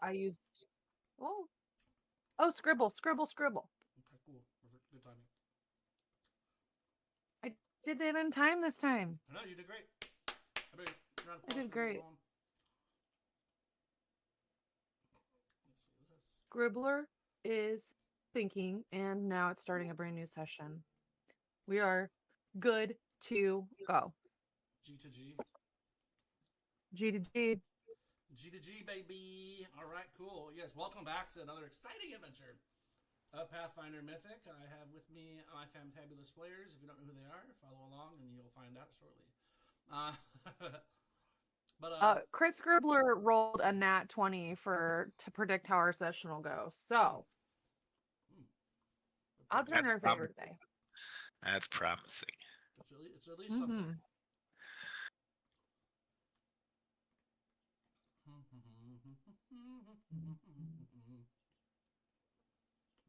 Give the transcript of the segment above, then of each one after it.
I use. Oh, scribble. Okay, cool. Perfect. Good timing. I did it in time this time. I know you did great. I did great. Scribbler is thinking, and now it's starting a brand new session. We are good to go. G to G. G to G. G to G, baby. All right, cool. Yes, welcome back to another exciting adventure of Pathfinder Mythic. I have with me my fantabulous players. If you don't know who they are, follow along and you'll find out shortly. Chris Scribbler rolled a nat 20 to predict how our session will go. So, odds are in our favor today. That's promising. It's at least something.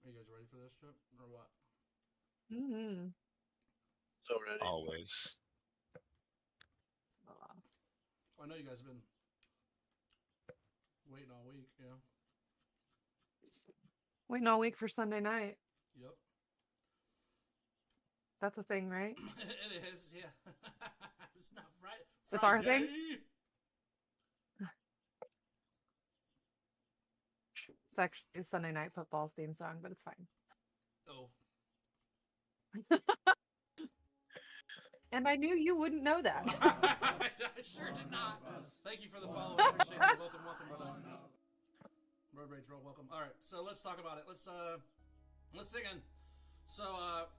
Are you guys ready for this trip or what? So ready. Always. I know you guys have been waiting all week, yeah. Waiting all week for Sunday night. Yep. That's a thing, right? It is, yeah. It's not Friday. It's our thing? It's actually Sunday Night Football's theme song, but it's fine. Oh. And I knew you wouldn't know that. I sure did not. Thank you for the follow. I appreciate you. Welcome, brother. Road Rage Roll, welcome. All right, so let's talk about it. Let's dig in. So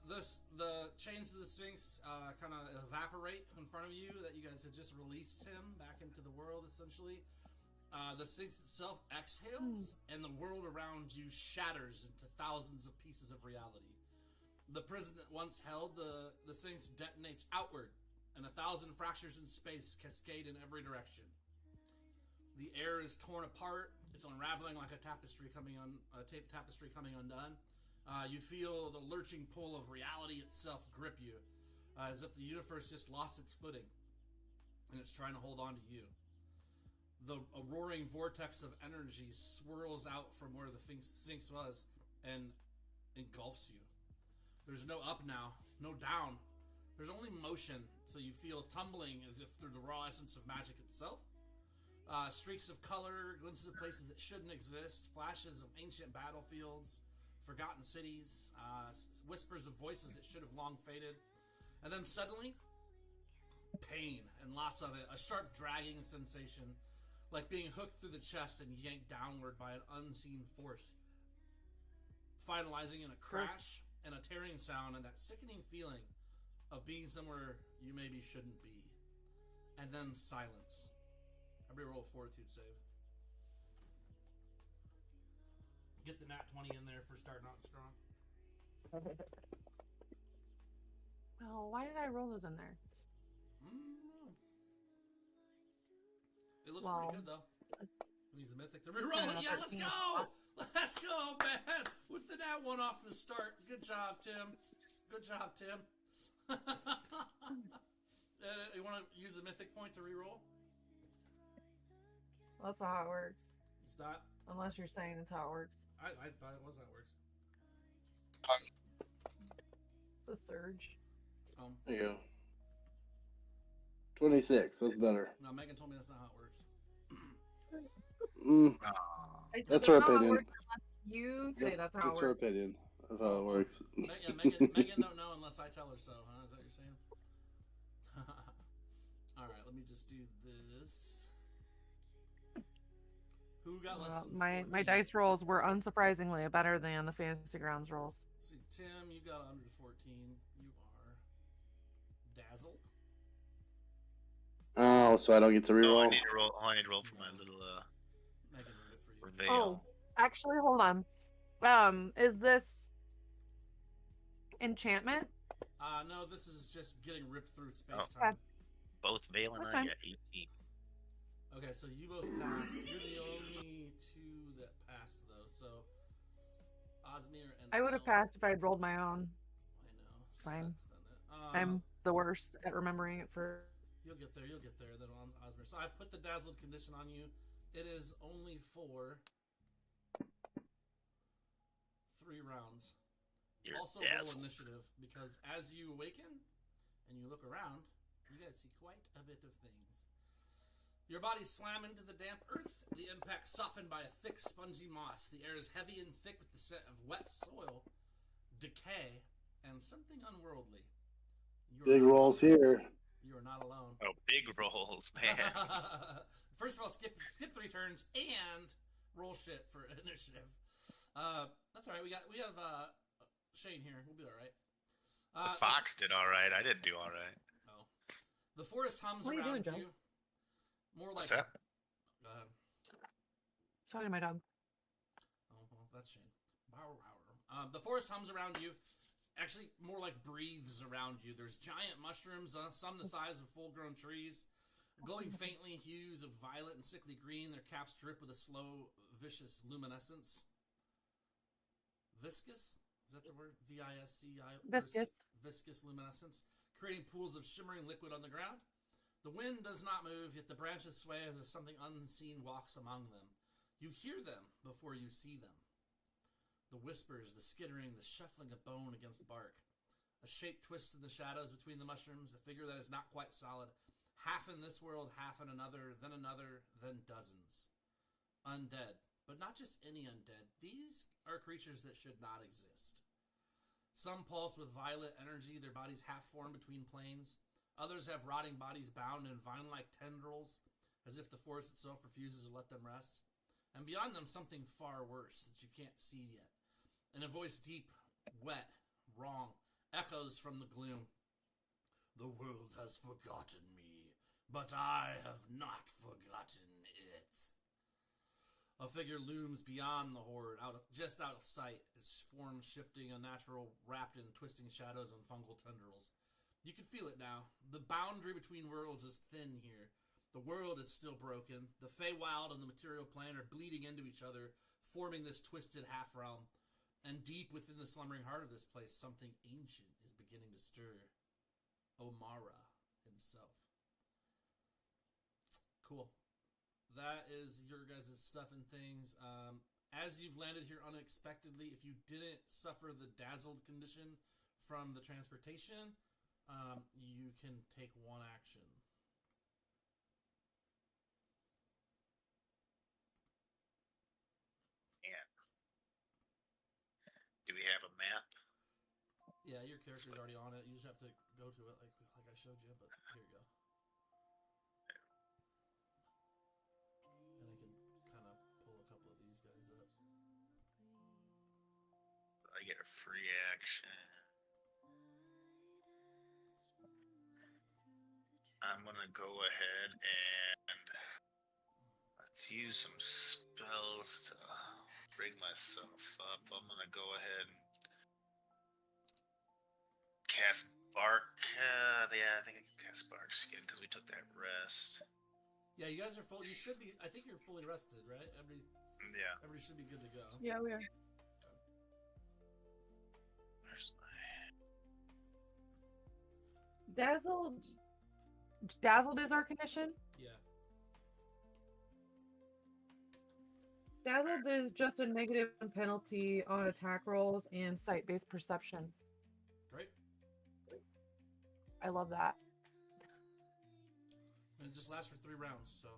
the chains of the Sphinx kind of evaporate in front of you. That you guys had just released him back into the world, essentially. The Sphinx itself exhales, and the world around you shatters into thousands of pieces of reality. The prison that once held the Sphinx detonates outward, and 1,000 fractures in space cascade in every direction. The air is torn apart. It's unraveling like a tapestry coming undone. You feel the lurching pull of reality itself grip you, as if the universe just lost its footing, and it's trying to hold on to you. A roaring vortex of energy swirls out from where the Sphinx was and engulfs you. There's no up now, no down. There's only motion, so you feel tumbling as if through the raw essence of magic itself. Streaks of color, glimpses of places that shouldn't exist, flashes of ancient battlefields, forgotten cities, whispers of voices that should have long faded. And then suddenly, pain, and lots of it. A sharp dragging sensation, like being hooked through the chest and yanked downward by an unseen force. Finalizing in a crash and a tearing sound and that sickening feeling of being somewhere you maybe shouldn't be. And then silence. Everybody roll a fortitude save. Get the nat 20 in there for starting out strong. Oh, why did I roll those in there? It looks pretty good, though. He's a mythic to reroll it. Yeah, let's go! Let's go, man! With the nat 1 off the start. Good job, Tim. You want to use a mythic point to reroll? Well, that's not how it works. It's not? Unless you're saying that's how it works. I thought it was how it works. It's a surge. There you go. 26. That's better. No, Megan told me that's not how it works. That's her opinion. You say that's how it works. That's her opinion of how it works. Yeah, Megan don't know unless I tell her so, huh? Is that what you're saying? Alright, let me just do this. Who got less than 14? My dice rolls were unsurprisingly better than the Fantasy Grounds rolls. Let's see, Tim, you got under 14. You are dazzled. Oh, so I don't get to reroll? Oh, I need to roll for my little Megan wrote it for you. reveal. Oh, actually, hold on. Is this enchantment? No, this is just getting ripped through space-time. Okay. Both Veil and That's I fine. get 18. Okay, so you both passed. You're the only two that passed, though. So, Osmir and I would have passed if I had rolled my own. I know. Fine. Sucks, doesn't it? I'm the worst at remembering it for... You'll get there. Then on Osmir. So I put the dazzled condition on you. It is only for 3 rounds. You're Also roll dazzled. initiative, because as you awaken and you look around, you guys see quite a bit of things. Your bodies slam into the damp earth, the impact softened by a thick, spongy moss. The air is heavy and thick with the scent of wet soil, decay, and something unworldly. Big rolls here. You are not alone. Oh, big rolls, man. First of all, skip 3 turns and roll shit for initiative. That's all right. We have Shane here. We'll be all right. The fox did all right. I didn't do all right. Oh, the forest hums What are you around doing, you. More like. What's that? Go ahead. Talking to my dog. Oh, well, that's Shane. The forest hums around you. Actually, more like breathes around you. There's giant mushrooms, some the size of full-grown trees, glowing faintly hues of violet and sickly green. Their caps drip with a slow, vicious luminescence. Viscous? Is that the word? V-I-S-C-I? Viscous. Viscous luminescence, creating pools of shimmering liquid on the ground. The wind does not move, yet the branches sway as if something unseen walks among them. You hear them before you see them. The whispers, the skittering, the shuffling of bone against bark. A shape twists in the shadows between the mushrooms, a figure that is not quite solid, half in this world, half in another, then dozens. Undead, but not just any undead. These are creatures that should not exist. Some pulse with violet energy, their bodies half-formed between planes. Others have rotting bodies bound in vine-like tendrils, as if the forest itself refuses to let them rest. And beyond them, something far worse that you can't see yet. In a voice deep, wet, wrong, echoes from the gloom. The world has forgotten me, but I have not forgotten it. A figure looms beyond the horde, just out of sight, its form shifting, unnatural, wrapped in twisting shadows and fungal tendrils. You can feel it now. The boundary between worlds is thin here. The world is still broken. The Feywild and the material plane are bleeding into each other, forming this twisted half-realm. And deep within the slumbering heart of this place, something ancient is beginning to stir. Omara himself. Cool. That is your guys' stuff and things. As you've landed here unexpectedly, if you didn't suffer the dazzled condition from the transportation, you can take 1 action. Do we have a map? Yeah, your character's already on it. You just have to go to it like I showed you, but here you go. And I can kind of pull a couple of these guys up. I get a free action. I'm gonna go ahead and let's use some spells to bring myself up. I'm gonna go ahead and cast Bark. Yeah, I think I can cast Bark Skin because we took that rest. Yeah, you guys are full. You should be. I think you're fully rested, right? Everybody should be good to go. Yeah, we are. Where's my... Dazzled is our condition? Yeah. Dazzled is just a negative penalty on attack rolls and sight-based perception. Great. I love that. And it just lasts for 3 rounds, so.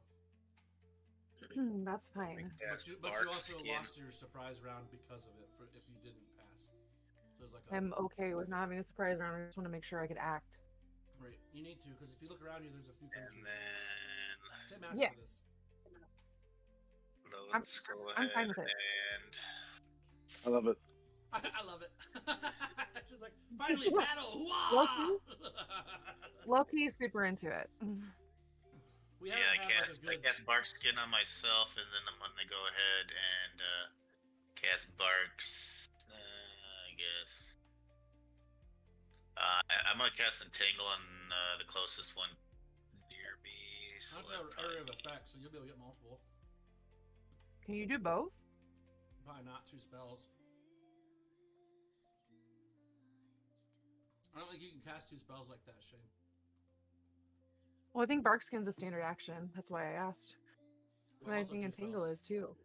That's fine. But you also lost your surprise round because of it, if you didn't pass. So it's like I'm okay with not having a surprise round. I just want to make sure I could act. Right, you need to, because if you look around you, there's a few creatures. And then... Tim asked for this. Let's go ahead I'm fine with it. and... I love it. I love it. She's like, finally, battle! Loki super into it. We Yeah, I cast Bark Skin on myself, and then I'm gonna go ahead and cast Barks, I guess. I'm gonna cast Entangle on the closest one near me. So That's an area of effect, so you'll be able to get multiple. Can you do both? Probably not 2 spells. I don't think you can cast 2 spells like that, Shane. Well, I think Barkskin's a standard action. That's why I asked. Well, And I also think 2 Entangle spells. is too.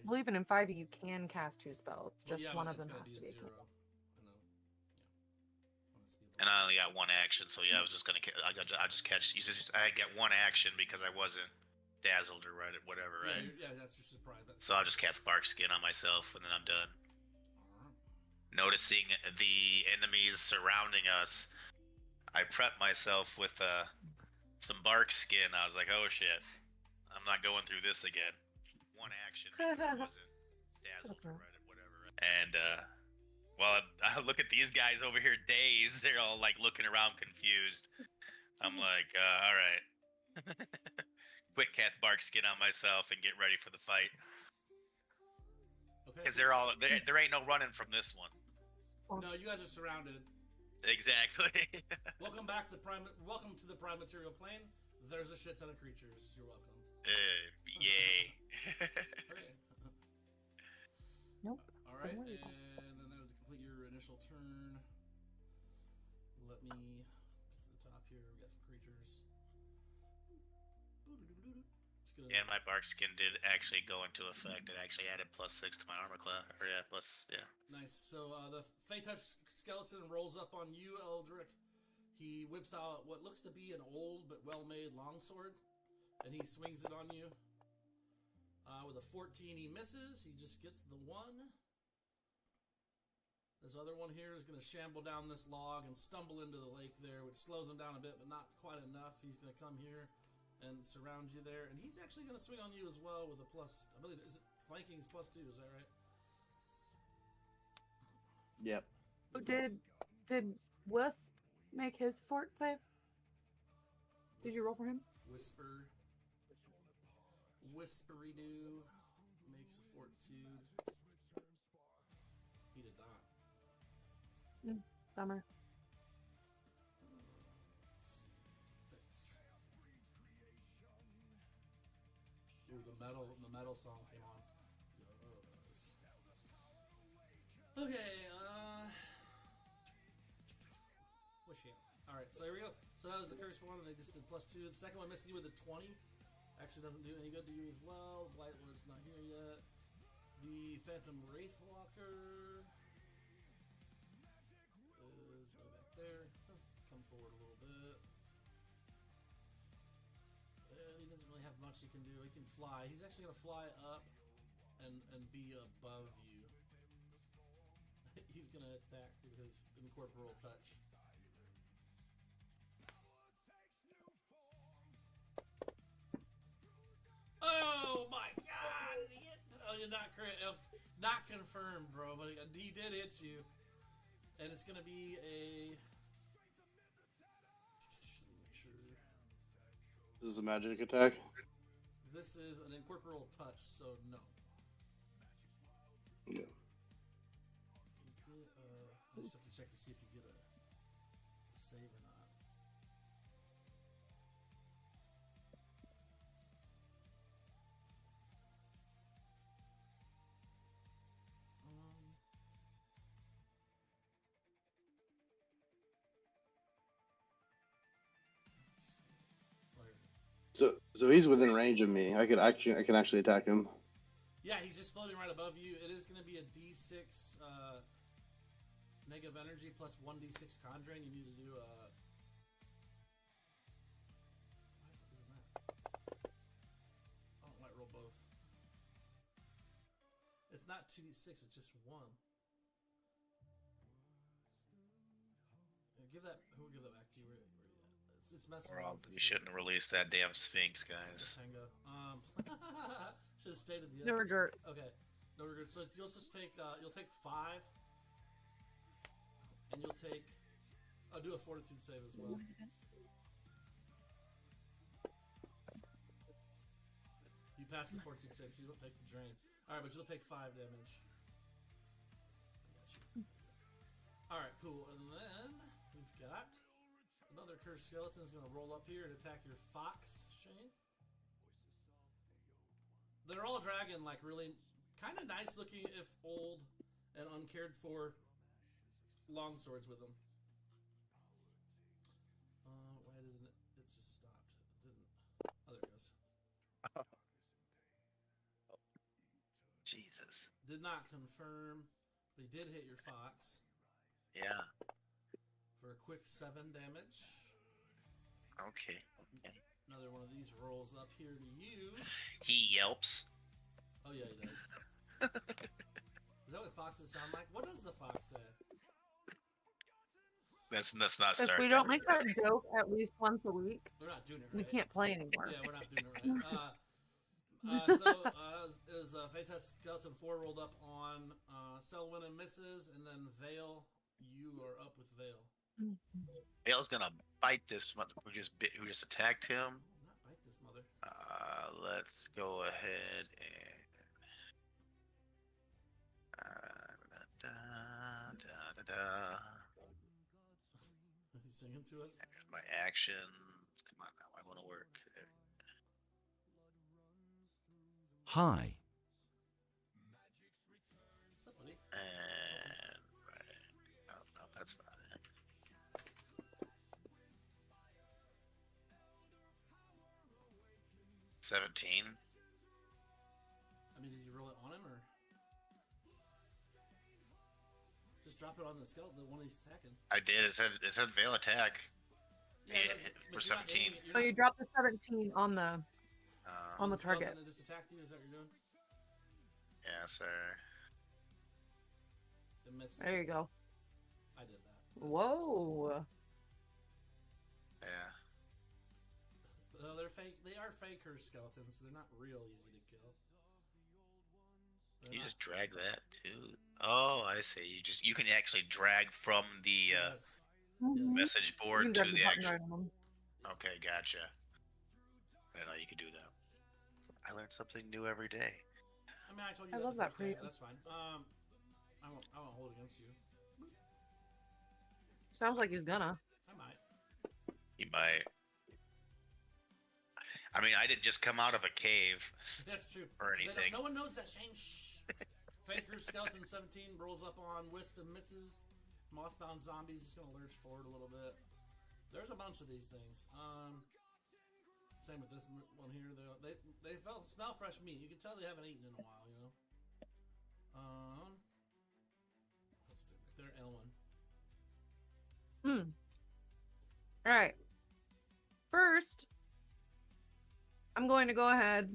Well, even in 5e, you can cast 2 spells. Well, Just yeah, one but of them it's gotta has be to a be a zero. cantrip. And I only got one action, so yeah, I was just gonna. I just catch. I get one action because I wasn't dazzled or whatever, right? Yeah, that's your surprise. So I'll just cast Bark Skin on myself, and then I'm done. Alright. Noticing the enemies surrounding us, I prep myself with some Bark Skin. I was like, oh shit, I'm not going through this again. One action because I wasn't dazzled or whatever. And well, I look at these guys over here dazed. They're all like looking around confused. I'm like, all right. Quick cast Bark Skin on myself and get ready for the fight. Okay. Because there ain't no running from this one. No, you guys are surrounded. Exactly. Welcome to the Prime Material Plane. There's a shit ton of creatures. You're welcome. Yay. Okay. Nope. All right, Don't and worry then about it. to complete your initial turn, let me get to the top here. We got some creatures. It's gonna... And my Bark Skin did actually go into effect. It actually added +6 to my armor class. Or yeah, yeah. Nice. So the Fey Touch skeleton rolls up on you, Eldrick. He whips out what looks to be an old but well-made longsword, and he swings it on you. With a 14, he misses. He just gets the 1. This other one here is going to shamble down this log and stumble into the lake there, which slows him down a bit, but not quite enough. He's going to come here and surround you there, and he's actually going to swing on you as well with a plus. I believe is it flanking is +2. Is that right? Yep. Oh, did Wisp make his fort save? Did you roll for him? Whispery doo makes a fortitude. He did not. Bummer. Let's see. Fix. Ooh, the metal song came on. Yes. Okay, what's she at? Alright, so here we go. So that was the cursed one, and they just did +2. The second one misses you with a 20. Actually doesn't do any good to you as well. Blight Lord's not here yet. The Phantom Wraithwalker is way back there. Come forward a little bit. He doesn't really have much he can do. He can fly. He's actually going to fly up and be above you. He's going to attack with his incorporeal touch. Oh my god! Oh, you're not correct. Not confirmed, bro, but he did hit you. And it's gonna be a... Make sure. This is a magic attack. This is an incorporeal touch, so no. Yeah. You get, I just have to check to see if you get a save or not. So he's within range of me. I can actually attack him. Yeah, he's just floating right above you. It is going to be a D6 negative energy plus 1d6 conjuring. You need to do a... Why is it doing that? Oh, I might roll both. It's not 2d6, it's just 1. Give that... Who will give that back to you? Where are you at? It's messing around. We shouldn't have released that damn Sphinx, guys. Tango. Should have stayed at the end. No regret. Okay. No regret. So you'll just take, you'll take 5. And you'll take... I'll do a fortitude save as well. You pass the fortitude save, so you don't take the drain. Alright, but you'll take 5 damage. Alright, cool. And then we've got another cursed skeleton is going to roll up here and attack your fox, Shane. They're all dragging like really kind of nice looking, if old and uncared for, long swords with them. Why didn't it just stopped? It didn't. Oh, there it goes. Jeez. did not confirm, but he did hit your fox Yeah. for a quick 7 damage. Okay. Another one of these rolls up here to you. He yelps. Oh yeah, he does. Is that what foxes sound like? What does the fox say? Let's not If start. we don't make that joke at least once a week, We're not doing it we right. can't play anymore. Yeah, we're not doing it right. Is Phaetus Skeleton 4 rolled up on Selwyn and Mrs. and then Vale, you are up with Vale. Vale's gonna bite this mother who just attacked him. Not bite this mother. Let's go ahead and. He's singing to us. My actions. Come on now, I want to work. Hi. What's up, buddy? And right. Oh, no, that's not it. 17. I mean, did you roll it on him or just drop it on the skeleton, the one he's attacking? I did. It said veil attack. Yeah, For 17. Oh, you dropped the 17 on the target. That just attacked you. Is that what you're doing? Yeah, sir. It misses. There you go. I did that. Whoa. Yeah. Though they're fake. They are faker skeletons. So they're not real easy to kill. Can you just drag that too? Oh, I see. You can actually drag from the Yes. message You board can to grab the button actual. right on them. Okay, gotcha. I didn't know you could do that. I learn something new every day. I mean, I told you. I that love the that first for day. you. That's fine. I won't hold it against you. Sounds like he's gonna. I might. You might. I mean, I didn't just come out of a cave That's true. or anything. No one knows that, Shane. Shh. Faker Skeleton 17 rolls up on Wisp and misses. Mossbound Zombies is going to lurch forward a little bit. There's a bunch of these things. Same with this one here. They smell fresh meat. You can tell they haven't eaten in a while, you know. Let's do it. They're Elwyn. All right. First, I'm going to go ahead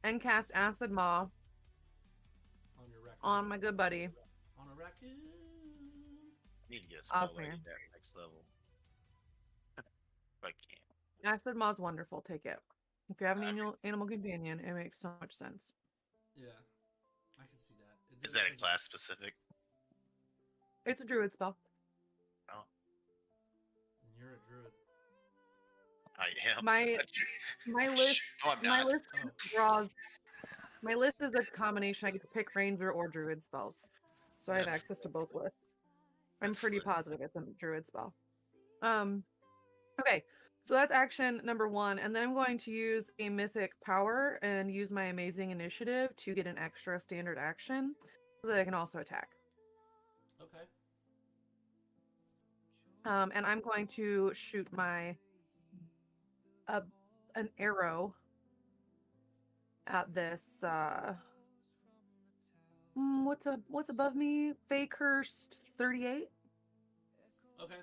and cast Acid Maw On your raccoon. on my good buddy. On a raccoon. I need to get a spell Osmir. ready at next level. If I can't. Acid Maw is wonderful. Take it. If you have an animal companion, it makes so much sense. Yeah. I can see that. Is that a class specific? It's a druid spell. Oh, You're a druid. I am. My list. No, I'm My not. list Oh. draws. My list is a combination. I get to pick ranger or druid spells, so I have That's- access to both lists. I'm that's pretty lit. positive it's a druid spell. Okay, so that's action number 1, and then I'm going to use a mythic power and use my amazing initiative to get an extra standard action, so that I can also attack. Okay. And I'm going to shoot my an arrow at this what's above me? Fakehurst 38. Okay.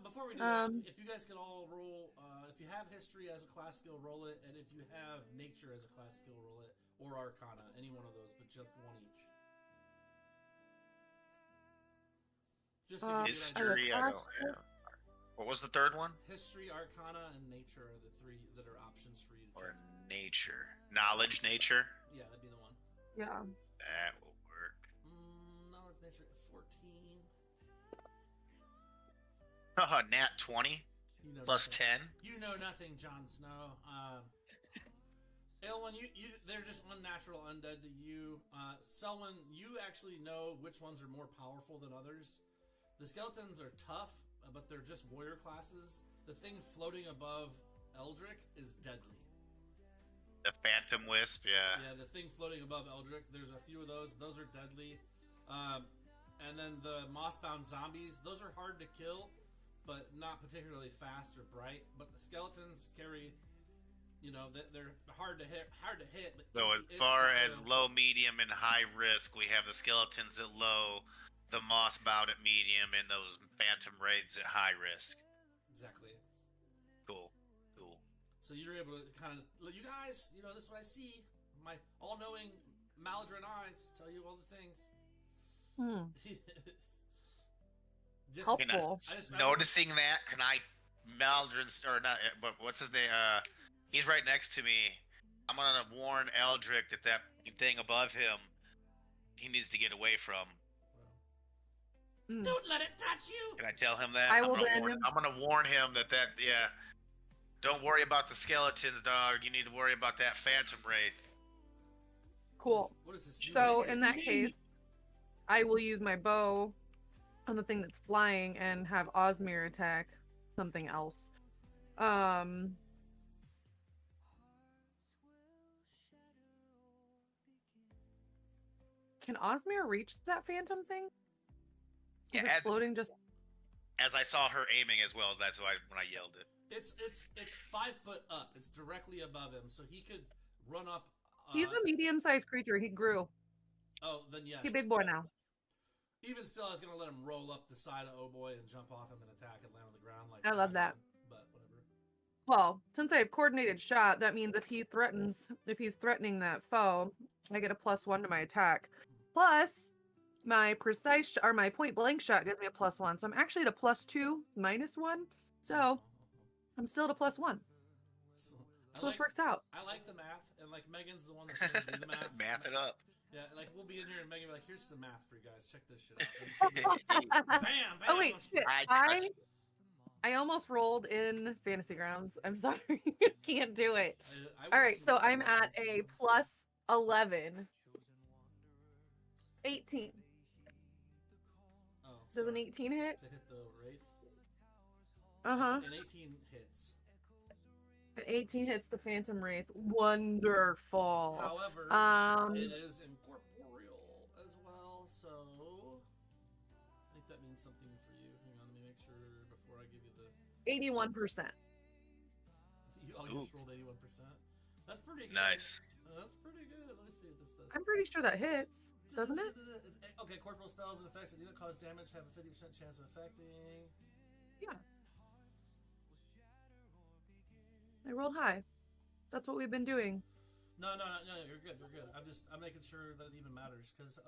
Before we do Um, that, if you guys could all roll, if you have history as a class skill, roll it, and if you have nature as a class skill, roll it, or arcana, any one of those, but just one each. Just to give you an idea. History, I don't have. What was the third one? History, arcana, and nature are the 3 that are options for you to Or choose. nature? Knowledge, nature. Yeah, that'd be the one. Yeah. That will work. Knowledge, nature, 14. Haha, nat 20 You know plus nothing. 10. You know nothing, Jon Snow. Elwyn, they're just unnatural undead to you. Selwyn, you actually know which ones are more powerful than others. The skeletons are tough, but they're just warrior classes. The thing floating above Eldrick is deadly. The Phantom Wisp, yeah. Yeah, the thing floating above Eldrick, there's a few of those. Those are deadly. And then the moss-bound zombies, those are hard to kill, but not particularly fast or bright. But the skeletons carry you know, they're hard to hit, but So as easy-ish far to as kill. low, medium, and high risk, we have the skeletons at low, the moss bound at medium, and those phantom raids at high risk. Exactly. Cool. Cool. So you're able to kind of, you guys, you know, this is what I see. My all-knowing Maladrin eyes tell you all the things. Just, Helpful. Noticing that, can I Maldrin's or not? But what's his name? He's right next to me. I'm gonna warn Eldrick that thing above him, he needs to get away from. Don't let it touch you. Can I tell him that? I will I'm gonna warn him that yeah. Don't worry about the skeletons, dog. You need to worry about that phantom wraith. Cool. What is this? So in that case, I will use my bow on the thing that's flying and have Osmir attack something else. Can Osmir reach that phantom thing? Yeah, Is it floating just? As I saw her aiming as well, that's why when I yelled it. It's 5 foot up. It's directly above him, so he could run up. He's a medium-sized creature. He grew. Oh, then yes. He's a big boy now. Even still, I was gonna let him roll up the side of Oh Boy and jump off him and attack and land on the ground. Like I love that. But whatever. Well, since I have coordinated shot, that means if he's threatening that foe, I get a +1 to my attack. Plus, my my point blank shot gives me a +1, so I'm actually at a +2 -1. So I'm still at a +1. So this works out. I like the math, and like Megan's the one that's gonna do the math. Math it up. Yeah, like we'll be in here and Megan will be like, "Here's some math for you guys. Check this shit out." Bam, bam. Oh wait, shit! I almost rolled in Fantasy Grounds. I'm sorry, can't do it. All right, so I'm at a +11. 18. Oh, Does an sorry. 18 hit? To hit the wraith? Uh-huh. An 18 hits. An 18 hits the Phantom Wraith. Wonderful. However, it is incorporeal as well, so I think that means something for you. Hang on, let me make sure before I give you the 81%. you just rolled 81%. That's pretty good. Nice. That's pretty good. Let me see what this says. I'm pretty sure that hits, doesn't it? Okay, corporal spells and effects that do not cause damage have a 50% chance of affecting. Yeah. I rolled high. That's what we've been doing. No, you're good. I'm making sure that it even matters because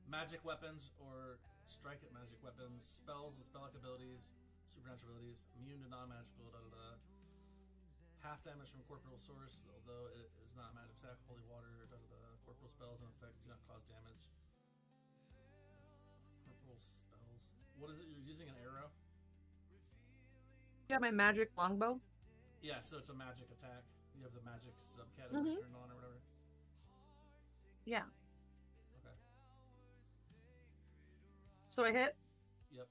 magic weapons or strike at magic weapons, spells and spell-like abilities, supernatural abilities, immune to non-magical, half damage from corporeal source, although it is not a magic attack, holy water, corporeal spells and effects do not cause damage. Corporeal spells. What is it? You're using an arrow? Yeah, my magic longbow. Yeah, so it's a magic attack. You have the magic subcategory turned on or whatever. Yeah. Okay. So I hit? Yep.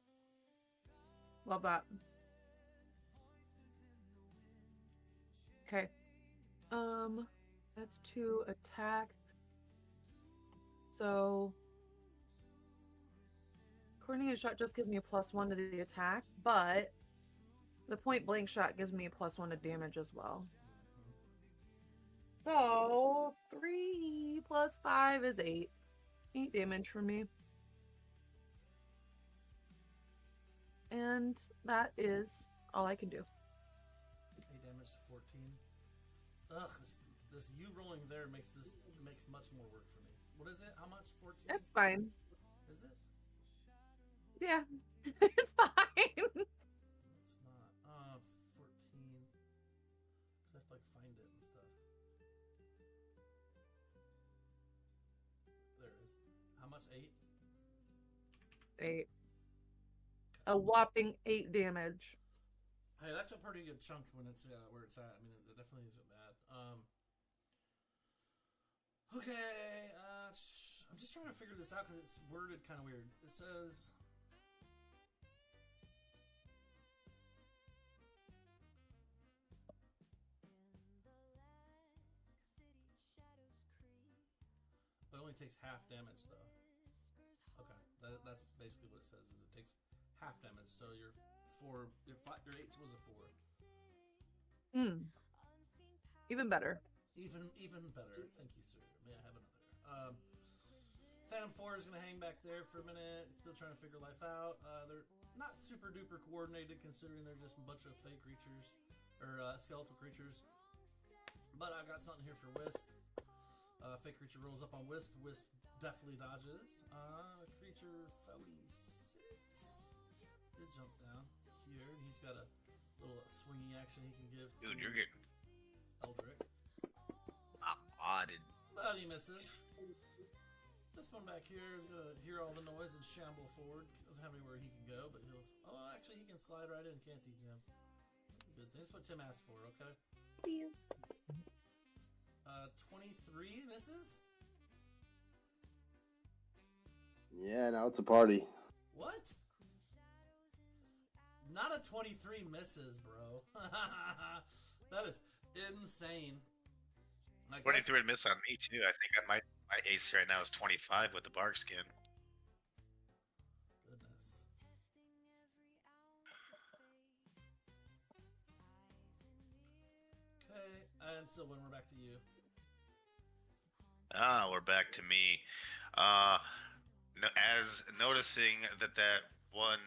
Love that. Okay. That's 2 attack. So coordinated shot just gives me a +1 to the attack, but the point blank shot gives me a +1 to damage as well. So 3 + 5 is 8. 8 damage for me. And that is all I can do. 8 damage to 14. Ugh, this you rolling there makes much more work for me. What is it? How much? 14? That's fine. Is it? Yeah. It's fine. It's not. 14. I have to like find it and stuff. There it is. How much? 8? 8. A whopping 8 damage. Hey, that's a pretty good chunk when it's where it's at. I mean, it definitely isn't bad. Okay, I'm just trying to figure this out because it's worded kind of weird. It says it only takes half damage though. Okay, that's basically what it says. Is it takes half damage. So your 8 was a 4. Even better. Even better. Thank you, sir. May I have another? Phantom 4 is going to hang back there for a minute. Still trying to figure life out. They're not super duper coordinated considering they're just a bunch of fake creatures or skeletal creatures. But I've got something here for Wisp. Fake creature rolls up on Wisp. Wisp definitely dodges. Creature 46. He'll jump down here, and he's got a little swingy action he can give to Dude, you're getting Eldrick. odded. But he misses. This one back here is going to hear all the noise and shamble forward. Doesn't have anywhere he can go, but he'll... Oh, actually, he can slide right in, can't he, Tim? Good thing. That's what Tim asked for, okay? 23 misses? Yeah, now it's a party. What? Not a 23 misses, bro. That is insane. Like, 23 would miss on me too. I think my ace right now is 25 with the bark skin. Goodness. Okay, and Sylvan, we're back to you. We're back to me. As noticing that one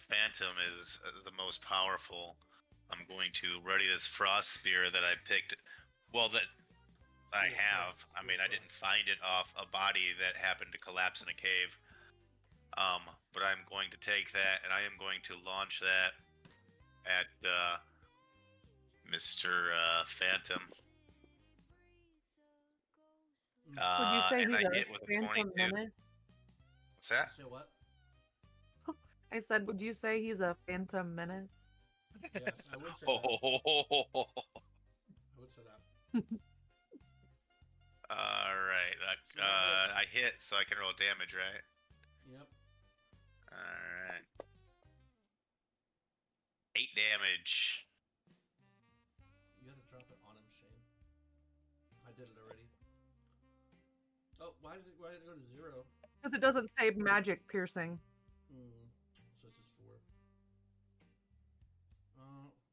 phantom is the most powerful, I'm going to ready this frost spear that I picked. Well, that I have. I mean, I didn't find it off a body that happened to collapse in a cave. But I'm going to take that and I am going to launch that at Mr. Phantom. Would you say and he's I a hit with a phantom 22. menace? What's that? Say what? I said, would you say he's a phantom menace? Yes, I would say Oh, that. I would say that. All right. So that hits. I hit, so I can roll damage, right? Yep. All right. 8 damage. You gotta drop it on him, Shane. I did it already. Oh, why did it go to 0? Because it doesn't say magic piercing. So it's just 4.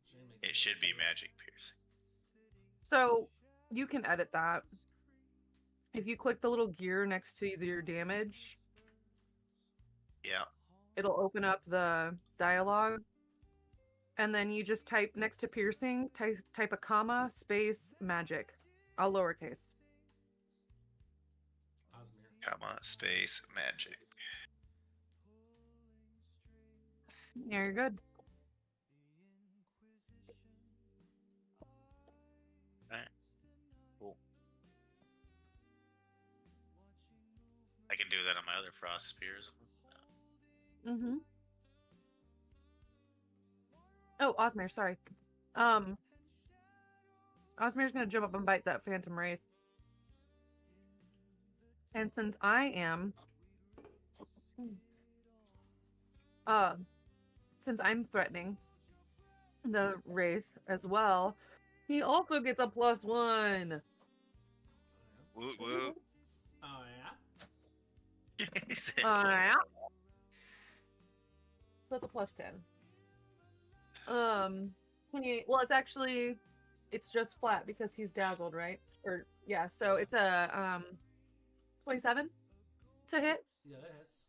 Shane, make It should be magic piercing. So you can edit that. If you click the little gear next to your damage, Yeah. it'll open up the dialogue. And then you just type next to piercing, type a comma, space, magic. All lowercase. Osmir. Comma, space, magic. Yeah, you're good. Alright. Cool. I can do that on my other frost spears. Mm-hmm. Oh, Osmir, sorry. Osmir's gonna jump up and bite that phantom wraith. And since I am since I'm threatening the wraith as well, he also gets a +1. Woot woot. Oh, yeah? He said, Yeah. So that's a +10. 28. Well, it's just flat because he's dazzled, right? Or yeah, so it's a 27 to hit. Yeah, that hits.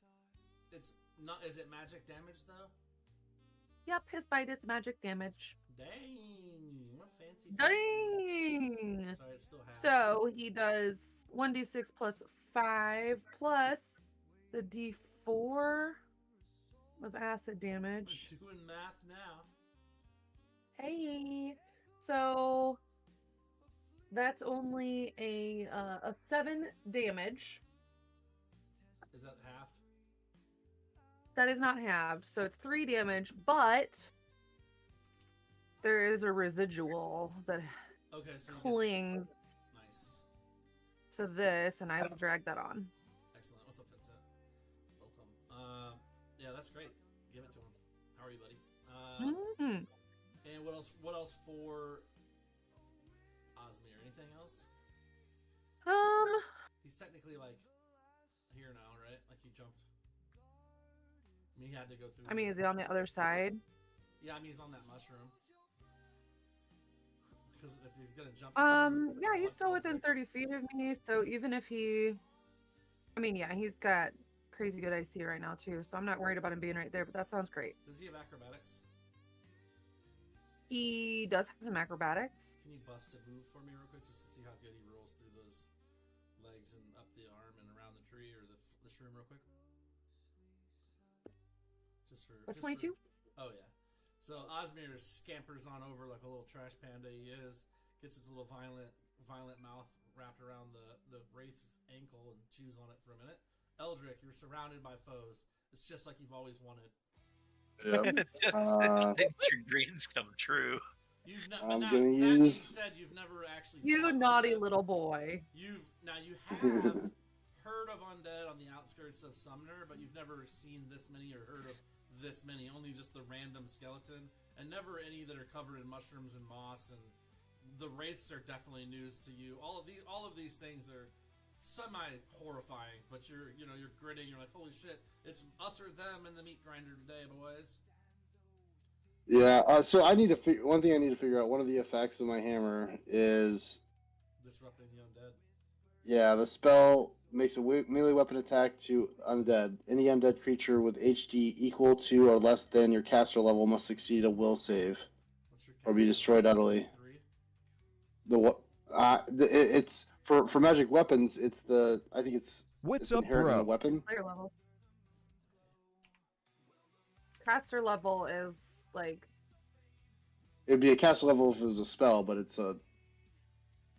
It's not. Is it magic damage though? Yep, his bite is magic damage. Dang, what fancy. Dang. Sorry, it's still half. So he does 1d6 plus 5 plus the d4 of acid damage. We're doing math now. Hey, so that's only a 7 damage. Is that halved? That is not halved, so it's 3 damage, but there is a residual that Okay, so clings nice. to this, and I will drag that on. Excellent. What's up, Vincent? Welcome. Yeah, that's great. Give it to him. How are you, buddy? Mhm. And what else? What else for Osmir? Anything else? He's technically like here now, right? Like he jumped. I mean, he had to go through. I mean, is he on the other side? Yeah, I mean he's on that mushroom. Because if he's gonna jump. through Yeah, he's one still within Eldritch- 30 feet of me, so even if he, I mean, yeah, he's got crazy good IC right now too, so I'm not worried about him being right there. But that sounds great. Does he have acrobatics? He does have some acrobatics. Can you bust a move for me real quick just to see how good he rolls through those legs and up the arm and around the tree or the shroom real quick? Just for. A 22. Oh yeah. So Osmir scampers on over like a little trash panda he is, gets his little violent mouth wrapped around the wraith's ankle and chews on it for a minute. Eldrick, you're surrounded by foes. It's just like you've always wanted. Yep. It's just makes your dreams come true. I'm Now, gonna that being use- said, you've never actually. You fought naughty undead. little boy. You have heard of undead on the outskirts of Sumner, but you've never seen this many or heard of this many. Only just the random skeleton, and never any that are covered in mushrooms and moss. And the wraiths are definitely news to you. All of these things are semi horrifying, but you're gritting. You're like, holy shit! It's us or them in the meat grinder today, boys. Yeah. So I need to one thing I need to figure out. One of the effects of my hammer is, Disrupting the undead. yeah, the spell makes a melee weapon attack to undead. Any undead creature with HD equal to or less than your caster level must succeed a will save What's your or be caster destroyed level? utterly. 3? It's for magic weapons. It's I think it's What's it's up, inherent in the bro? weapon. Player level. Caster level is like, It'd be a caster level if it was a spell, but it's a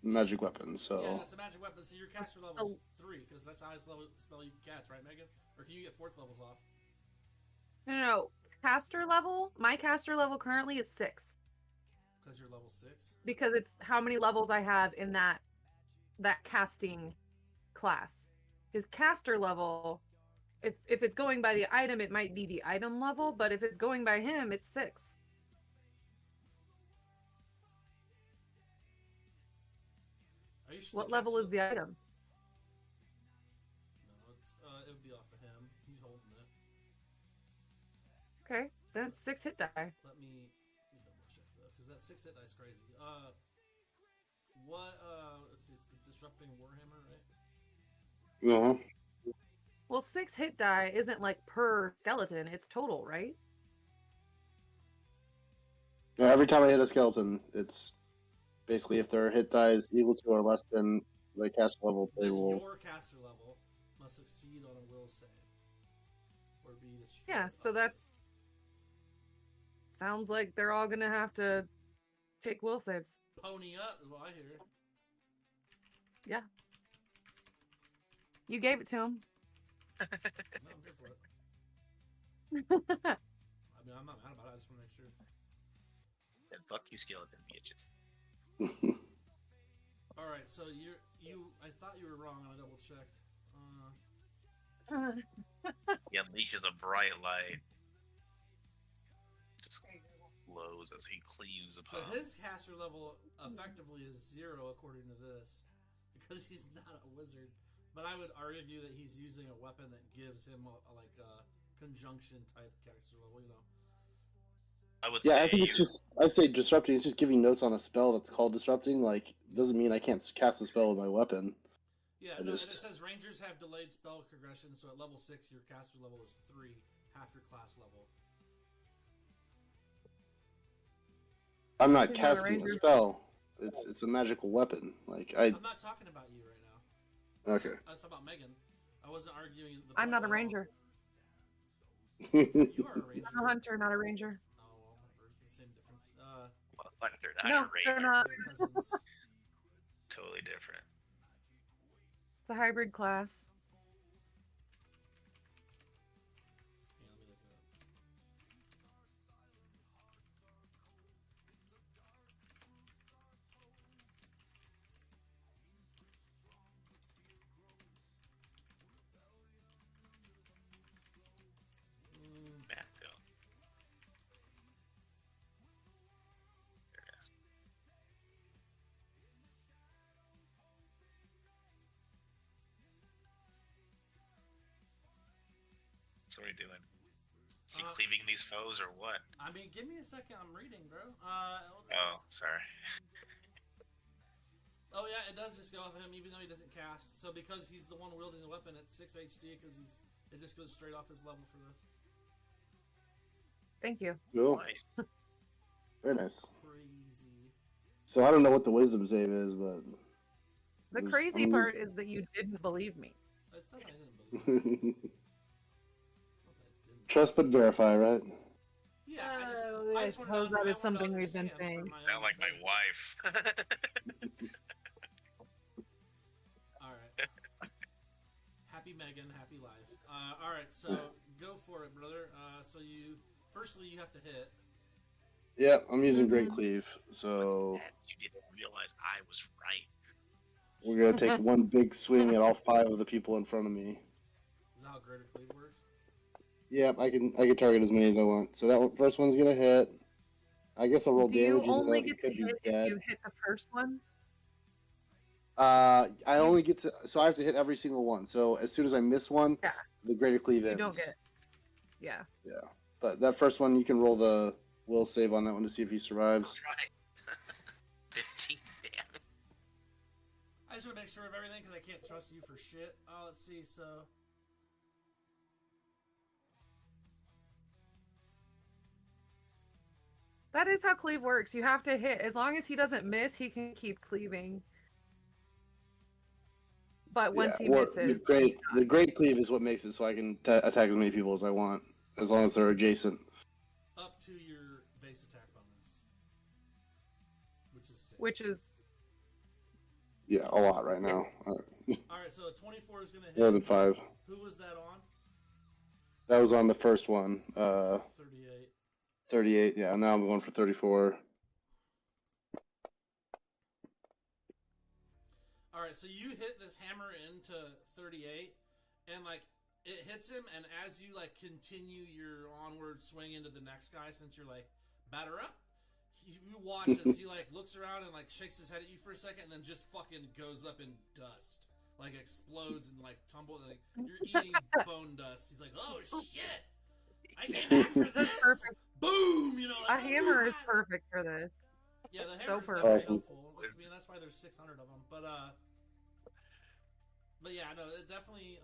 magic weapon. So Yeah, that's a magic weapon. So your caster level is 3, because that's the highest level spell you can cast, right, Megan? Or can you get 4th levels off? no. Caster level. My caster level currently is 6 Because you're level 6? because it's how many levels I have in that casting class. His caster level, if it's going by the item, it might be the item level, but if it's going by him, it's 6. Are you sure What the level caster is the item? No, it would be off of him. He's holding it. Okay, then it's 6 hit die. Let me double check though, because that 6 hit dice crazy. Let's see, it's the disrupting warhammer, right? uh-huh. Well, 6 hit die isn't like per skeleton; it's total, right? Yeah, every time I hit a skeleton, it's basically if their hit die is equal to or less than the caster level, they Then will. your caster level must succeed on a will save. Or be destroyed. Yeah, so that's sounds like they're all gonna have to take will saves. Pony up is what I hear. You gave it to him. No, I'm good for it. I mean, I'm not mad about it. I just want to make sure. Then fuck you, skeleton bitches. All right, so I thought you were wrong, and I double checked. He unleashes a bright light. Just glows as he cleaves So upon. his caster level effectively is 0 according to this, because he's not a wizard. But I would argue that he's using a weapon that gives him a conjunction type caster level. I would Yeah, say I think it's just. I'd say disrupting. It's just giving notes on a spell that's called disrupting. Like, doesn't mean I can't cast a spell with my weapon. Yeah, I no, just- and it says Rangers have delayed spell progression, so at level 6, your caster level is 3, half your class level. I'm not He's not a casting a ranger. spell. It's a magical weapon. Like I. I'm not talking about you right now. Okay. I was talking about Megan. I wasn't arguing the I'm point not a at all. ranger. You are a ranger. I'm a hunter, not a ranger. Oh, well, whatever. Same difference. Pathfinder, No, not a they're ranger. not. They're cousins. Totally different. It's a hybrid class. Hang on, let me look it up. Matt, go. There it is. So what are you doing? Is he cleaving these foes or what? I mean, give me a second. I'm reading, bro. Oh, sorry. Oh yeah, it does just go off of him, even though he doesn't cast. So because he's the one wielding the weapon at 6 HD, because it just goes straight off his level for this. Thank you. Cool. Nice. Very nice. Crazy. So I don't know what the wisdom save is, but The it was- crazy I'm part is that you didn't believe me. It's not that I didn't believe it. using- It's not that I didn't. Trust but verify, right? Yeah, I I suppose just wanted to that is I wanted to something we've been understand for saying. my Not own like my sake. wife. Alright. Happy Megan, happy life. Alright, so go for it, brother. Firstly, you have to hit. Yeah, I'm using Great Mhm. Cleave, so You didn't realize I was right. we're gonna take one big swing at all 5 of the people in front of me. Is that how Greater Cleave works? Yeah, I can target as many as I want. So that first one's gonna hit. I guess I'll roll Do you damage. even though only he get to could be hit if dead. you hit the first one? I only get to. So I have to hit every single one. So as soon as I miss one, Yeah. the Greater Cleave You ends. don't get. Yeah. Yeah, but that first one, you can roll the will save on that one to see if he survives. Right. 15 damage. I just want to make sure of everything because I can't trust you for shit. Let's see, so... That is how cleave works. You have to hit. As long as he doesn't miss, he can keep cleaving. But once he misses, the great cleave is what makes it so I can attack as many people as I want, as long as they're adjacent. Up to your base attack bonus. Which is 6. which is Yeah, a lot right now. Alright, so a 24 is going to hit. More than 5. Who was that on? That was on the first one. 38. 38. Yeah, now I'm going for 34. Alright, so you hit this hammer into 38, and, like, it hits him, and as you, like, continue your onward swing into the next guy, since you're, like, batter up, you watch as he, like, looks around and, like, shakes his head at you for a second, and then just fucking goes up in dust. Like, explodes and, like, tumbles. Like, you're eating bone dust. He's like, oh, shit! I came back for That's this! perfect. Boom! You know, A like, hammer is "Ah!" perfect for this. Yeah, the so hammer is perfect. definitely Awesome. helpful. That's why there's 600 of them. But yeah, no, it definitely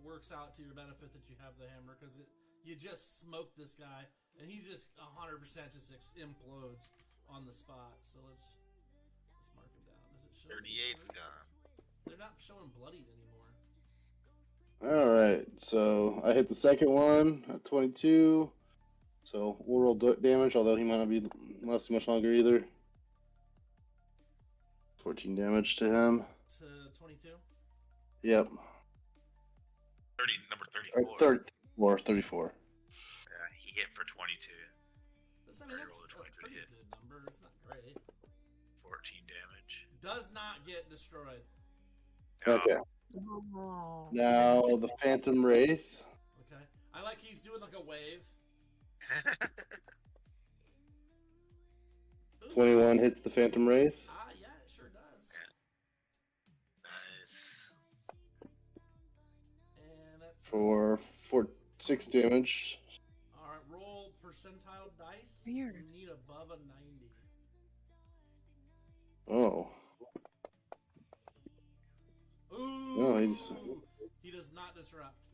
works out to your benefit that you have the hammer because you just smoked this guy and he just 100% just implodes on the spot. So let's mark him down. Does it show? 38's gone. They're not showing bloodied anymore. Alright, so I hit the second one at 22. So we'll roll damage, although he might not be lasting much longer either. 14 damage to him. To 22. Yep. 30, number Or 34. 34. Yeah, he hit for 22. That's a Roll a pretty 22 hit. good number. It's not great. 14 damage. Does not get destroyed. Okay. Oh. Now the Phantom Wraith. Okay. I like he's doing like a wave. 21 hits the Phantom Wraith. Yeah, it sure does. Nice. And that's For 6 damage. Alright, roll percentile dice. Weird. You need above a 90. Oh. Ooh! No, He does not disrupt.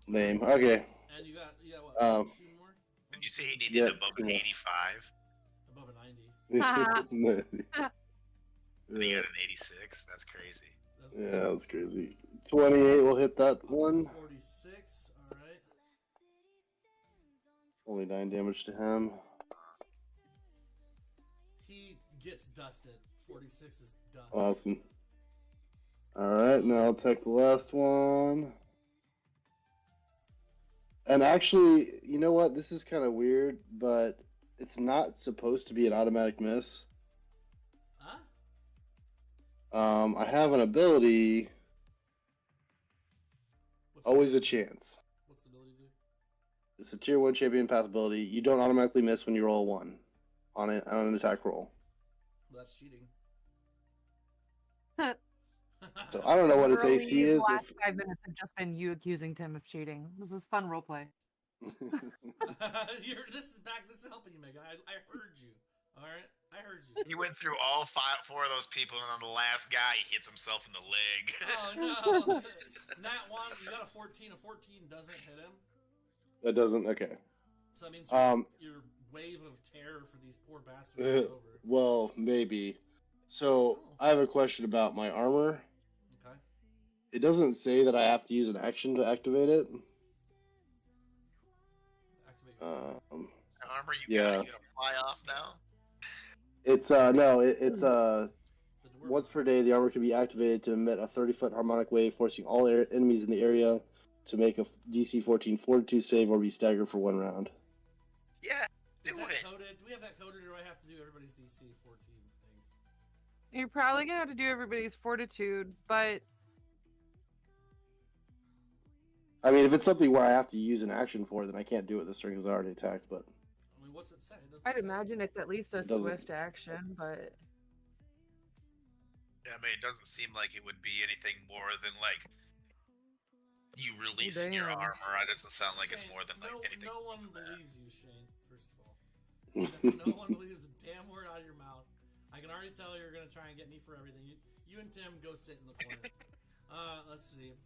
Lame. Okay. And you got what? 2 more? Did you say he needed Yeah, above an 85? Above a 90. And he got an 86? That's crazy. That's Yeah, that's crazy. 28 will hit that one. 46. Alright. Only 9 damage to him. He gets dusted. 46 is dust. Awesome. Alright, now I'll take the last one. And actually, you know what? This is kind of weird, but it's not supposed to be an automatic miss. Huh? I have an ability, What's always a chance. What's the ability do? It's a tier 1 champion path ability. You don't automatically miss when you roll a 1 on an attack roll. Well, that's cheating. So I don't know what its Literally, AC is. The last 5 minutes have just been you accusing Tim of cheating. This is fun roleplay. This is helping you, Megan. I heard you. All right, I heard you. He went through all four of those people, and on the last guy, he hits himself in the leg. Oh no! Nat 1, you got a 14. A 14 doesn't hit him. That doesn't. Okay. So that means Um. your wave of terror for these poor bastards is over. Well, maybe. So I have a question about my armor. Okay. It doesn't say that I have to use an action to activate it. Activate your armor. Armor, you gonna fly off now? It's no, it's The dwarf once armor. per day the armor can be activated to emit a 30-foot harmonic wave, forcing all enemies in the area to make a DC 14 Fortitude save or be staggered for 1 round. Yeah, Is do that it. coded? Do we have that coded, or do I have to do everybody's DC 14 things? You're probably gonna have to do everybody's fortitude, but I mean, if it's something where I have to use an action for, then I can't do it this turn because I already attacked. But I mean, what's it say? It doesn't I'd say. imagine it's at least a It doesn't. swift action, but Yeah, I mean, it doesn't seem like it would be anything more than like you releasing your damn. armor. It doesn't sound like it's Shane, more than like anything. No one more than that. believes you, Shane. First of all, no one believes a damn word out of your mouth. I can already tell you're gonna try and get me for everything. You and Tim go sit in the corner. Let's see.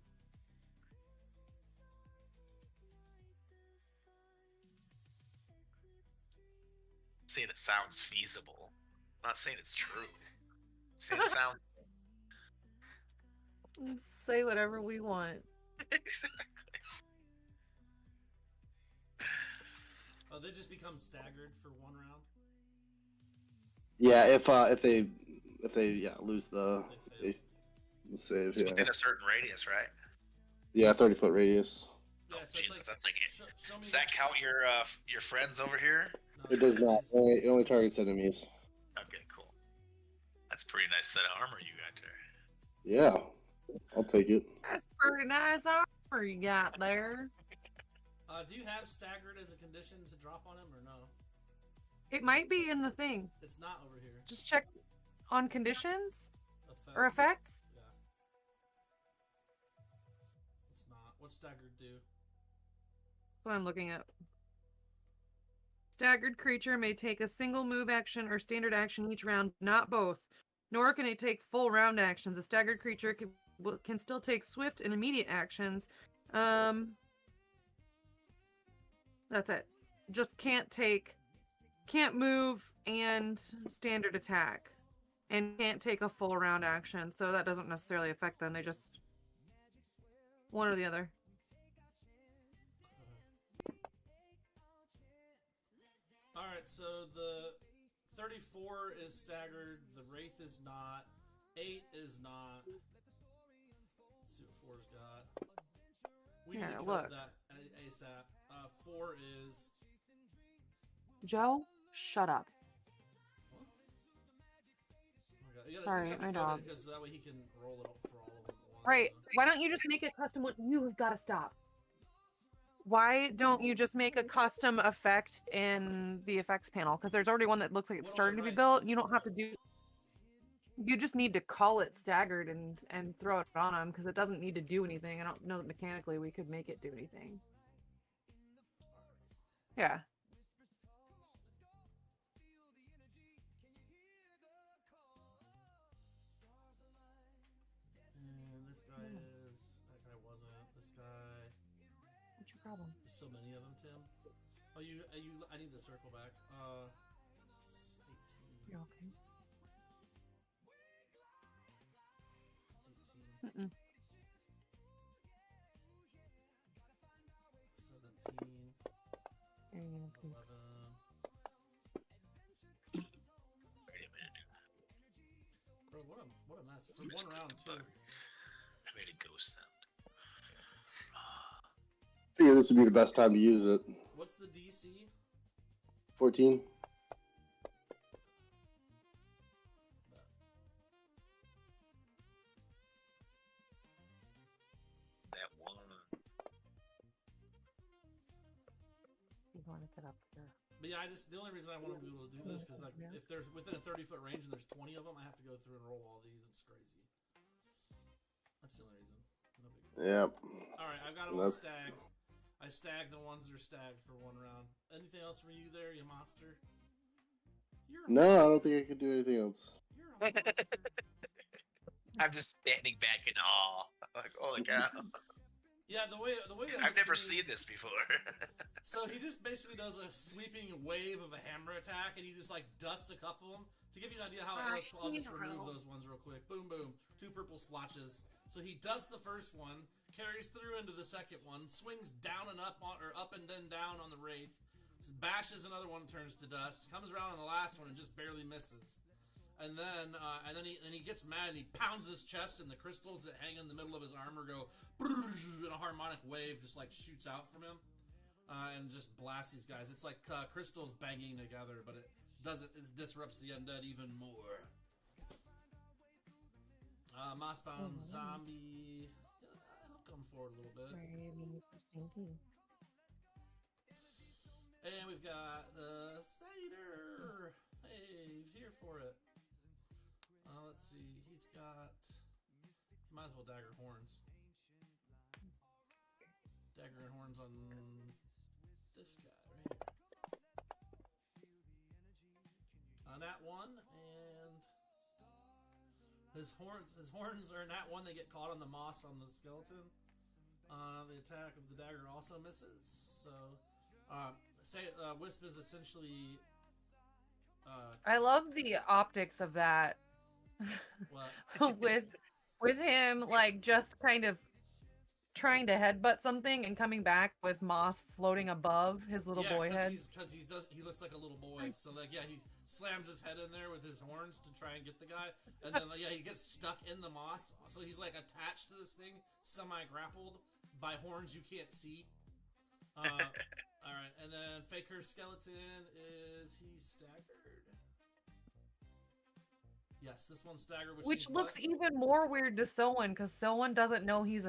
I'm saying it sounds feasible. I'm not saying it's true. I'm saying it sounds say whatever we want. exactly. Oh, they just become staggered for 1 round. yeah, if they lose the They fail. the save, It's within a certain radius, right? yeah, 30-foot radius. Yeah, Oh, so Jesus, it's that's like it. show me Does that count your friends over here? No, It does not. it's It only targets enemies. Okay, cool. That's a pretty nice set of armor you got there. Yeah, I'll take it. That's pretty nice armor you got there. Do you have staggered as a condition to drop on him or no? It might be in the thing. It's not over here. Just check on conditions Effects. or effects. Yeah. It's not. What's staggered do? That's what I'm looking at. Staggered creature may take a single move action or standard action each round, not both. Nor can it take full round actions. A staggered creature can still take swift and immediate actions. That's it. Just can't move and standard attack. And can't take a full round action. So that doesn't necessarily affect them. They just one or the other. Alright, so the 34 is staggered, the Wraith is not, 8 is not. Let's see what 4's got. We need Yeah, to code look. that ASAP. 4 is. Joe, shut up. You Sorry, just have to my code dog. it, because that way he can roll it up for all of them at once. Right. Why don't you just make it custom? You have got to stop. Why don't you just make a custom effect in the effects panel? Because there's already one that looks like it's What do I starting to be write? built. You don't have to do. You just need to call it staggered and throw it on them because it doesn't need to do anything. I don't know that mechanically we could make it do anything. Yeah. And this guy is. That guy wasn't. This guy. What's your problem? There's so many of them, Tim. Oh, I need the circle back. It's 18. You're okay. 18. Mm-mm. 17. You're gonna puke. 11. Wait a minute. Bro, what a mess. For You just 1 round, clicked the too. button. I made a ghost sound. Figure this would be the best time to use it. What's the DC? 14. That one. You want to get up here? But yeah, the only reason I want to be able to do this because like Yeah. if they're within a 30-foot range and there's 20 of them, I have to go through and roll all these. It's crazy. That's the only reason. No big deal. Yep. All right, I've got them all That's- stacked. I I stagged the ones that are stagged for 1 round. Anything else from you there, you monster? You're a No, I monster. don't think I could do anything else. You're a monster. I'm just standing back in awe. Like, holy cow. Yeah, the way that I've looks never to me- seen this before. So he just basically does a sweeping wave of a hammer attack, and he just like dusts a couple of them. To give you an idea how it looks, I'll just remove those ones real quick. Boom, boom. 2 purple splotches. So he dusts the first one, carries through into the second one, swings down and up on, or up and then down on the wraith, bashes another one, turns to dust, comes around on the last one and just barely misses. And then he gets mad and he pounds his chest, and the crystals that hang in the middle of his armor go in a harmonic wave, just like shoots out from him, and just blasts these guys. It's like crystals banging together, but it disrupts the undead even more. Mossbound zombie. He'll come forward a little bit. And we've got the satyr. Hey, he's here for it. Let's see. He's got. Might as well dagger horns. Dagger and horns on this guy right here. Nat 1, and his horns are nat 1. They get caught on the moss on the skeleton. The attack of the dagger also misses. So, Wisp is essentially. I love the optics of that. What? with him like just kind of trying to headbutt something and coming back with moss floating above his little boy head. Because he looks like a little boy. So like he slams his head in there with his horns to try and get the guy, and then he gets stuck in the moss. So he's like attached to this thing, semi-grappled by horns you can't see. All right, and then Faker Skeleton he's staggered. Yes, this one's staggered, which looks even more weird to Someone because Someone doesn't know he's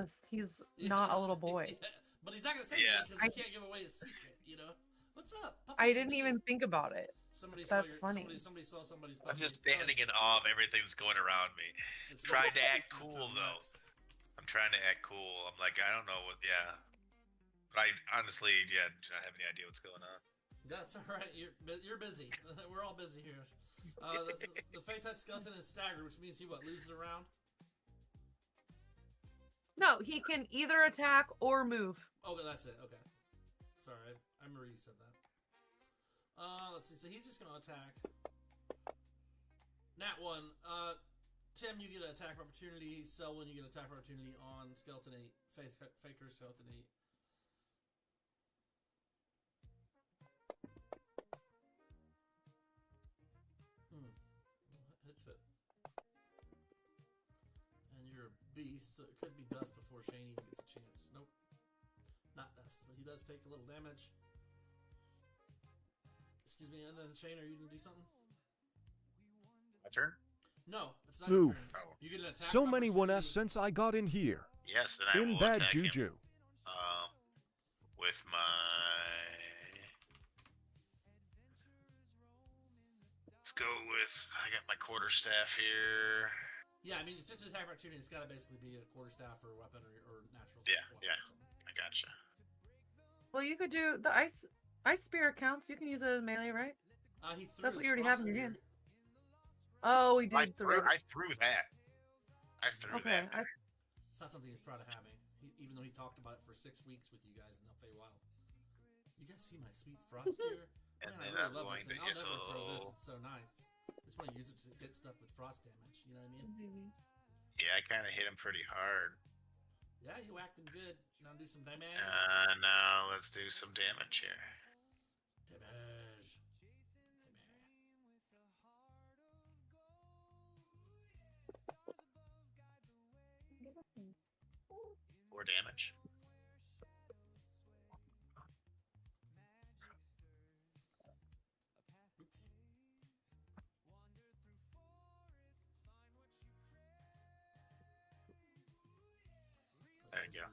not a little boy. Yeah, but he's not gonna say anything because he can't give away his secret. You know, what's up? Puppy I didn't even think about it. That's funny. Somebody saw somebody's puppy. I'm just standing in awe of everything that's going around me. Trying to act cool though. I'm trying to act cool. I'm like, I don't know what. Yeah, but I honestly, do not have any idea what's going on. That's all right. You're busy. We're all busy here. The Fey-type skeleton is staggered, which means he loses a round? No, he can either attack or move. Okay, that's it. Okay. Sorry, I remember you said that. Let's see. So he's just going to attack. Nat 1. Tim, you get an attack opportunity. Selwyn, you get an attack opportunity on Skeleton 8. Faker Skeleton 8. Hits it. And you're a beast, so it could be dust before Shane even gets a chance. Nope. Not dust, but he does take a little damage. Excuse me, and then Shane, are you going to do something? My turn? No, it's not your turn. Oh. You get an attack So many opportunity. 1S since I got in here. Yes, then I In will bad attack juju. him. With my... Let's go with... I got my quarterstaff here. Yeah, I mean, it's just an attack opportunity. It's got to basically be a quarterstaff or a weapon or natural Yeah, weapon yeah. or something. I gotcha. Well, you could do the ice spear counts. You can use it as melee, right? He threw That's what his you already have in frost your spear. hand. Oh, we did I threw that. I threw Okay, that. It's not something he's proud of having, even though he talked about it for 6 weeks with you guys in the Feywild. You guys see my sweet frost spear? And Man, then I I'm really love going this thing. to I'll never throw this. Yisel. It's so nice. I just want to use it to hit stuff with frost damage. You know what I mean? Yeah, I kind of hit him pretty hard. Yeah, you whacked him good. You want to do some damage? Now let's do some damage here. Damage. 4 damage. There you go.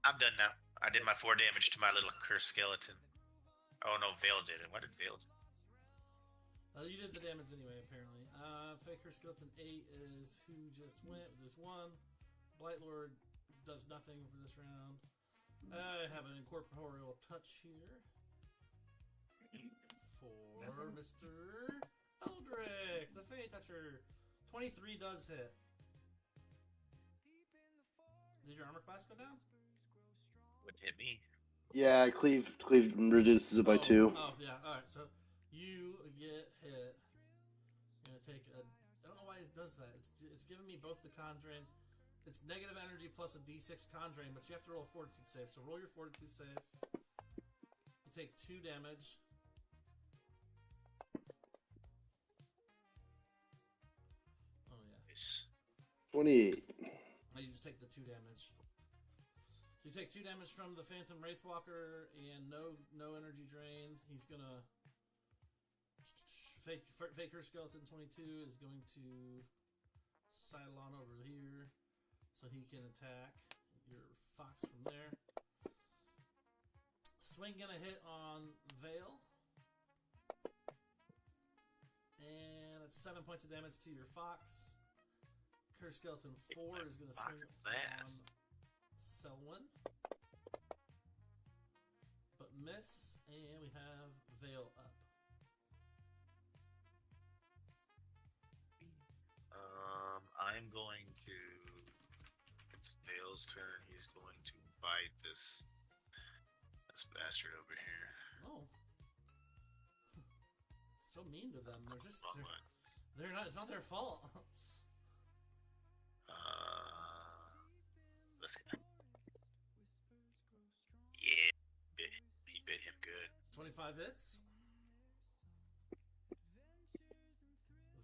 I'm done now. I did my 4 damage to my little cursed skeleton. Oh no, Vale did it. Why did Vale do it? You did the damage anyway, apparently. Faker Skeleton 8 is who just went with this one. Blight Lord does nothing for this round. I have an incorporeal touch here for Mr. Eldrick, the Fey Toucher. 23 does hit. Did your armor class go down? Would hit me. Yeah, cleave reduces it by 2. Oh, yeah. All right. So you get hit. You're gonna take a. I don't know why it does that. It's giving me both the con drain. It's negative energy plus a d6 con drain, but you have to roll a fortitude save. So roll your fortitude save. You take 2 damage. Oh yeah. Nice. 28. Oh, you just take the 2 damage. So you take 2 damage from the Phantom Wraithwalker and no energy drain. He's gonna Faker Skeleton 22 is going to sidle on over here so he can attack your fox from there. Swing gonna hit on Vale. And it's 7 points of damage to your fox. Curse Skeleton 4 is gonna swing on Selwyn. But miss, and we have Vale up. I'm going to. It's Vale's turn. He's going to bite this bastard over here. Oh, so mean to them. They're just Wrong way. they're not. It's not their fault. This guy. Yeah, he bit him good. 25 hits.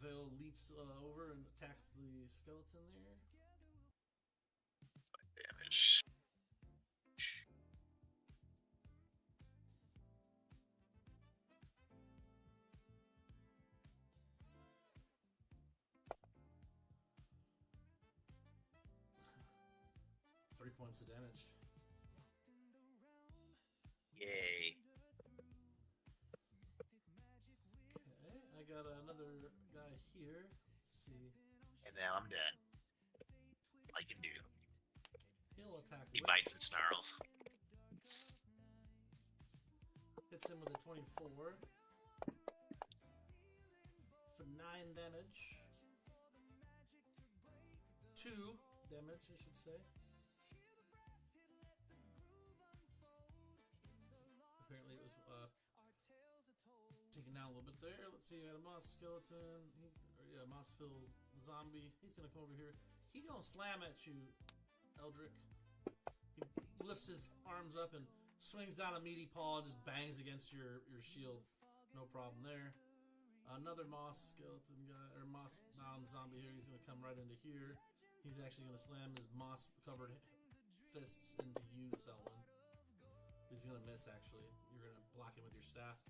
Vale leaps over and attacks the skeleton there. Damage. 3 points of damage. Yay. Okay, I got another guy here. Let's see. And now I'm dead. I can do. He'll attack. He with- bites and snarls. Hits him with a 24 for 9 damage. 2 damage, I should say. Apparently it was taken down a little bit there. Let's see, we got a moss skeleton. A moss-filled zombie. He's gonna come over here. He gonna slam at you, Eldrick. He lifts his arms up and swings down a meaty paw and just bangs against your shield. No problem there. Another moss skeleton guy, or moss-bound zombie here. He's gonna come right into here. He's actually gonna slam his moss-covered fists into you, Selwyn. He's gonna miss, actually. You're gonna block him with your staff.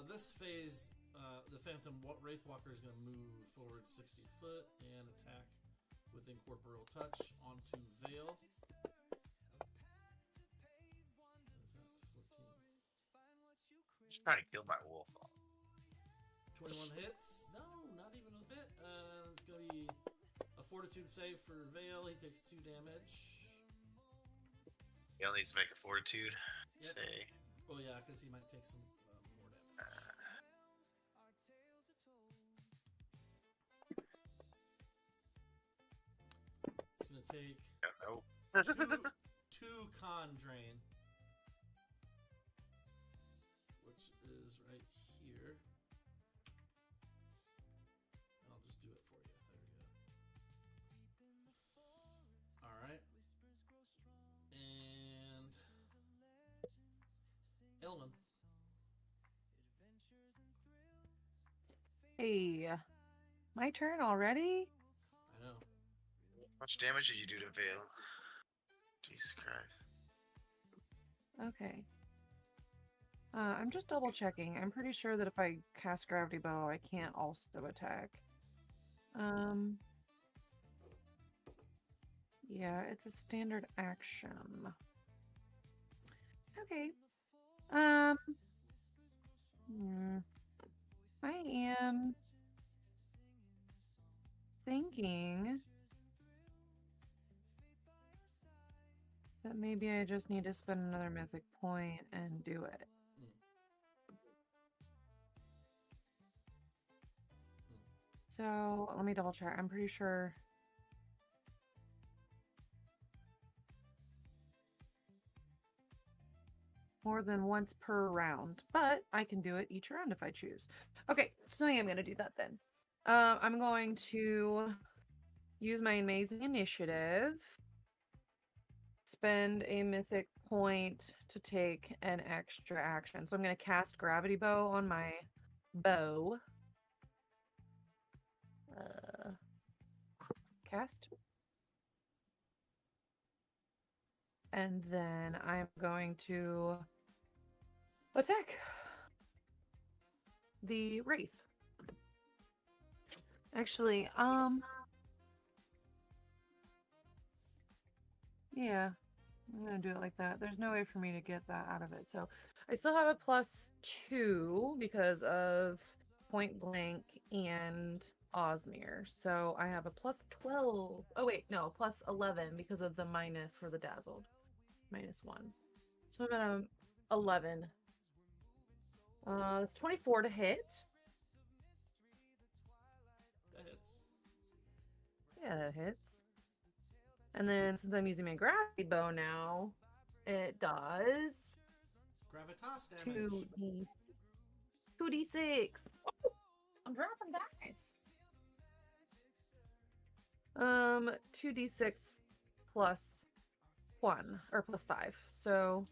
This phase, the Phantom Wraithwalker is gonna move forward 60 foot and attack with Incorporeal Touch onto Vale. Just trying to kill my wolf. 21 hits. No, not even a bit. It's going to be a fortitude save for Vale. He takes 2 damage. He only needs to make a fortitude. Yep. Say. Oh, yeah, because he might take some more damage. He's going to take No. 2 con drain, which is right here. And I'll just do it for you. There we go. Alright. And Elman. Hey, my turn already? I know. How much damage did you do to Vale? Jesus Christ. Okay. I'm just double checking. I'm pretty sure that if I cast Gravity Bow, I can't also attack. Yeah, it's a standard action. Okay. I am thinking that maybe I just need to spend another mythic point and do it. So let me double check. I'm pretty sure. More than once per round, but I can do it each round if I choose. Okay, so I am going to do that then. I'm going to use my amazing initiative, spend a mythic point to take an extra action. So I'm going to cast Gravity Bow on my bow. Cast. And then I'm going to attack the Wraith. Actually, yeah, I'm gonna do it like that. There's no way for me to get that out of it. So I still have a +2 because of point blank and Osmere. So I have a +12. Oh wait, no, +11 because of the minus for the dazzled. -1. So I'm at 11. That's 24 to hit. That hits. Yeah, that hits. And then since I'm using my gravity bow now, it does Gravitas damage. 2d6. I'm dropping dice. 2d6 plus 1 or plus 5. So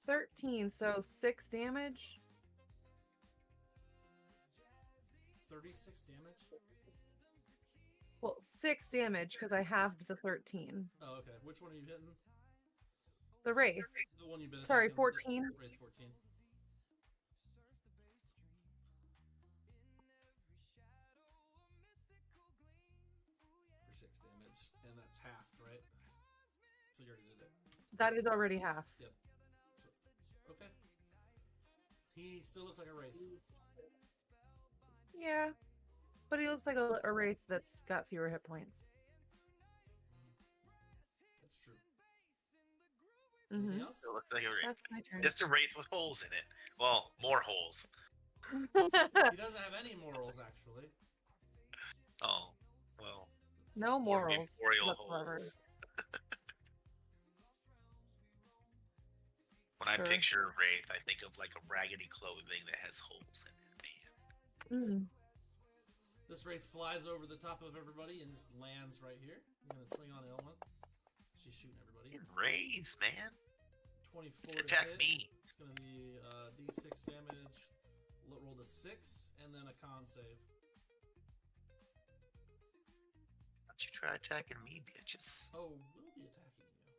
13, so 6 damage. 36 damage? Well, 6 damage because I halved the 13. Oh, okay. Which one are you hitting? The Wraith. The one you've been Sorry, attacking. 14. Wraith 14. For 6 damage. And that's halved, right? So you already did it. That is already half. Yep. So, okay. He still looks like a Wraith. Yeah. But he looks like a Wraith that's got fewer hit points. That's true. Mm-hmm. Anything else? It looks like a wraith. That's my turn. Just a wraith with holes in it. Well, more holes. He doesn't have any morals, actually. Oh, well. No more morals memorial whatsoever. holes. When Sure. I picture a wraith, I think of like a raggedy clothing that has holes in it. Mm. This Wraith flies over the top of everybody and just lands right here. I'm going to swing on Elwyn. She's shooting everybody. Wraith, man. 24 Attack to hit. me. It's going to be D6 damage. Rolled a 6 and then a con save. Why don't you try attacking me, bitches? Oh, we'll be attacking you.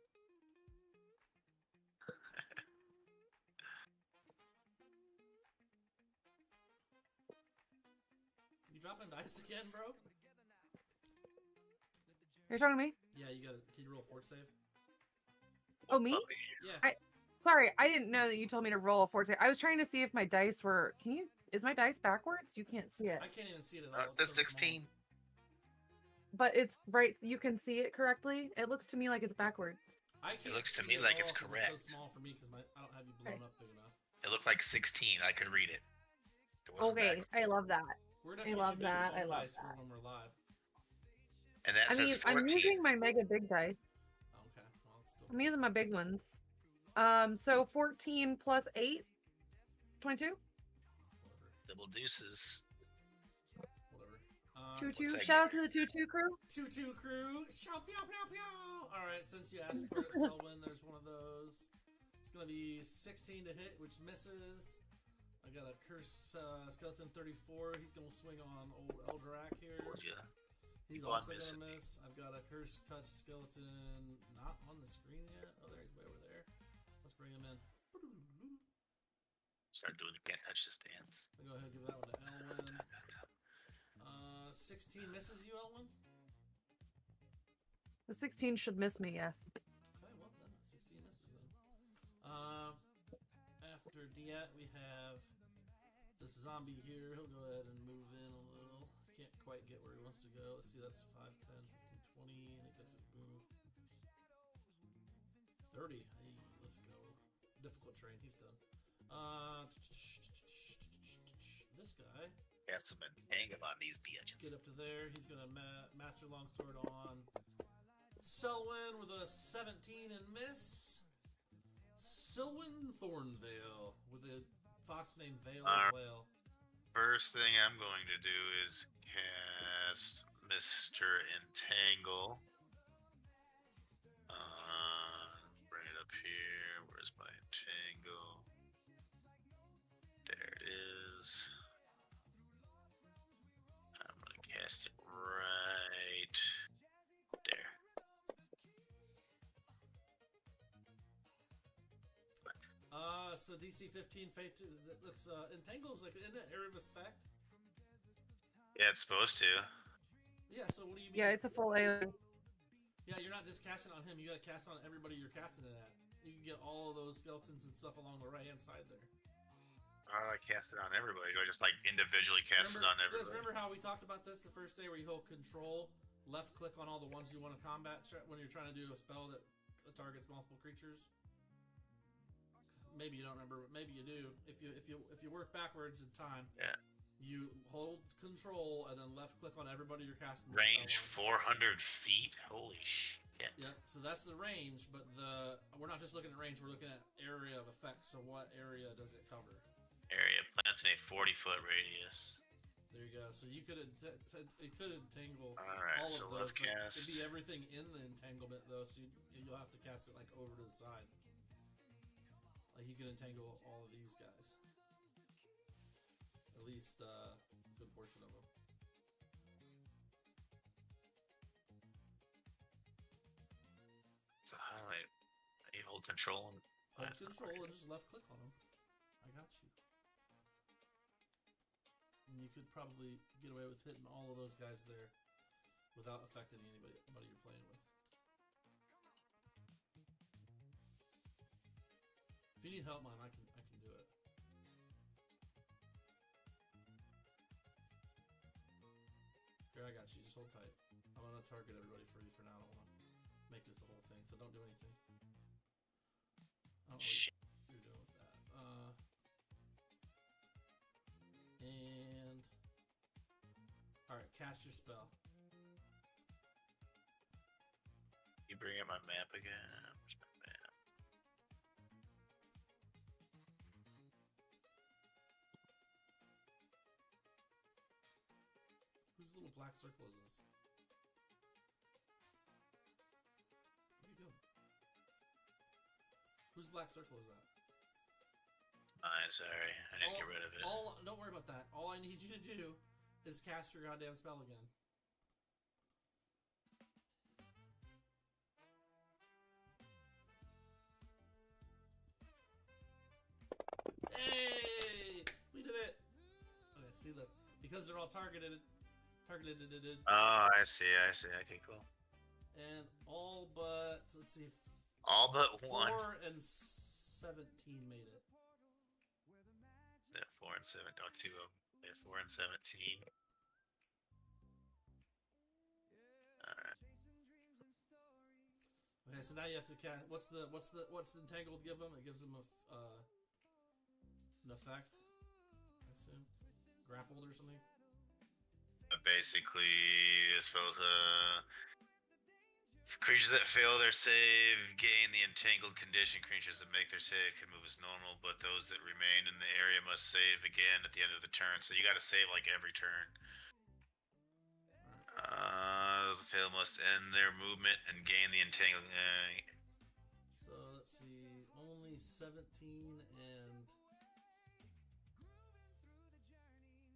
You dropping dice again, bro? You're talking to me? Yeah, you got to. Can you roll a fort save? Oh, me? Yeah. Sorry, I didn't know that you told me to roll a fort save. I was trying to see if my dice were. Can you? Is my dice backwards? You can't see it. I can't even see it at all. That's It's so 16. But it's right. So you can see it correctly. It looks to me like it's backwards. I can't looks to see me it like at it's all 'cause correct. It's so small for me because I don't have you blown Okay. up big enough. It looked like 16. I could read it. It wasn't Okay, backwards. I love that. We're I definitely love too big that. for I phone love dice for that. when we're live. And that I mean, says 14. I'm using my mega big dice. Okay, well, it's still. I'm using my big ones. So 14 plus 8, 22. Whatever. Double deuces. Whatever. 2-2. What's that Shout out get? to the 2-2 crew. 2-2 crew. Show, pew, pew, pew. All right, since you asked for it, Selwyn, there's one of those. It's gonna be 16 to hit, which misses. I got a curse skeleton 34. He's gonna swing on old Eldrak here. Yeah. He's Go on, also miss gonna it. miss. I've got a curse touch skeleton not on the screen yet. Oh, there he's way over there. Let's bring him in. Start doing the can't touch the stands. I'll go ahead and give that one to Elwyn. 16 misses you, Elwyn? The 16 should miss me, yes. Okay, well then, 16 misses then. After Diet, we have this zombie here, he'll go ahead and move in a little. Can't quite get where he wants to go. Let's see, that's 5, 10, 15, 20. I think that's his move. 30. Hey, let's go. Difficult terrain. He's done. This guy. Got some entangle on these bitches. Get up to there. He's going to Master Longsword on Selwyn with a 17 and miss. Selwyn Thornvale with a fox named Vale as well. First thing I'm going to do is cast Mr. Entangle. Bring it up here. Where's my Entangle? There it is. I'm going to cast it right there. So DC 15 Fate. That looks Entangle's like in the area of effect. Yeah, it's supposed to. Yeah. So what do you mean? Yeah, it's a full AoE. Yeah, you're not just casting on him. You got to cast on everybody you're casting it at. You can get all of those skeletons and stuff along the right hand side there. How do I cast it on everybody? Do I just like individually cast it on everybody? Remember how we talked about this the first day, where you hold Control, left click on all the ones you want to combat when you're trying to do a spell that targets multiple creatures. Maybe you don't remember, but maybe you do. If you work backwards in time, yeah. You hold Control and then left click on everybody you're casting. Range 400 feet. Holy shit. Yep. So that's the range, but we're not just looking at range. We're looking at area of effect. So what area does it cover? Area plants in a 40-foot radius. There you go. So you could it could entangle. All right. All so of those, let's cast. It'd be everything in the entanglement though. So you'll have to cast it like over to the side. Like you can entangle all of these guys. At least a good portion of them. So how do I hold control? Hold Control and just left click on them. I got you. And you could probably get away with hitting all of those guys there without affecting anybody you're playing with. If you need help, man, I can do it. Here, I got you. Just hold tight. I'm gonna target everybody for you for now. I don't want to make this the whole thing, so don't do anything. I don't know what you're doing with that. And all right, cast your spell. You bring up my map again. Where's my map? Whose little black circle is this? What are you doing? Whose black circle is that? Mine, sorry. I didn't get rid of it. Don't worry about that. All I need you to do is cast your goddamn spell again. Hey! We did it! Okay, see, look. Because they're all targeted. Oh, I see. Okay, cool. And all but, let's see. All but 4 one. and 17 made it. Yeah, 4 and 7. Talk to them. Yeah, 4 and 17. Alright. Okay, so now you have to cast. What's the entangled give them? It gives them an effect, I assume. Grappled or something. Basically, it's supposed to. Creatures that fail their save gain the entangled condition. Creatures that make their save can move as normal, but those that remain in the area must save again at the end of the turn. So you got to save like every turn. Those that fail must end their movement and gain the entangled. So let's see, only 17 and.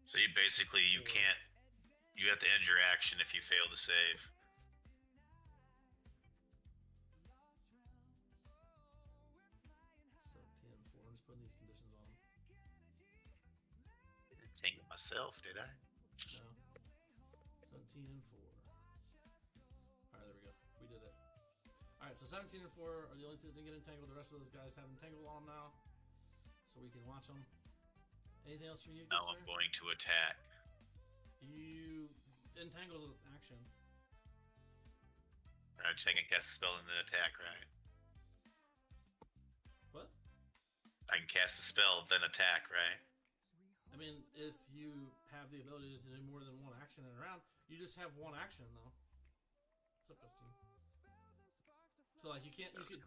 So you basically you can't. You have to end your action if you fail to save. 17 and 4. I'm just putting these conditions on them. Didn't tangle myself, did I? No. 17 and 4. Alright, there we go. We did it. Alright, so 17 and 4 are the only two that didn't get entangled. The rest of those guys have entangled on them now. So we can watch them. Anything else from you? Now Good I'm sir? going to attack. You entangles with action. Alright, so I can cast a spell and then attack, right? What? I can cast a spell, then attack, right? I mean, if you have the ability to do more than one action in a round, you just have one action though. What's up, Dusty? So like you can't. You could.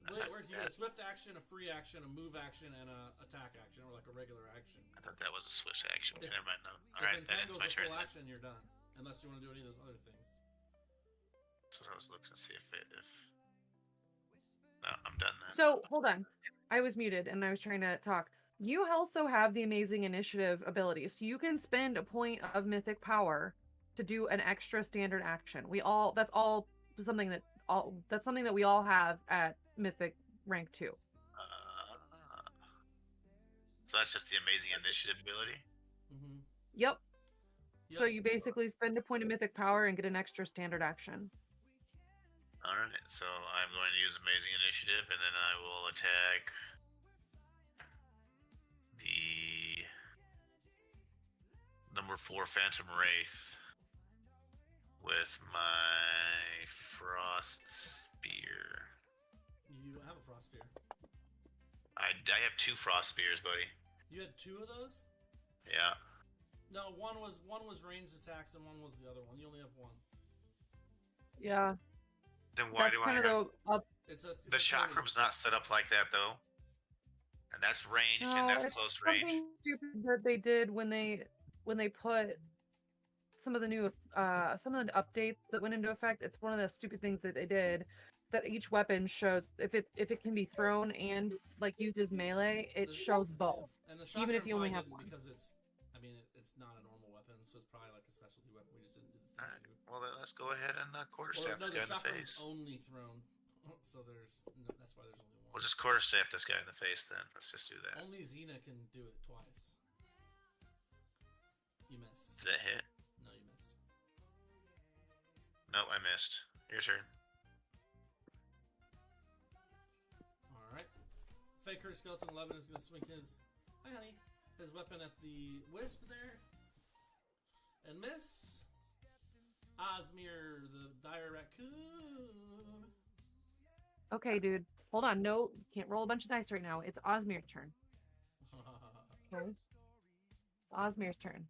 The way it works, you get a swift action, a free action, a move action, and a attack action, or like a regular action. I thought that was a swift action. If- Never mind, no. If Alright, that entangles ends my a turn. full Then. action, you're done. Unless you want to do any of those other things. That's what I was looking to see if No, I'm done then. So hold on, I was muted and I was trying to talk. You also have the amazing initiative ability, so you can spend a point of mythic power to do an extra standard action. That's something that we all have at mythic rank 2. So that's just the amazing initiative ability? Mm-hmm. Yep. So you basically spend a point of mythic power and get an extra standard action. Alright, so I'm going to use amazing initiative and then I will attack the number 4 Phantom Wraith with my Frost Spear. You don't have a frost spear. I have 2 Frost Spears, buddy. You had 2 of those? Yeah. No, one was ranged attacks and one was the other one. You only have one. Yeah. Then why That's do I kind have... of The chakram's not set up like that, though. And that's ranged and that's close range. Something stupid that they did when they put some of the new some of the updates that went into effect. It's one of the stupid things that they did, that each weapon shows if it can be thrown and like used as melee, it shows both. And the Even if you only have didn't one. because it's not a normal weapon, so it's probably like a specialty weapon. We just didn't do the thing Alright, to. well then let's go ahead and Or, quarterstaff no, this guy the in the chakram's face. only thrown, so that's why there's only one. We'll just quarterstaff this guy in the face then. Let's just do that. Only Xena can do it twice. You missed. Did that hit? No, you missed. Nope, I missed. Your turn. Alright. Faker Skeleton 11 is going to swing his weapon at the wisp there. And miss. Osmir, the dire raccoon. Okay, dude. Hold on. No, you can't roll a bunch of dice right now. It's Osmir's turn. Okay. It's Osmir's turn.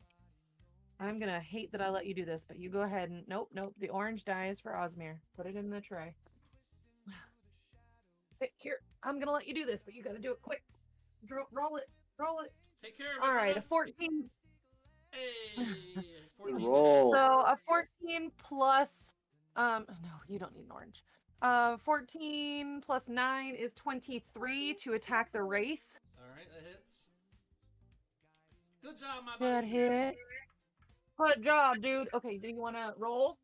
I'm gonna hate that I let you do this, but you go ahead and nope. The orange die is for Osmir. Put it in the tray. Here, I'm gonna let you do this, but you gotta do it quick. Roll it. Take care of it. All right, a brother. 14. Hey, 14. Roll. So a 14 plus no, you don't need an orange. 14 plus 9 is 23 to attack the wraith. Alright, that hits. Good job, my Good buddy. hit. Good job, dude. Okay, do you want to roll?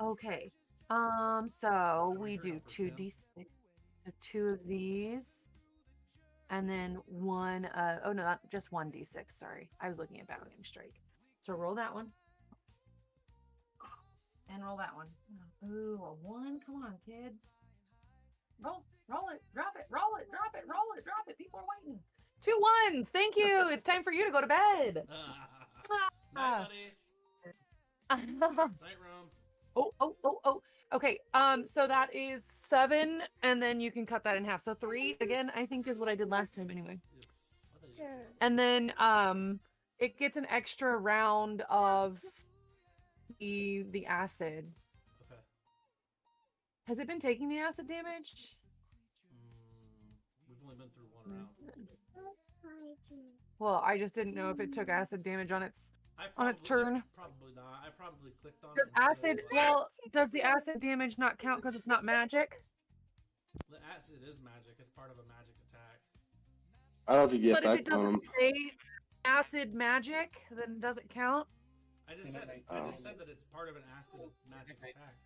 Okay. So we Where's your do number, 2d6. So 2 of these. And then one, oh no, not just 1d6, sorry. I was looking at Battling Strike. So roll that one. And roll that one. Ooh, a 1. Come on, kid. Roll it, drop it, roll it, drop it, roll it, drop it. People are waiting. 2 1s. Thank you. It's time for you to go to bed. Night, buddy. Night, Rome. Oh. Okay. So that is 7, and then you can cut that in half. So 3 again, I think is what I did last time anyway. And then it gets an extra round of the acid. Okay. Has it been taking the acid damage? We've only been through one round. Well, I just didn't know if it took acid damage on its Probably turn. Probably not. I probably clicked on Does it. and acid? said, Well, does the acid damage not count because it's not magic? the acid is magic. It's part of a magic attack. I don't think the But if it effects on doesn't them. say acid magic, then does it count? I just said that it's part of an acid magic attack.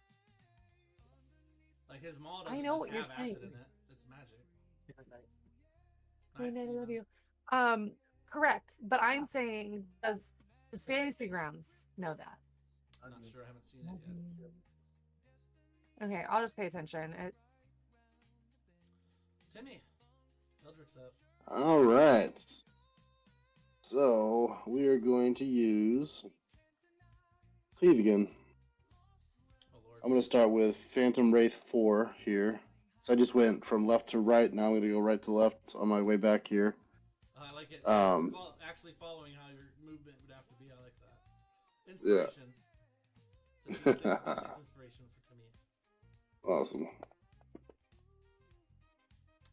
Like his maul doesn't I know just what you're have acid saying. in it. It's magic. I Night, love Steven. you. Correct. But I'm saying, does Fantasy Grounds know that? I'm not sure. I haven't seen it yet. Okay, I'll just pay attention. Timmy, Eldrick's up. All right. So we are going to use Cleave again. Oh lord. I'm going to start with Phantom Wraith 4 here. So I just went from left to right. Now I'm going to go right to left on my way back here. I like it. Actually following how your movement would have to be. I like that. Inspiration. It's a D6 inspiration to me. Awesome.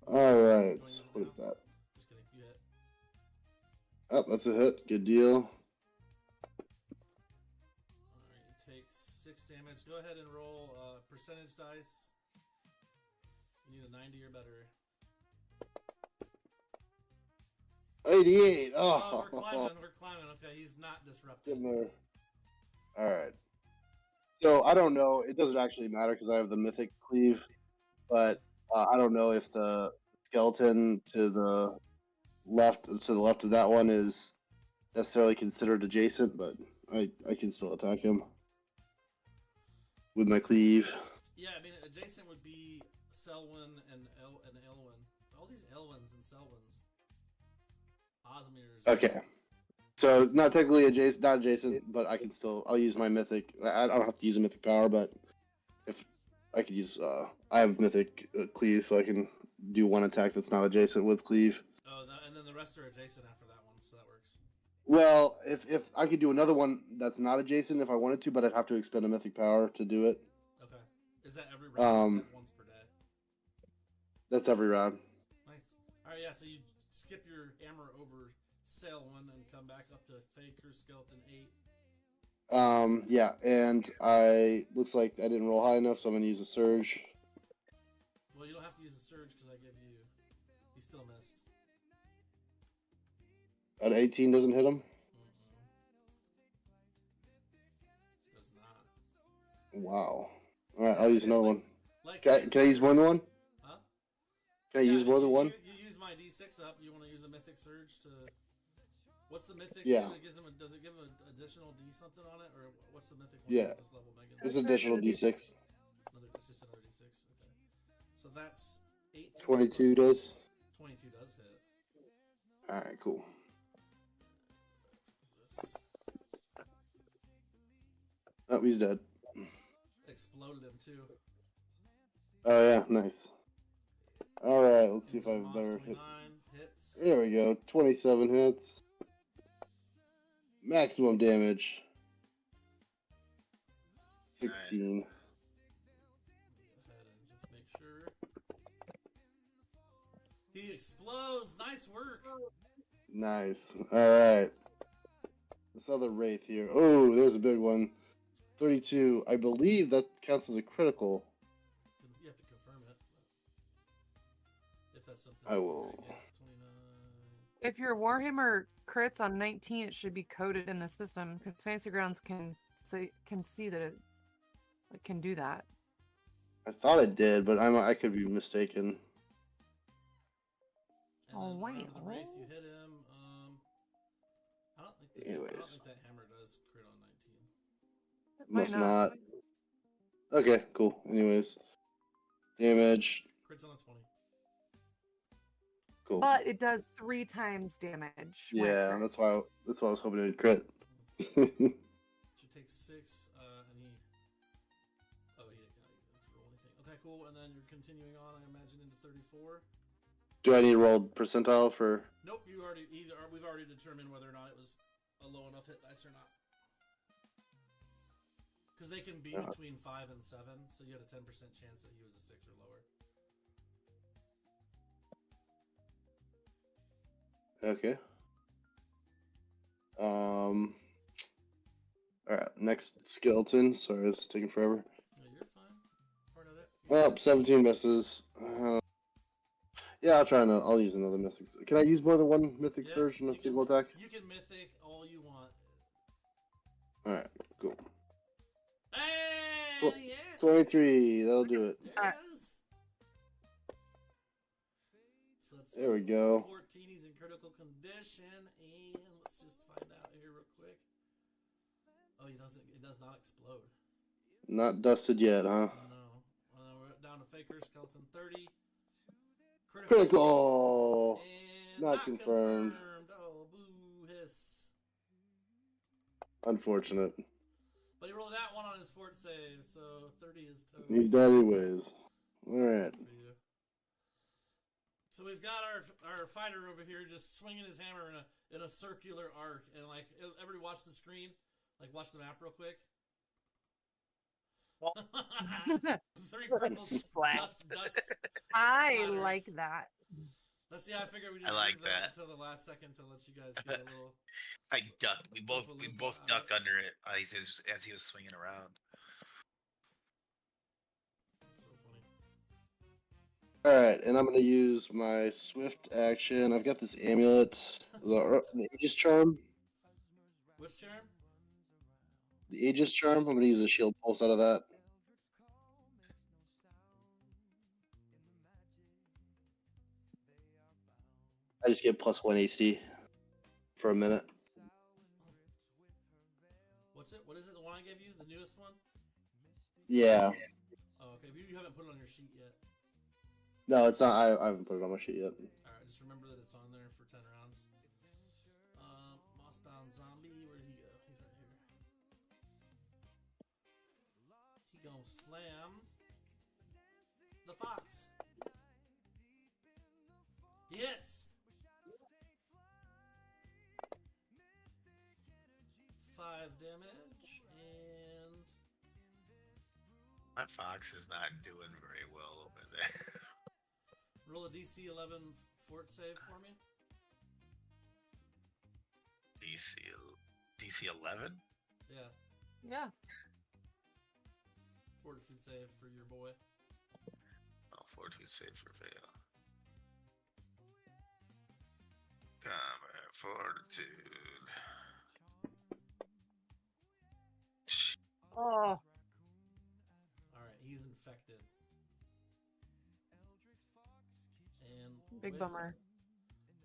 Alright, what is that? Just kidding, you hit. Oh, that's a hit. Good deal. Alright, you take 6 damage. Go ahead and roll percentage dice. You need a 90 or better. 88! Oh, we're climbing. Okay, he's not disrupted. Alright. So, I don't know. It doesn't actually matter because I have the Mythic Cleave. But I don't know if the skeleton to the left of that one is necessarily considered adjacent, but I can still attack him with my cleave. Yeah, I mean adjacent would be Selwyn and Elwyn. All these Elwyns and Selwyns. Osmirs. Okay. So not technically adjacent, not adjacent, but I'll use my mythic. I don't have to use a mythic power, but if I could use, I have mythic cleave, so I can do one attack that's not adjacent with cleave. Oh, and then the rest are adjacent after that one, so that works. Well, if I could do another one that's not adjacent if I wanted to, but I'd have to expend a mythic power to do it. Okay. Is that every round? Or is that once per day? That's every round. Nice. All right, yeah. So you skip your hammer over Selwyn and come back up to Faker Skeleton 8. Yeah, and looks like I didn't roll high enough, so I'm gonna use a surge. Well, you don't have to use a surge because I give you. He still missed. An 18 doesn't hit him. Does not. Wow. All right, I'll use another one. Like Can I use more than one? Huh? Can I use more than one? You use my D6 up. You want to use a Mythic Surge to. What's the Mythic? Yeah. Does it give an additional D something on it, or what's the Mythic one? Yeah. At this level, Megan? It's additional D6. It's just another D6. Okay. So that's 18. 22 does. 22 does hit. All right, cool. Oh, he's dead. Exploded him too. Oh yeah, nice. All right, let's see if I have a better hit. Hits. There we go. 27 hits. Maximum damage. 16. Go ahead and just make sure. He explodes. Nice work. Nice. Alright. This other Wraith here. Oh, there's a big one. 32. I believe that counts as a critical. You have to confirm it. If that's something. I will. 29. If your Warhammer crits on 19, it should be coded in the system because Fantasy Grounds can see that it can do that. I thought it did, but I could be mistaken. And Oh, then wow. the Wraith, you hit him. I don't think that hammer does crit on 19. It might Must not. Okay, cool. Anyways. Damage. Crits on a 20. Cool. But it does 3 times damage. when it Yeah, crits. that's why I was hoping it would crit. So you take 6, and he. Oh, he didn't roll anything. Okay, cool. And then you're continuing on, I imagine, into 34. Do I need to roll percentile for? Nope, we've already determined whether or not it was a low enough hit dice or not. Because they can be between 5 and 7, so you had a 10% chance that he was a 6 or lower. Okay. Alright, next skeleton. Sorry, it's taking forever. No, you're fine. Part of it. Oh, 17 misses. Yeah, I'll use another mythic. Can I use more than one mythic Yeah, surge in a you single can- attack? You can mythic all you want. Alright, cool. Hey, yes! 23, that'll do it. Alright. Yes. So let's There we go. 14, he's in critical condition, and let's just find out here real quick. Oh, it does not explode. Not dusted yet, huh? No. We're down to Faker, Skeleton 30. Critical! And Not confirmed. Oh, boo, hiss. Unfortunate. But he rolled that one on his fort save, so 30 is toast. He's dead anyways. Alright. For you. So we've got our fighter over here just swinging his hammer in a circular arc, and like everybody watch the screen, like watch the map real quick. 3 purple dust I splatters. like that. Let's see how I figure we just I like leave that that. until the last second to let you guys get a little. I ducked. We both ducked under it as he was swinging around. That's so funny. Alright, and I'm going to use my swift action. I've got this amulet, the Aegis Charm. Which charm? The Aegis Charm, I'm going to use a shield pulse out of that. I just get +1 AC for a minute. What's it? What is it? The one I gave you? The newest one? Yeah. Oh, okay. But you haven't put it on your sheet yet. No, it's not. I haven't put it on my sheet yet. Alright, just remember that it's on there for 10 rounds. Mossbound zombie, where'd he go? He's right here. He gonna slam the fox. He hits! 5 damage, and My fox is not doing very well over there. roll a DC 11 fort save for me. DC 11? Yeah, Yeah. fortitude save for your boy. Oh, 42 save for fail. Combat fortitude. Oh, Alright, he's infected. And big Wiz bummer.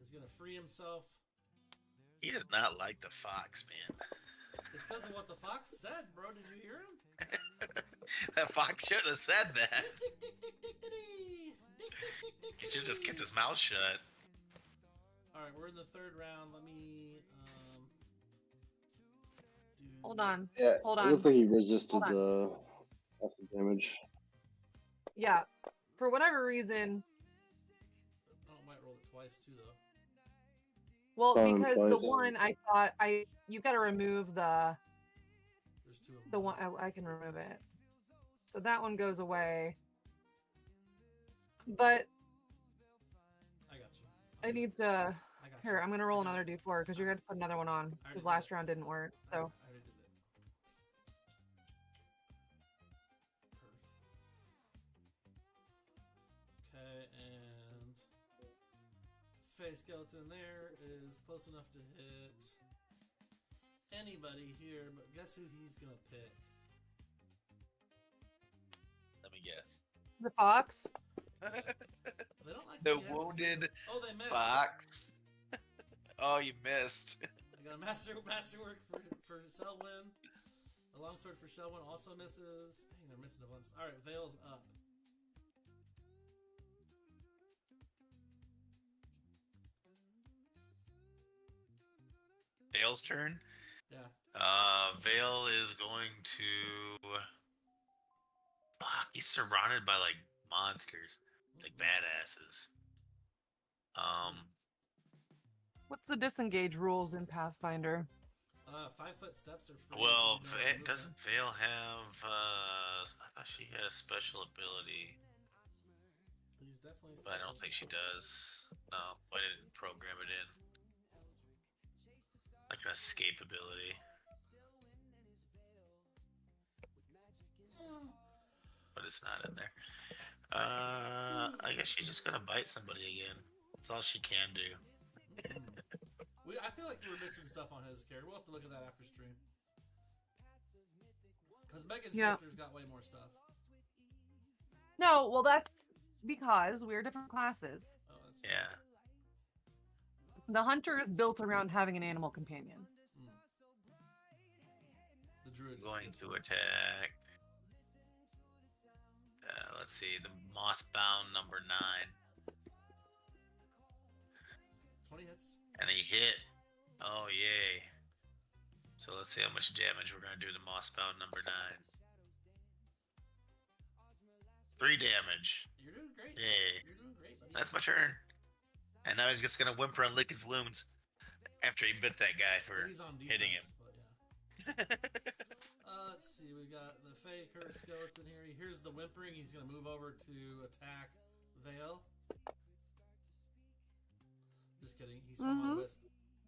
is gonna free himself. He does not like the fox, man. It's because of what the fox said, bro. Did you hear him? That fox shouldn't have said that. He should have just kept his mouth shut. Alright, we're in the 3rd round. Let me do Hold on. Yeah, Hold it on. looks like he resisted Hold on. the acid damage. Yeah. For whatever reason, Oh, I might roll it twice too, though. well, Done because twice. the one I thought you've got to remove the There's 2 of them. the one I can remove it. So that one goes away. But I got you. it needs to. I got Here, you. I'm gonna roll I got another it. d4 because you're gonna put another one on already because did last it. round didn't work. So I already did it. Perfect. Okay, and face skeleton there is close enough to hit anybody here, but guess who he's gonna pick? Let me guess. the fox. They don't like The we have to say- wounded Oh, they missed. fox. Oh, you missed. I got a masterwork for Selwyn. A longsword for Selwyn also misses. Dang, they're missing a bunch. All right, Vale's up. Vale's turn. Yeah. Vale is going to. Fuck, he's surrounded by like monsters, like badasses. What's the disengage rules in Pathfinder? 5-foot steps are free. Well, if you know how to move doesn't them. Vale have? I thought she had a special ability, He's definitely. but I don't special. think she does. No, I didn't program it in. Like an escape ability. But it's not in there. I guess she's just gonna bite somebody again. That's all she can do. I feel like we're missing stuff on his character. We'll have to look at that after stream. Because Megan's Yeah. character's got way more stuff. No, well that's because we're different classes. Oh, that's Yeah. The hunter is built around having an animal companion. The druid just Going gets to one. attack. Let's see, the moss-bound number 9, 20 hits. and he hit. Oh yay! So let's see how much damage we're gonna do to Mossbound number 9. 3 damage. You're doing great. Yay. You're doing great, buddy. That's my turn. And now he's just gonna whimper and lick his wounds after he bit that guy for He's on defense, hitting him. But yeah. Let's see. We got the Faker skeleton here. He hears the whimpering. He's gonna move over to attack Vale. Just kidding. He saw my wisp.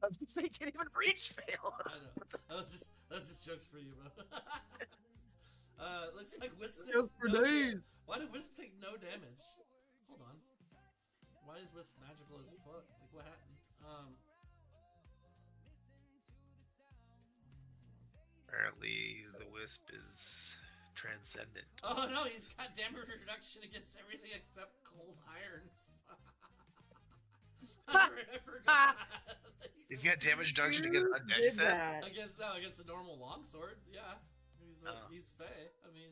I was gonna say, can't even reach fail. I know. That was just jokes for you, bro. Looks like Wisp takes Jokes for no days. Why did Wisp take no damage? Hold on. Why is Wisp magical as fuck? Like, what happened? Apparently, the wisp is transcendent. Oh no, he's got damage reduction against everything except cold iron. I forgot. He's got damage reduction against undead, you said? Against a normal longsword. Yeah, he's Fey. I mean,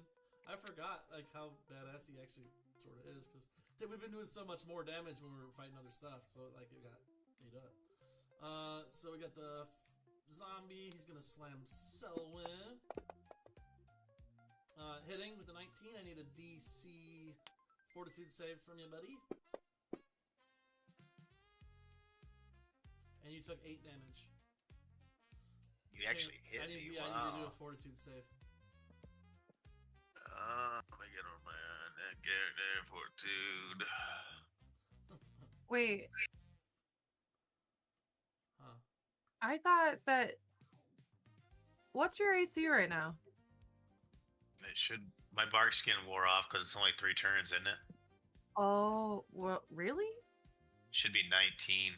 I forgot like how badass he actually sort of is because we've been doing so much more damage when we were fighting other stuff, so like it got ate up. So we got the zombie. He's gonna slam Selwyn. Hitting with a 19. I need a DC Fortitude save from you, buddy. And you took 8 damage. You actually hit me. Yeah, Wow. I need to do a Fortitude save. Let me get on my get Fortitude. Wait, Huh. I thought that. What's your AC right now? It should. My bark skin wore off because it's only 3 turns, isn't it? Oh, well, really? Should be 19.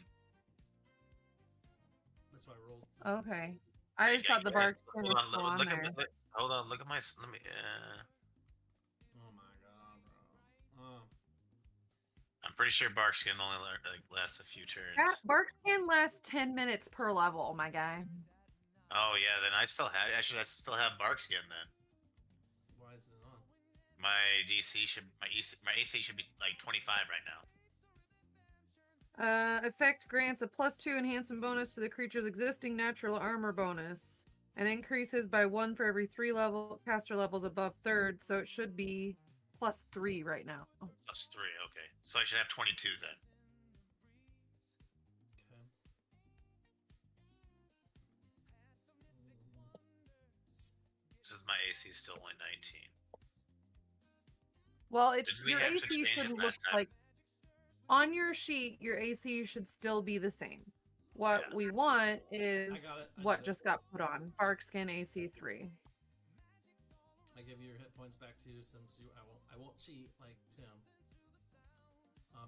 That's why I rolled. Okay. I just thought the bark skin was still on look there. hold on, look at my. Let me. Oh my god, bro. I'm pretty sure bark skin only lasts a few turns. That bark skin lasts 10 minutes per level, my guy. Oh yeah, then I still have bark skin then. Why is it on? My AC should my AC should be like 25 right now. Effect grants a +2 enhancement bonus to the creature's existing natural armor bonus, and increases by 1 for every 3 caster levels above 3rd. So it should be +3 right now. +3, okay. So I should have 22 then. Okay. This is my AC still only 19. Well, Did we your have to AC change should it look last time? like on your sheet. Your AC should still be the same. What Yeah. we want is I got it, I what got it. just got put on. Bark skin AC 3. I give you your hit points back too, since I won't cheat like Tim.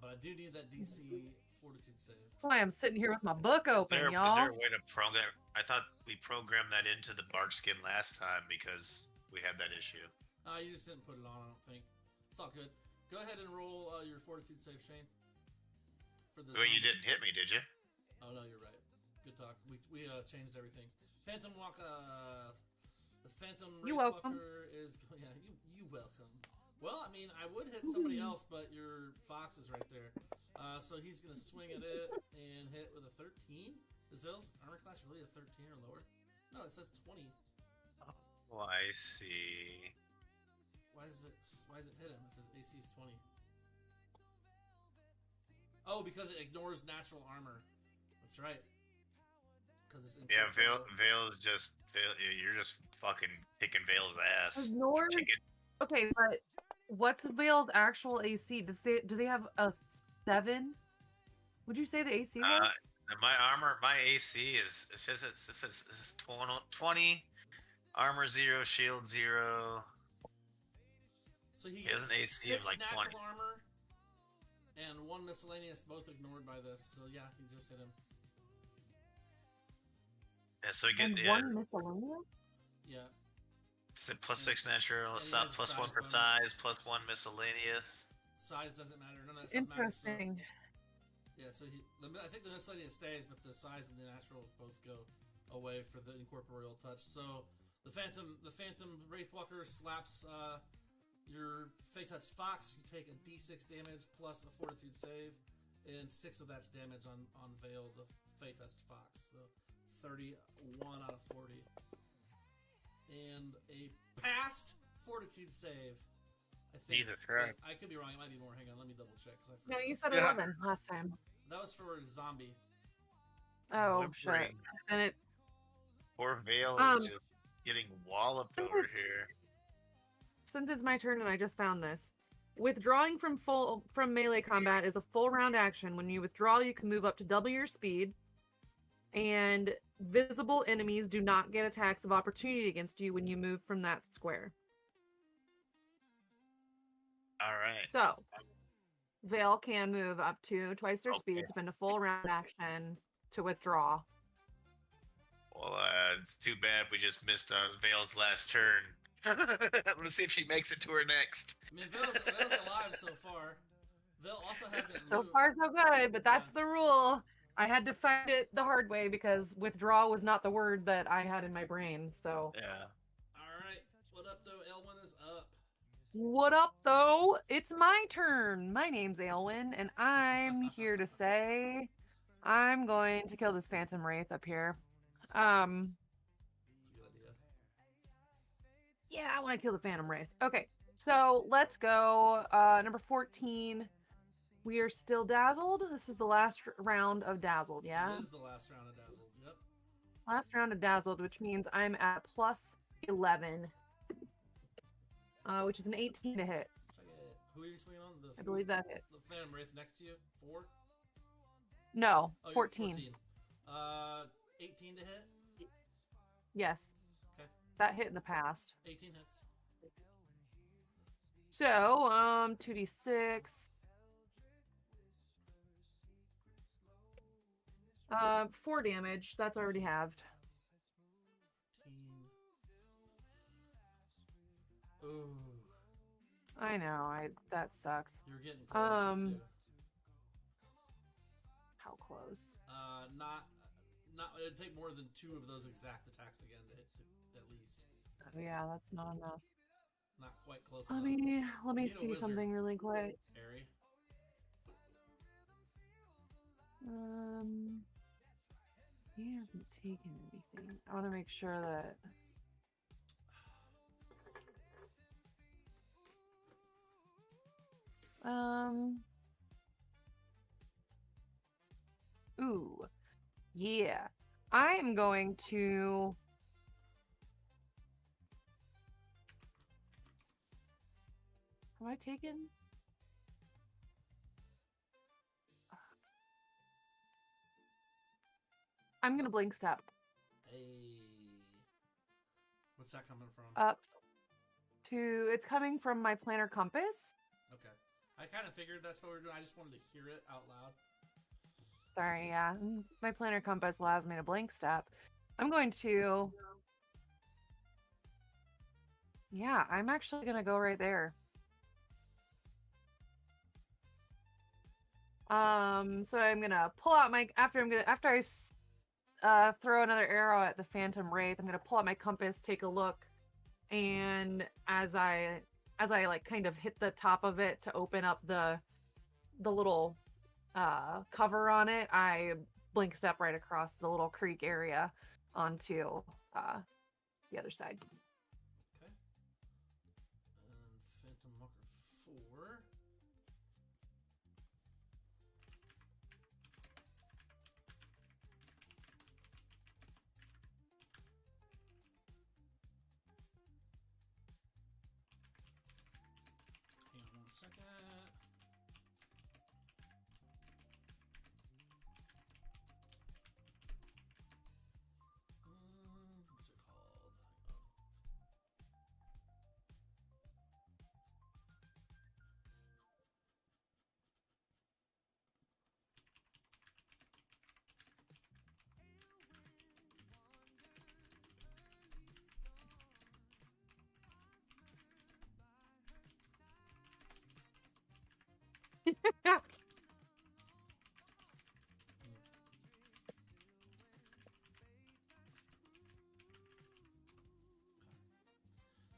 But I do need that DC Fortitude save. That's why I'm sitting here with my book open, Is there y'all. a way to program? I thought we programmed that into the bark skin last time because we had that issue. You just didn't put it on, I don't think. It's all good. Go ahead and roll your Fortitude save, Shane. For the Wait, you zombie. didn't hit me, did you? Oh no, you're right. Good talk. We changed everything. Phantom Walk. The Phantom You Wraith welcome. Walker is. Yeah, you welcome. Well, I mean, I would hit somebody else, but your fox is right there. So he's gonna swing at it and hit with a 13. Is Vale's armor class really a 13 or lower? No, it says 20. Oh, I see. Why does it hit him if his AC is 20? Oh, because it ignores natural armor. That's right. Because it's Yeah, incorporeal. Vale is just Vale. You're just fucking kicking Vale's ass. Ignore. Chicken. Okay, but what's Vale's actual AC? Do they have a 7? Would you say the AC was? My AC is it says 20, armor 0, shield 0. So he He has gets an AC of 6 like natural 20. armor and 1 miscellaneous, both ignored by this. So yeah, he just hit him. Yeah, so we get And 1 miscellaneous? Yeah. it's a +6 natural, and he stop, has a +1 size for bonus. size, +1 miscellaneous. Size doesn't matter. None of that stuff matters. So, Interesting. yeah, so I think the miscellaneous stays, but the size and the natural both go away for the incorporeal touch. So the Phantom Wraithwalker slaps your Fey Touch Fox. You take a D6 damage plus a Fortitude save, and 6 of that's damage on Vale, the Fey Touched Fox. So 31 out of 40. last fortitude save. I think. Jesus Christ. Wait, I could be wrong. It might be more. Hang on, let me double check. No, you said Yeah. 11 last time. That was for zombie. Oh, shit. Whimpering. And it. Poor Vale Um, is just getting walloped over here. Since it's my turn and I just found this, withdrawing from melee combat is a full round action. When you withdraw, you can move up to double your speed, and visible enemies do not get attacks of opportunity against you when you move from that square. All right. So, Vale can move up to twice their speed, Okay. spend a full round action to withdraw. Well, it's too bad we just missed Vale's last turn. Let's see if she makes it to her next. I mean, Vale's alive so far. Vale also hasn't So moved. far, so good, but that's the rule. I had to find it the hard way because withdraw was not the word that I had in my brain. So, Yeah. All right. What up, though? Elwyn is up. what up, though? It's my turn. My name's Aelwyn, and I'm here to say I'm going to kill this Phantom Wraith up here. That's a good idea. Yeah, I want to kill the Phantom Wraith. Okay, so let's go. Number 14. We are still dazzled. This is the last round of dazzled, yeah? It is the last round of dazzled. Yep. Last round of dazzled, which means I'm at plus 11. Which is an 18 to hit. Check it. Who are you swinging on? I believe that hits. The Phantom Wraith next to you. 4? No, Oh, you're 14. 18 to hit. Yes. Okay. That hit in the past. 18 hits. So, 2d6. 4 damage. That's already halved. 15. Ooh. I know. That sucks. You're getting close. Too. How close? Not. It'd take more than 2 of those exact attacks again to hit at least. Oh, yeah, that's not enough. Not quite close Let enough. me You need a see wizard. something really quick. Airy. He hasn't taken anything. I want to make sure that. Ooh. Yeah. I am going to. Have I taken? I'm gonna blink step Hey. What's that coming from? up to. It's coming from my planner compass. Okay. I kind of figured that's what we were doing. I just wanted to hear it out loud. Sorry, yeah. My planner compass allows me to blink step. I'm going to. Yeah, I'm actually gonna go right there. So I'm gonna pull out my after I throw another arrow at the Phantom Wraith. I'm gonna pull out my compass, take a look, and as I like kind of hit the top of it to open up the little cover on it, I blink step right across the little creek area onto the other side. Okay. And Phantom Walker 4. Hang on 1 second. What's it called?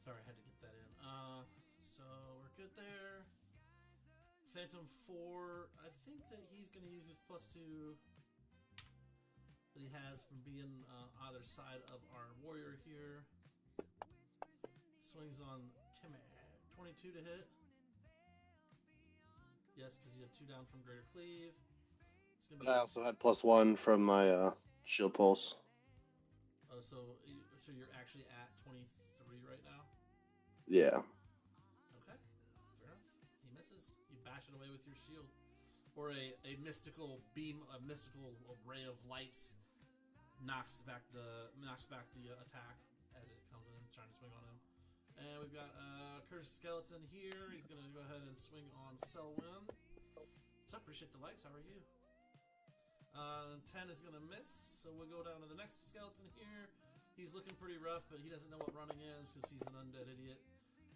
Sorry, I had to get that in. So we're good there. Phantom 4, I think that he's going to use his +2 that he has from being either side of our warrior here. swings on Timmy. 22 to hit. Yes, because you had 2 down from Greater Cleave. It's gonna be. I also had +1 from my shield pulse. Oh, so you're actually at 23 right now. Yeah. Okay, fair enough. He misses. You bash it away with your shield, or a mystical beam, a mystical ray of lights knocks back the attack as it comes in, trying to swing on him. And we've got Cursed Skeleton here. He's gonna go ahead and swing on Selwyn. What's up? Appreciate the likes. How are you? 10 is gonna miss, so we'll go down to the next skeleton here. He's looking pretty rough, but he doesn't know what running is because he's an undead idiot.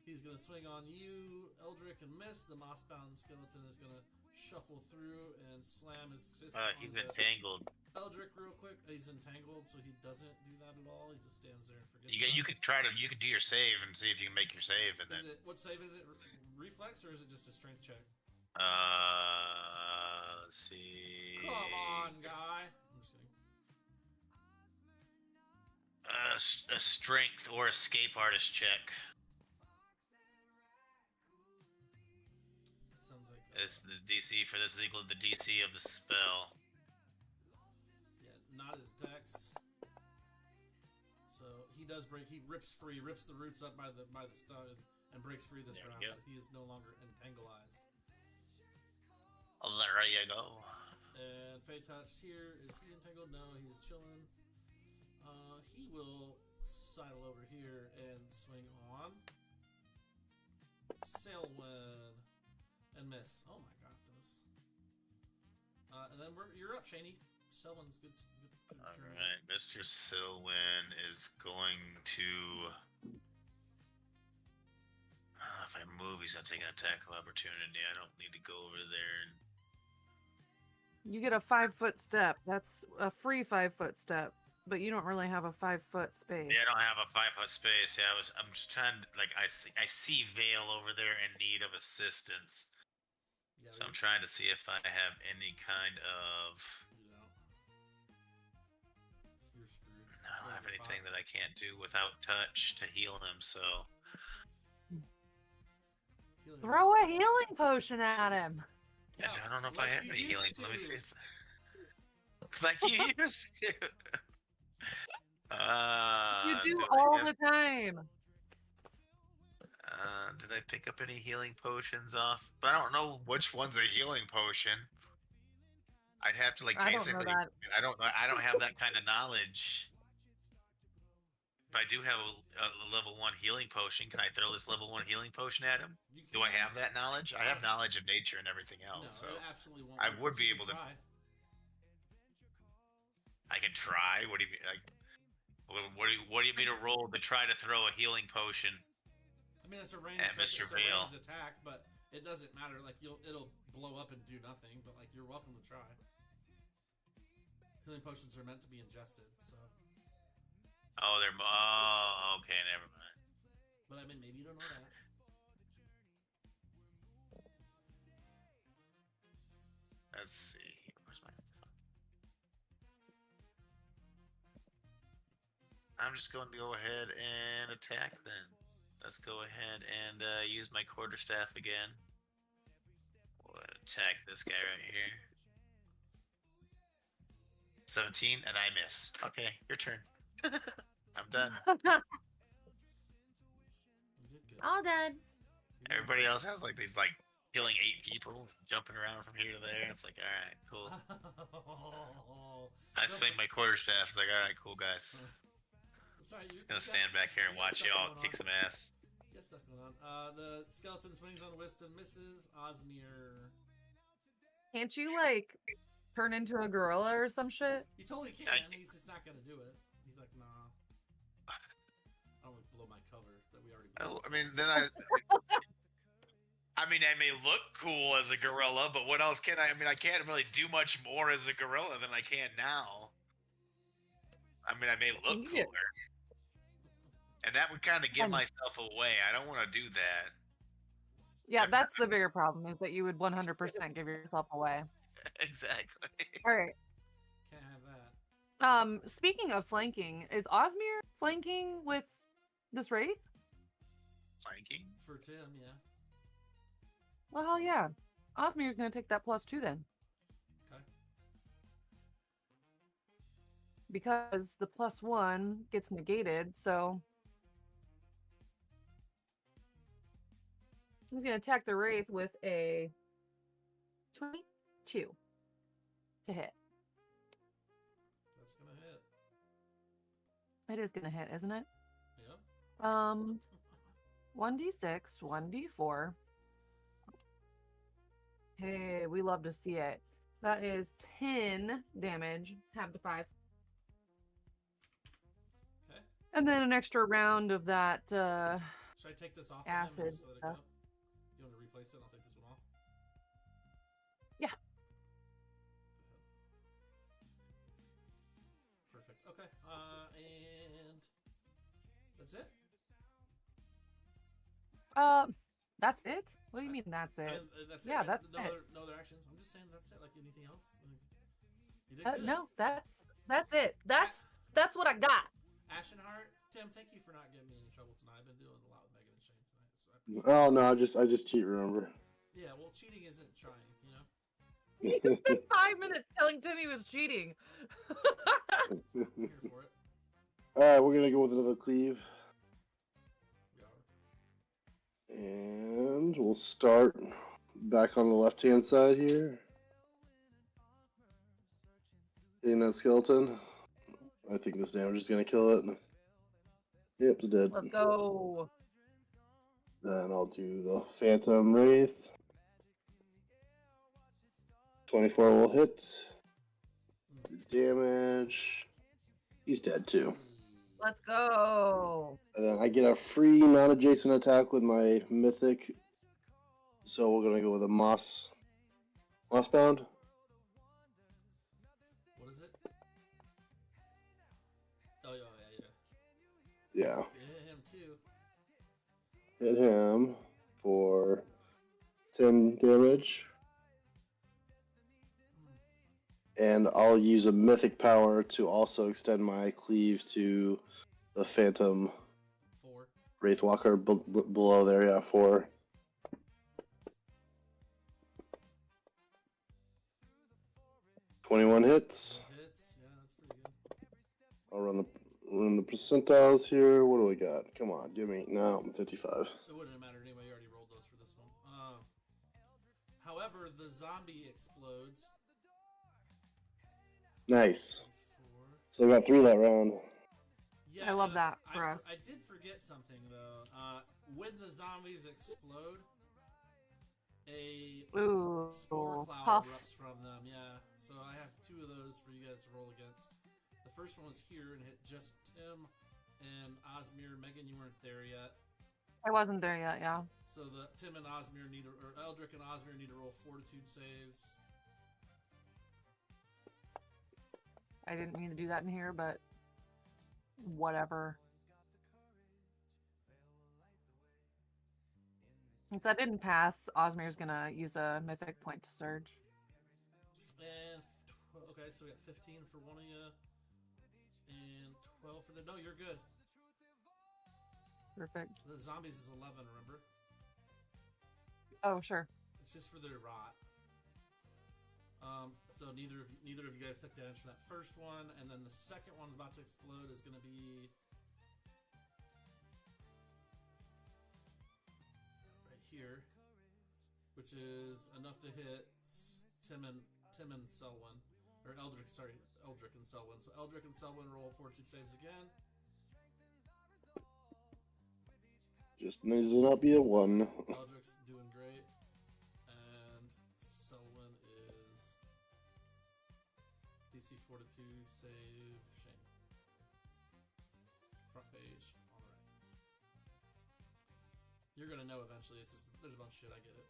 He's going to swing on you, Eldrick, and miss. The moss-bound skeleton is going to shuffle through and slam his fist on He's entangled. Eldrick real quick. He's entangled, so he doesn't do that at all. He just stands there and forgets. You could do your save and see if you can make your save, and then. What save is it? Reflex, or is it just a strength check? Let's see. Come on, guy. I'm just kidding. A strength or escape artist check. Sounds like. It's the DC for this is equal to the DC of the spell. Yeah, not his dex. So he does break. He rips free, rips the roots up by the stud, and breaks free this round. So he is no longer entangleized. Well, there you go. And Fey Touch here. Is he entangled? No, he's chilling. He will sidle over here and swing on Selwyn and miss. Oh my god, does. And then you're up, Shaney. Selwyn's good turn. Alright, Mr. Selwyn is going to. If I move, he's gonna take an attack of opportunity. I don't need to go over there and. You get a 5-foot step. That's a free 5-foot step, but you don't really have a 5-foot space. Yeah, I don't have a 5-foot space. Yeah, I'm just trying to I see Vale over there in need of assistance. Yeah, So I'm trying to see if I have any kind of. You're screwed. I don't have anything that I can't do without touch to heal him. So. Throw a healing potion at him. Yeah, I don't know if I have any healing. Let me see. To. Like you used to. You do all the time. Did I pick up any healing potions off? But I don't know which one's a healing potion. I'd have to basically. I don't know. I don't have that kind of knowledge. But I do have a level 1 healing potion. Can I throw this level 1 healing potion at him? Do I have that knowledge? I have knowledge of nature and everything else. No, so it absolutely won't. I would be able to. Try. I can try. What do you mean? What do you mean to roll to try to throw a healing potion? I mean, it's a ranged, Mr. it's a Vale. ranged attack, but it doesn't matter. Like it'll blow up and do nothing. But you're welcome to try. Healing potions are meant to be ingested, so. Oh, they're. Oh, okay, never mind. But I mean, maybe you don't know that. Let's see. Where's my. I'm just going to go ahead and attack then. Let's go ahead and use my quarterstaff again. We'll attack this guy right here. 17, and I miss. Okay, your turn. I'm done. You did good. All done. Everybody else has these killing 8 people, jumping around from here to there. It's like, all right, cool. I swing my quarterstaff. It's like, all right, cool, guys. That's right. Just gonna stand back here and watch y'all kick some ass. Yes, stuff going on. The skeleton swings on Wisp and misses. Osmir. Can't you turn into a gorilla or some shit? You totally can. He's just not gonna do it. He's like, nah. I don't want to blow my cover that we already. Blew. I mean, then I may look cool as a gorilla, but what else can I? I mean, I can't really do much more as a gorilla than I can now. I mean, I may look cooler. And that would kind of give myself away. I don't want to do that. Yeah, that's the bigger problem, is that you would 100% give yourself away. Exactly. All right. Can't have that. Speaking of flanking, is Osmir flanking with this wraith? Flanking? For Tim, yeah. Well, hell yeah. Osmir's gonna take that +2 then. Okay. Because the +1 gets negated, so he's gonna attack the Wraith with a 22 to hit. That's gonna hit. It is gonna hit, isn't it? Yep. 1d6, 1d4. Hey, we love to see it. That is 10 damage, half to 5. Okay. And then an extra round of that Should I take this off of him and acid just let it stuff. go? You want to replace it? I'll take this one off. Yeah. Go ahead. Perfect. Okay. And that's it. That's it? What do you mean that's it? I mean, that's Yeah, it. Right? that's no it. no other actions. I'm just saying that's it. Like anything else? Like, you did good. No, that's it. That's what I got. Ashenheart, Tim, thank you for not getting me in trouble tonight. I've been doing a lot with Megan and Shane tonight. So I appreciate Oh no, I just cheat. Remember? it. Yeah, well, cheating isn't trying, you know? You spent 5 minutes telling Tim he was cheating. I'm here for it. All right, we're gonna go with another cleave, We are. and we'll start back on the left-hand side here. Hitting that skeleton. I think this damage is gonna kill it. Yep, it's dead. Let's go. Then I'll do the Phantom Wraith. 24 will hit. Damage. He's dead too. Let's go. And then I get a free non-adjacent attack with my Mythic. So we're gonna go with a Moss Bound. What is it? Oh, yeah. Yeah. Yeah, him too. Hit him for 10 damage. And I'll use a Mythic power to also extend my cleave to the Phantom 4. Wraithwalker below there, yeah, 4. $21 hits. Hits. Yeah, that's pretty good. I'll run the percentiles here. What do we got? Come on, give me. No, I'm 55. It wouldn't have mattered anyway. You already rolled those for this one. However, the zombie explodes. Nice. 4. So we got 3 that round. Yeah, I love and that for us. I did forget something though. When the zombies explode, a Ooh. spore cloud Puff. erupts from them. Yeah, so I have 2 of those for you guys to roll against. The first one was here and hit just Tim and Osmir. Megan, you weren't there yet. I wasn't there yet, yeah. So the Tim and Osmir need to, or Eldrick and Osmir need to roll fortitude saves. I didn't mean to do that in here, but whatever. If that didn't pass, Osmir's gonna use a mythic point to surge. And okay, so we got 15 for one of you, and 12 for the. No, you're good. Perfect. The zombies is 11. Remember, Oh, sure. it's just for their rot. So neither of you guys took damage for that first one, and then the second one's about to explode is going to be right here, which is enough to hit Tim and Selwyn, or Eldrick. Sorry, Eldrick and Selwyn. So Eldrick and Selwyn roll fortitude saves again. Just needs to not be a 1. Eldrick's doing great, and Selwyn is DC fortitude save. Shane. Front page. All right. You're gonna know eventually. It's just there's a bunch of shit. I get it.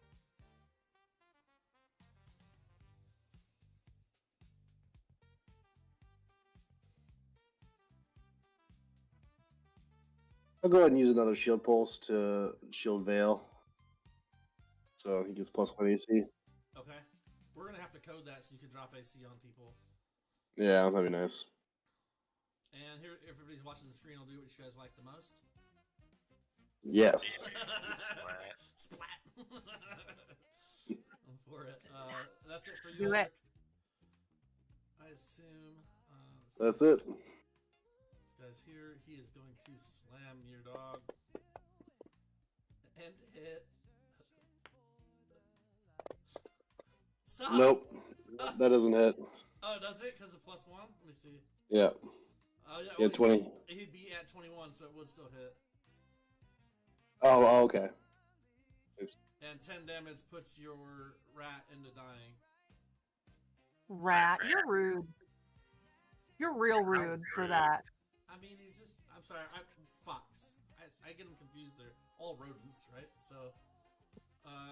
I'll go ahead and use another shield pulse to shield Veil. So he gets +1 AC. Okay. We're gonna have to code that so you can drop AC on people. Yeah, that'd be nice. And here, everybody's watching the screen. I'll do what you guys like the most. Yes. Splat. Splat. I'm for it. That's it for you, Do it. Eldrick. I assume. That's see. it. This guy's here. He is going to slam your dog. And hit. Stop. Nope. That doesn't hit. Oh, does it? Because of +1? Let me see. Yeah. Oh, yeah. Yeah, 20. He'd be at 21, so it would still hit. Oh, okay. And 10 damage puts your rat into dying. Rat, you're rude. You're real rude for that. I mean, he's just. I'm sorry. Fox. I get them confused. They're all rodents, right? So.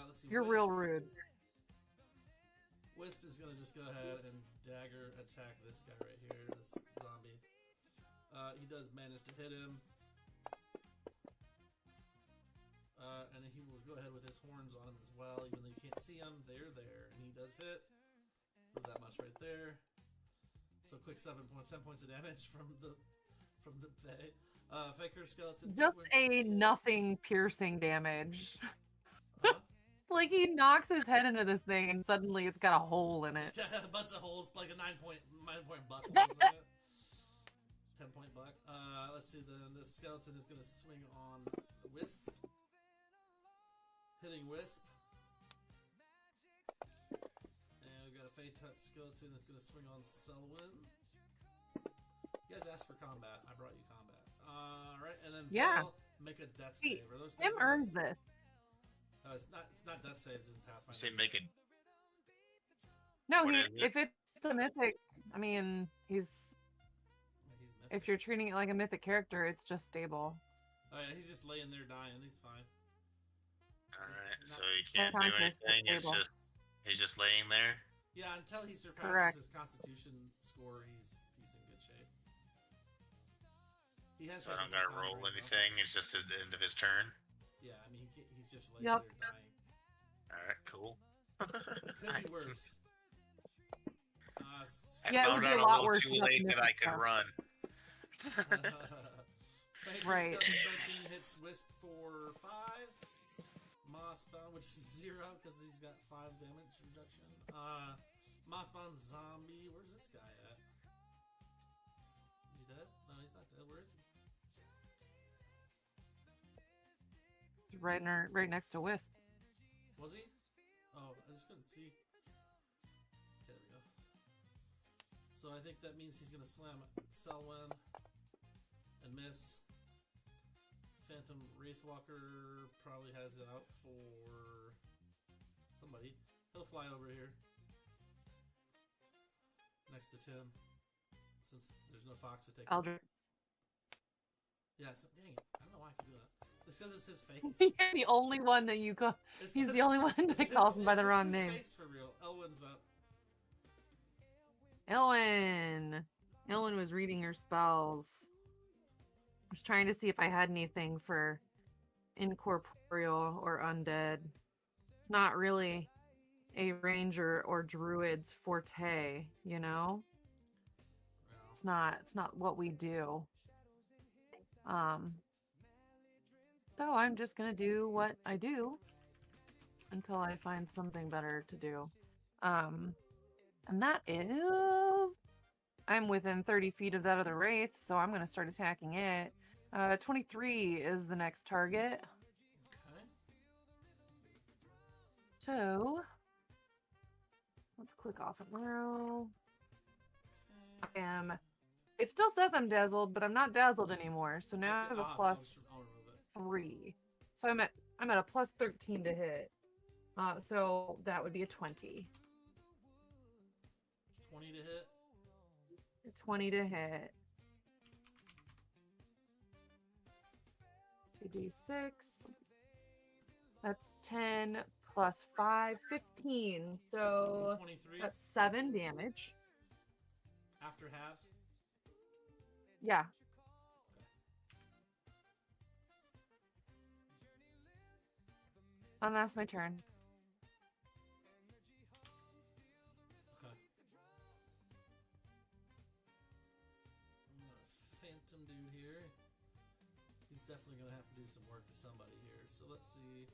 Let's see. You're real rude. Wisp is gonna just go ahead and dagger attack this guy right here, this zombie. He does manage to hit him. And he will go ahead with his horns on him as well, even though you can't see them. They're there, and he does hit for that much right there. So quick 10 points of damage from the Fae. Faker skeleton. Just a nothing piercing damage. Uh-huh. Like he knocks his head into this thing and suddenly it's got a hole in it. It's got a bunch of holes, like a 9-point buck. 10-point buck. Let's see. Then the skeleton is gonna swing on the Wisp. Hitting Wisp. And we've got a Fey Touch skeleton that's going to swing on Selwyn. You guys asked for combat. I brought you combat. Alright, and then Yeah. Val, make a death See, save. Are those Tim things earns this. Oh, it's not death saves in Pathfinder. Say make it. No, What he is it? if it's a mythic, I mean, he's Mythic. if you're treating it like a mythic character, it's just stable. Oh yeah, he's just laying there dying. He's fine. Alright, so he can't do Unconscious, but anything. It's stable. he's just laying there. Yeah, until he surpasses Correct. his Constitution score, he's in good shape. He has. So I don't decent gotta roll conjuring, though. anything. It's just at the end of his turn. Yeah, I mean he's just lays Yep. there dying. Alright, cool. Could be worse. I Yeah, it found would be out a a lot little worse too without late the that I mythic could stuff. run. Faker's Right. got the 13 hits Wisp for 5. Mossbound, which is 0 because he's got 5 damage reduction. Mossbound zombie. Where's this guy at? Is he dead? No, he's not dead. Where is he? It's right next to Wisp. Was he? Oh, I just couldn't see. There we go. So I think that means he's gonna slam Selwyn and miss. Phantom Wraithwalker probably has it out for somebody. He'll fly over here next to Tim, since there's no fox to take. Eldrick. Yeah, so, dang it! I don't know why I can do that. It's because it's his face. He's the only one that you call. It's He's 'cause the only one it's that his- calls him by the it's wrong his name. Face for real. Elwyn's up. Ellen. Ellen was reading her spells. I was trying to see if I had anything for incorporeal or undead. It's not really a ranger or druid's forte, you know? Well, It's not what we do. So I'm just gonna do what I do until I find something better to do. And that is I'm within 30 feet of that other wraith, so I'm gonna start attacking it. 23 is the next target. okay. So let's click off an arrow. I am. It still says I'm dazzled, but I'm not dazzled anymore. So now I have a plus I'll remove it. 3. So I'm at a plus 13 to hit. So that would be a 20. 20 to hit. A 20 to hit. 2d6. That's 10 plus 5, 15. So 23 that's 7 damage. after halved. Yeah. And that's my turn. Okay. I'm gonna phantom dude here. He's definitely definitely gonna have to do some work to somebody here. So let's see.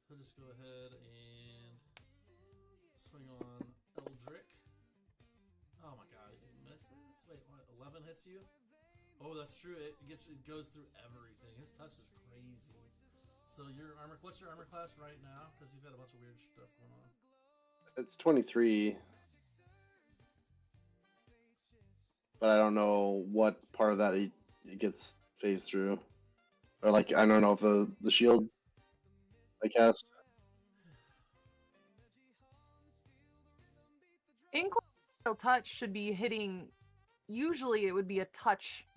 He'll just go ahead and swing on Eldrick. Oh my god, it misses. Wait, what? 11 hits you? Oh, that's true. It goes through everything. His touch is crazy. So your armor. What's your armor class right now? Because you've got a bunch of weird stuff going on. It's 23. But I don't know what part of that he gets phased through. Or like I don't know if the shield I cast. Incorporeal touch should be hitting. Usually, it would be a touch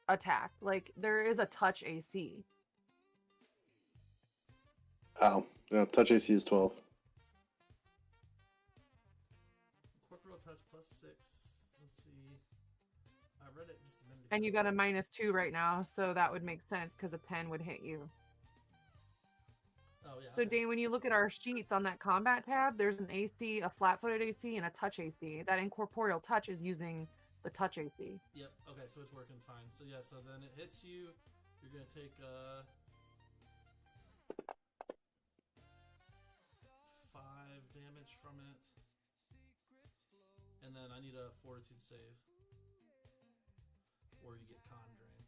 attack. Like there is a touch AC. Oh, yeah, touch AC is 12. Corporeal touch +6. Let's see. I read it just a minute ago. And you got a -2 right now, so that would make sense because a 10 would hit you. Oh yeah. So okay. Dane, when you look at our sheets on that combat tab, there's an AC, a flat-footed AC, and a touch AC. That incorporeal touch is using the touch AC. Yep. Okay, so it's working fine. So yeah, so then it hits you. You're gonna take 5 damage from it, and then I need a Fortitude save, or you get Conjuring.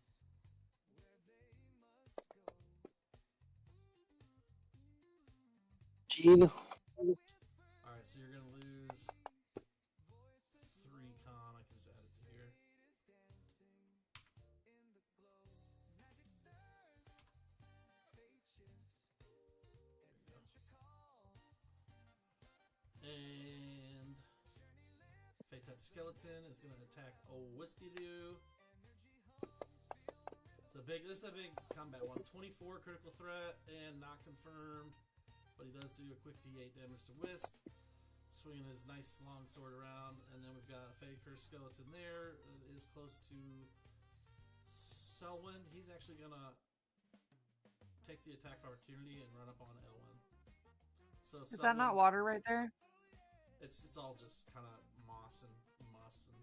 Gene. All right, so you're gonna lose 3 con. I can just add it to here. And Fate Touch Skeleton is going to attack Wispy-Doo. This is a big combat one. 24 critical threat and not confirmed, but he does do a quick D8 damage to Wisp, swinging his nice long sword around. And then we've got a Fey Curse Skeleton there. It is close to Selwyn. He's actually going to take the attack of opportunity and run up on Elwyn. So Is that not water right there? It's all just kind of moss and muss, and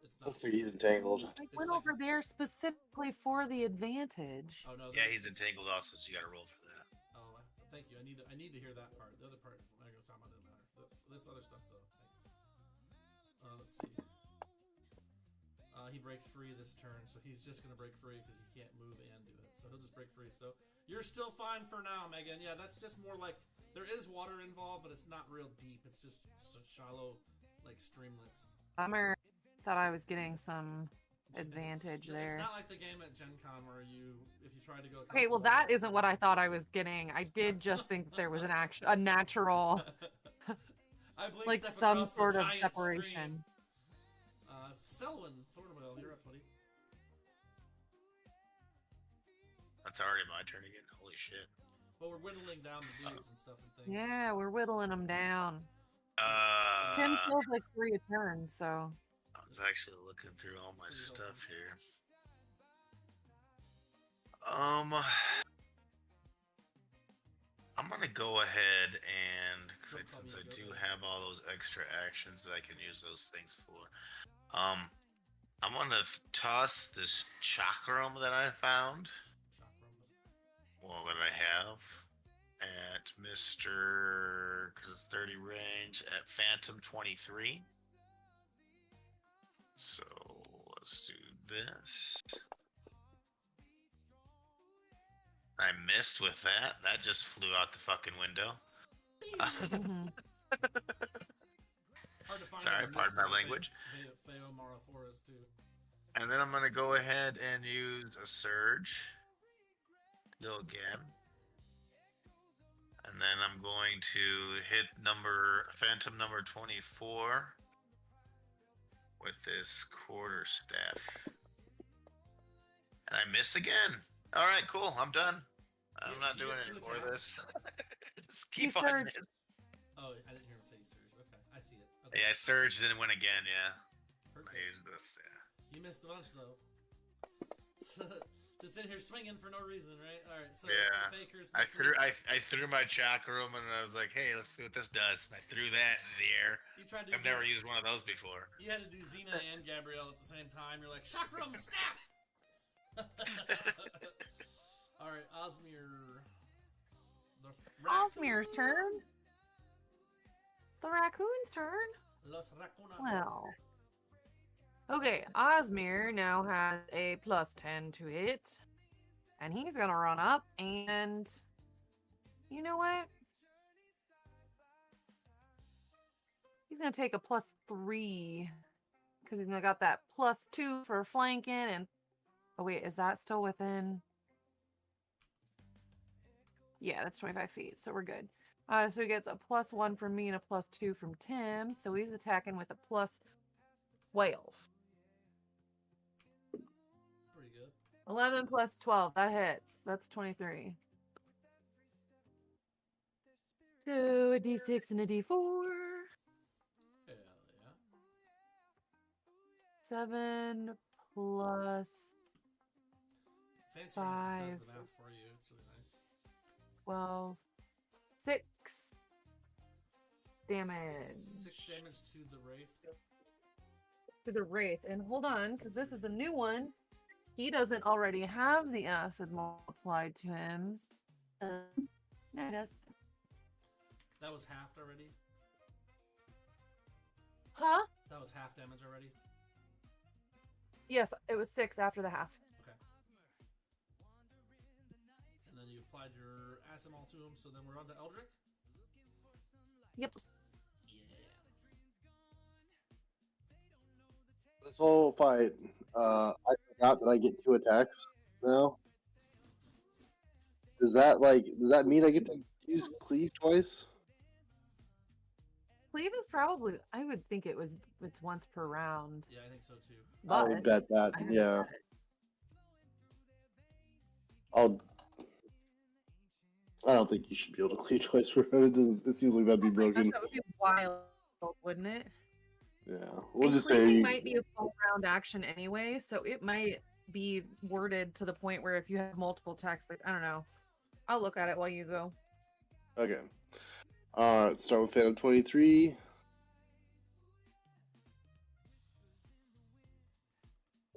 it's not. Looks like he's entangled. I It's went like- over there specifically for the advantage. Oh no! Yeah, he's it's- entangled also, so you gotta roll for that. Oh, thank you. I need to hear that part. The other part, I'm not gonna talk about, doesn't matter. This other stuff though. Thanks. Let's see. He breaks free this turn, so he's just gonna break free because he can't move and do it. So he'll just break free. So you're still fine for now, Megan. Yeah, that's just more like there is water involved, but it's not real deep. It's just shallow, like streamlets. Bummer. Thought I was getting some advantage there. It's not like the game at Gen Con where if you try to go. Okay, well that isn't what I thought I was getting. I did just think there was a natural, I blinked like up some across the sort of giant separation. stream. Selwyn, Thornwell, you're up, buddy. That's already my turn again. Holy shit. Well, we're whittling down the dudes and stuff and things. Yeah, we're whittling them down. Tim kills like 3 a turn, so. I was actually looking through all my stuff here. I'm gonna go ahead and since I do have all those extra actions that I can use those things for, I'm gonna toss this chakram that I found. Well, that I have at Mr. because it's 30 range at Phantom 23. So let's do this. I missed with that. That just flew out the fucking window. Mhm. Hard to find Sorry, on pardon this my side, language. Omara Forest too. And then I'm gonna go ahead and use a surge. Go again. And then I'm going to hit Phantom number 24 with this quarterstaff. And I miss again. Alright, cool. I'm done. I'm not Do you doing get any 2 more of attacks? this. Just keep He on surged. it. Oh, I didn't hear him say surge. Okay, I see it. Okay. Yeah, I surged and went again, yeah. Perfect. I used this, yeah. You missed a bunch though. Just in here swinging for no reason, right? All right. So Yeah. Fakers. I threw my chakram and I was like, hey, let's see what this does. And I threw that in the air. You tried to. I've never used one of those before. You had to do Xena and Gabrielle at the same time. You're like chakram staff. Osmir. The Osmir's turn. The raccoon's turn. Los Racuna. Well. Okay, Osmir now has a +10 to hit. And he's gonna run up and... You know what? He's gonna take a +3. Because he's gonna got that +2 for flanking and... Oh wait, is that still within... Yeah, that's 25 feet, so we're good. So he gets a +1 from me and a +2 from Tim. So he's attacking with a +12. Pretty good. 11 plus 12, that hits. That's 23. So a d6 and a d4. Hell yeah. 7 plus Fancy Race does 5, the math for you. It's really nice. 12, 6 damage 6 damage to the Wraith. to the Wraith. And hold on, because this is a new one. He doesn't already have the acid multiplied to him. No, he does. That was halved already? Huh? That was half damage already? Yes, it was 6 after the half. Okay. And then you applied your Asimol to him, so then we're on to Eldrick? Yep. Yeah. This whole fight, I forgot that I get 2 attacks now. Does that mean I get to use cleave twice? Cleave is probably, I would think it's once per round. Yeah, I think so too. I But would bet that. I haven't Yeah. bet it. I don't think you should be able to cleave twice per round. It seems like that'd be Oh my gosh, broken. that would be wild, wouldn't it? Yeah. We'll And just cleaving say might be a full round action anyway, so it might be worded to the point where if you have multiple attacks, like, I don't know. I'll look at it while you go. okay. Alright, start with Phantom 23.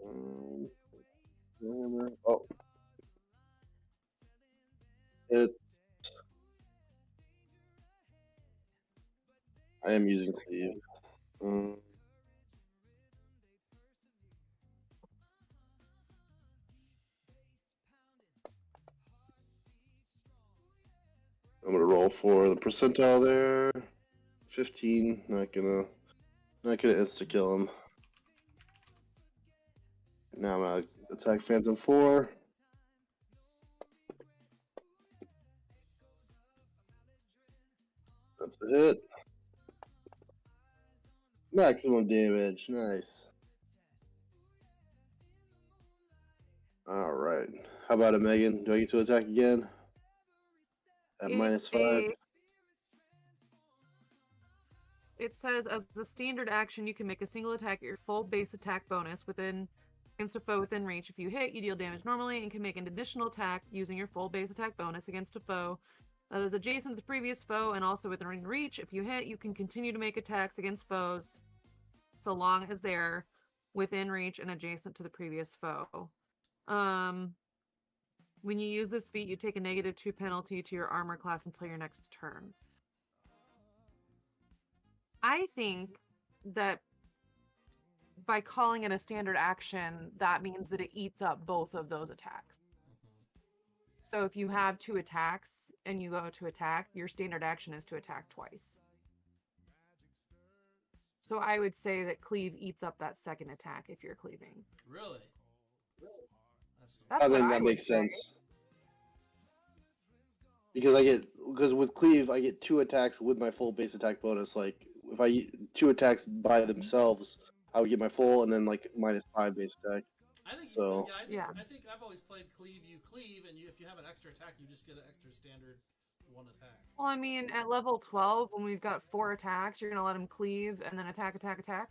Oh. I am using cleave. I'm gonna roll for the percentile there. 15. Not gonna insta kill him. Now I'm gonna attack Phantom 4. That's a hit. Maximum damage. Nice. Alright. How about it, Megan? Do I get to attack again? At -5? It says, as the standard action, you can make a single attack at your full base attack bonus against a foe within reach. If you hit, you deal damage normally and can make an additional attack using your full base attack bonus against a foe that is adjacent to the previous foe and also within reach. If you hit, you can continue to make attacks against foes so long as they're within reach and adjacent to the previous foe. When you use this feat, you take a -2 penalty to your armor class until your next turn. I think that by calling it a standard action, that means that it eats up both of those attacks. So if you have 2 attacks and you go to attack, your standard action is to attack twice. So I would say that cleave eats up that second attack if you're cleaving. Really? That's I what think I that would makes say. sense. Because with cleave, I get 2 attacks with my full base attack bonus. Like if I 2 attacks by themselves, I would get my full and then like -5 base attack. I think So- I think I've always played cleave, you cleave, and if you have an extra attack, you just get an extra standard 1 attack. Well, I mean, at level 12, when we've got 4 attacks, you're going to let him cleave and then attack. Is that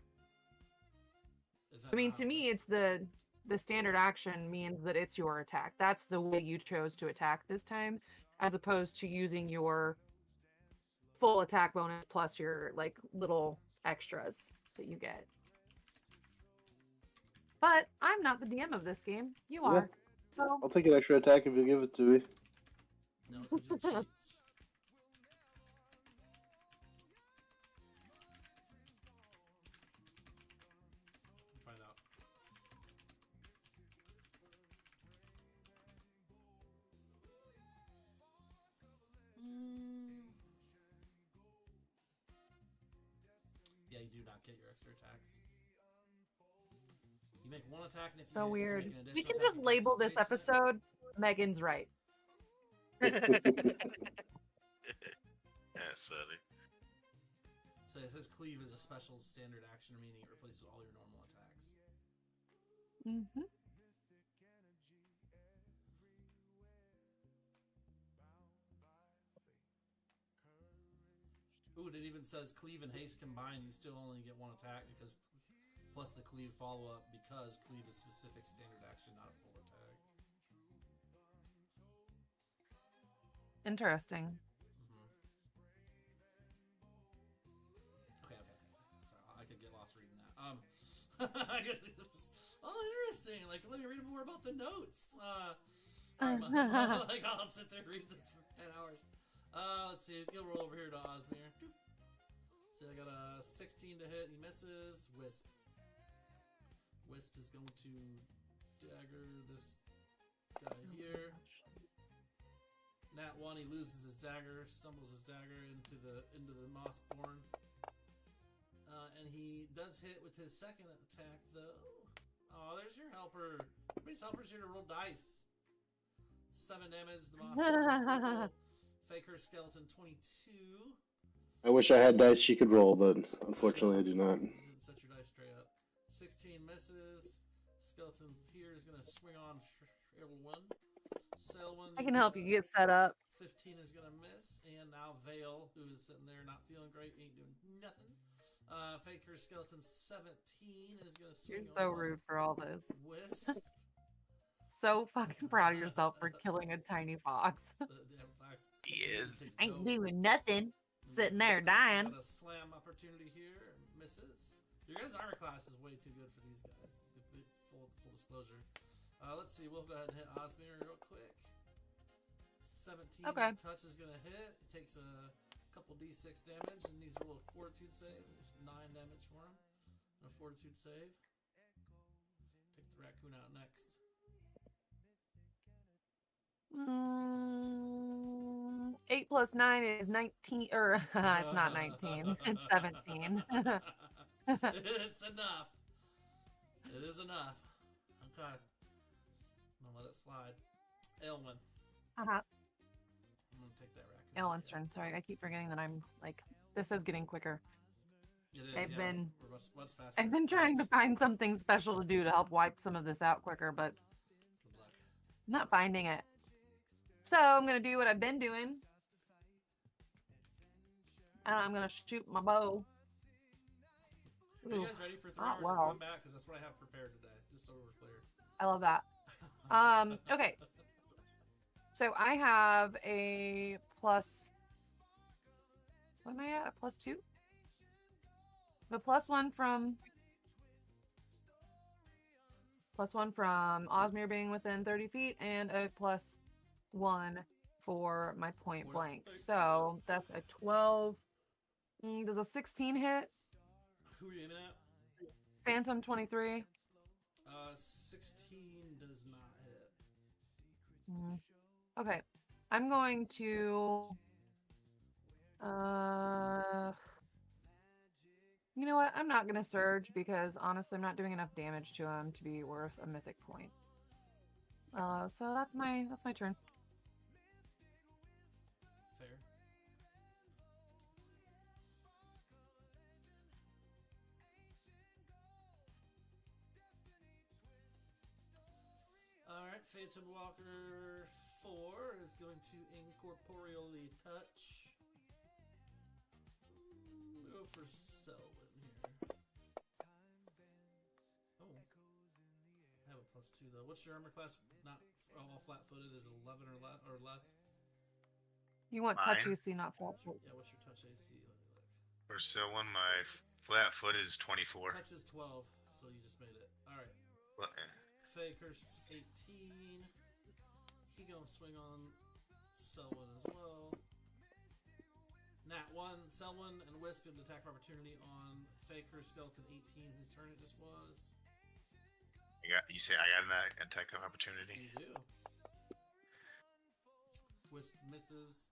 I mean, how to it me, works? it's the standard action means that it's your attack. That's the way you chose to attack this time, as opposed to using your full attack bonus plus your like little extras that you get. But I'm not the DM of this game. You Yeah. are. So I'll take an extra attack if you give it to me. No, it's just cheat. Find out. Yeah, you do not get your extra attacks. You make one attack, and if So you weird. make an We additional can attack just label this against adjacent- episode Megan's right. That's funny. So it says cleave is a special standard action, meaning it replaces all your normal attacks. Mm-hmm. Ooh, it even says cleave and haste combined. You still only get one attack because plus the cleave follow up because cleave is specific standard action, not a full attack. Interesting. Okay. Sorry, I could get lost reading that. I guess it was, interesting. Like, let me read more about the notes. Like, I'll sit there and read this for 10 hours. Let's see. We'll roll over here to Osmir. See, I got a 16 to hit. He misses. Wisp. Wisp is going to dagger this guy here. Nat 1, he loses his dagger, stumbles his dagger into the Mossborn. And he does hit with his second attack, though. Oh, there's your helper. Everybody's helper's here to roll dice. 7 damage, the Mossborn. Faker skeleton 22. I wish I had dice she could roll, but unfortunately I do not. You didn't set your dice straight up. 16 misses. Skeleton here is going to swing on Selwyn. Selwyn. I can help you get set up. 15 is going to miss. And now Vale, who is sitting there not feeling great, ain't doing nothing. Faker skeleton 17 is going to swing You're so on rude for all this. Wisp. So fucking proud of yourself for killing a tiny fox. The damn fox. Yes. Ain't doing nothing. Sitting there dying. Got a slam opportunity here. Misses. Your guys' armor class is way too good for these guys. Full disclosure. Let's see. We'll go ahead and hit Osmir real quick. 17 Okay. touch is going to hit. It takes a couple d6 damage and needs to roll a fortitude save. There's 9 damage for him. And a fortitude save. Take the raccoon out next. 8 plus 9 is 19, or it's not 19, it's 17. It's enough. It is enough. Okay. I'm gonna let it slide. Elwyn. Uh-huh. I'm gonna take that raccoon. Ellen's turn. Sorry, I keep forgetting that I'm like, this is getting quicker. It is, I've yeah. been- We're much faster. I've been trying to find something special to do to help wipe some of this out quicker, but Good luck. I'm not finding it. So I'm going to do what I've been doing. And I'm going to shoot my bow. Are you Ooh, guys ready for 3 oh, hours wow. of combat? Because that's what I have prepared today, just so we're clear. I love that. Okay. So I have a plus. What am I at? A plus 2? The plus 1 from. Plus 1 from Osmir being within 30 feet, and a plus 1 for my point blank. So that's a 12. Does a 16 hit? Who are you aiming at? Phantom 23. 16 does not hit. Okay. I'm going to. You know what? I'm not going to surge because honestly, I'm not doing enough damage to him to be worth a mythic point. So that's my turn. Fair. Alright, Phantom Walker 4 is going to incorporeally touch. Go for Selwyn here. Oh. I have a plus 2 though. What's your armor class? Not all flat footed, is it 11 or less? You want touch Mine? AC, not flat foot. Yeah, what's your touch AC? Let me look. For Selwyn, my flat foot is 24. Touch is 12, so you just made it. Alright. Well, Faker's 18. He gonna swing on Selwyn as well. Nat 1, Selwyn, and Wisp get the attack of opportunity on Faker Skeleton 18, whose turn it just was. You say I got an attack of opportunity? You do. Wisp misses.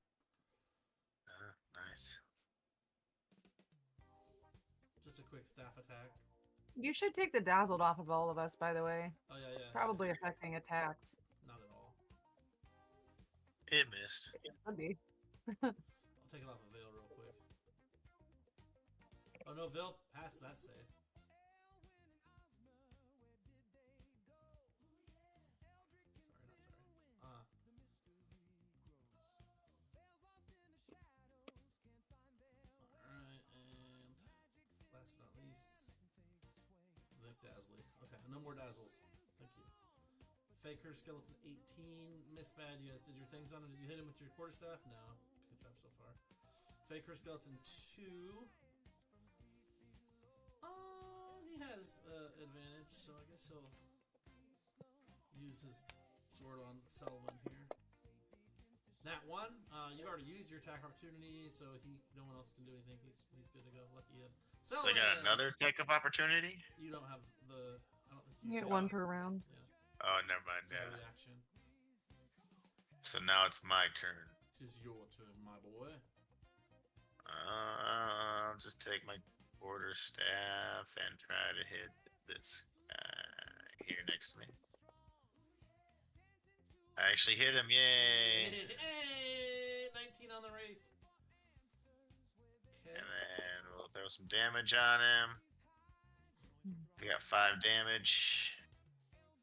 Nice. Just a quick staff attack. You should take the dazzled off of all of us, by the way. Oh, yeah. Probably affecting attacks. Not at all. It missed. It could be. I'll take it off of Veil real quick. Oh, no, Veil passed that save. Alright, and last but not least, Vic Dazzly. Okay, no more dazzles. Thank you. Faker Skeleton 18. Miss Bad, you guys did your things on him. Did you hit him with your quarterstaff? No. Good job so far. Faker Skeleton 2. He has advantage, so I guess he'll use his sword on Selwyn here. Nat 1, you already used your attack opportunity, so no one else can do anything. He's good to go. Lucky him. So I got another attack of opportunity? You don't have the... I don't think You get one per round. Yeah. Oh, never mind. It's a reaction. So now it's my turn. Tis your turn, my boy. I'll just take my quarter staff and try to hit this guy here next to me. I actually hit him, yay! Hey, 19 on the Wraith. Okay. And then we'll throw some damage on him. We got 5 damage.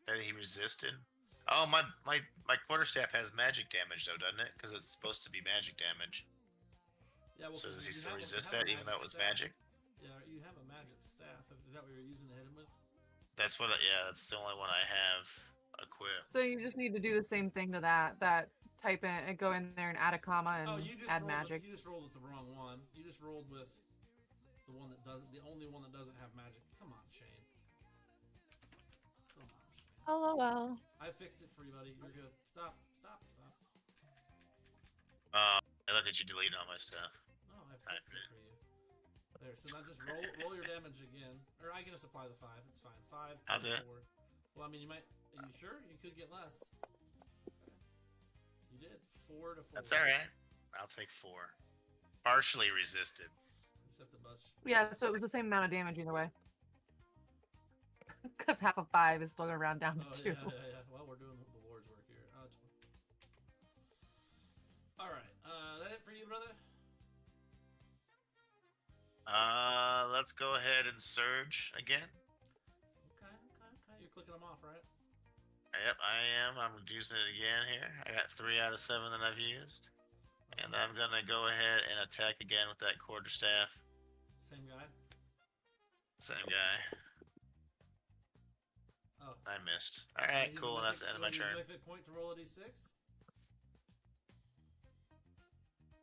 He resisted. Oh, my quarterstaff has magic damage though, doesn't it? Because it's supposed to be magic damage. Yeah, well, So does he you still have resist that even though it was staff. magic? Yeah, you have a magic staff. Is that what you're using to hit him with? That's what. Yeah, that's the only one I have equipped. So you just need to do the same thing to that. Type in and go in there and add a comma and You just add rolled magic. You just rolled with the wrong one. You just rolled with the one that doesn't. The only one that doesn't have magic. Come on, Shane. Come on, Shane. Hello, well. I fixed it for you, buddy. You're good. Stop. I look at you deleting all my stuff. No, I fixed it for you. There. So now just roll your damage again. Or I can just apply the 5. It's fine. 5, 2, I'll do it. 4. Well, I mean, you might. Are you sure? You could get less. You did 4 to 4. That's all right. I'll take 4. Partially resisted. Except the bus. Yeah, so it was the same amount of damage either way. Because half of 5 is still going to round down to 2. Yeah. Well, we're doing the Lord's work here. All right. That it for you, brother? Let's go ahead and surge again. Okay. You're clicking them off, right? Yep, I am. I'm using it again here. I got 3 out of 7 that I've used. And I'm gonna go ahead and attack again with that quarterstaff. Same guy? Same guy. Oh. I missed. Alright, cool. That's the end of my turn. Mythic point to roll a d6?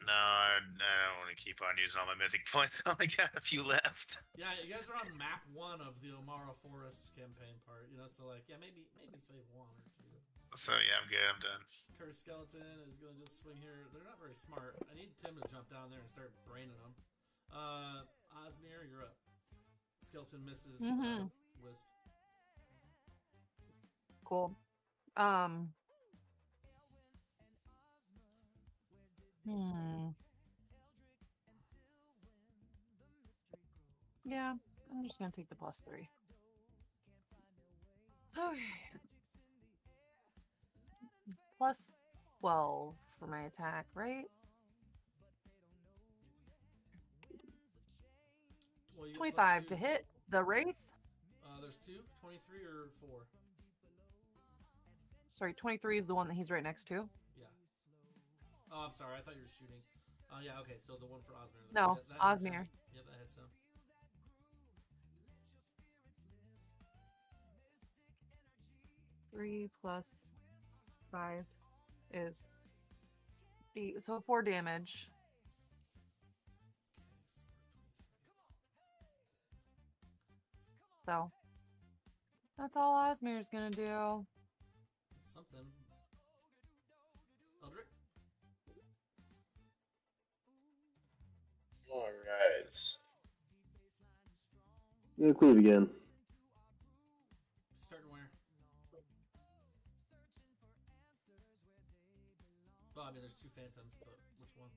No, I don't want to keep on using all my mythic points. I only got a few left. Yeah, you guys are on map 1 of the Omara Forest campaign part, so maybe save 1 or 2. So yeah, I'm good. I'm done. Cursed Skeleton is gonna just swing here. They're not very smart. I need Tim to jump down there and start braining them. Osmir, you're up. Skeleton misses Wisp. Cool. Yeah, I'm just gonna take the +3. Okay. +12 for my attack, right? Well, you get 25 +2. to hit the Wraith. There's 2, 23 or 4. Sorry, 23 is the one that he's right next to. Yeah. Oh, I'm sorry. I thought you were shooting. Yeah, okay. So the one for Osmir. No, that hits him. Osmir. Yeah, that hits him. Three plus 5 is 8, so 4 damage. So that's all Osmir's gonna do. Something. Eldrick? gonna cleave again. Starting where? Well, I mean, there's 2 phantoms, but which one?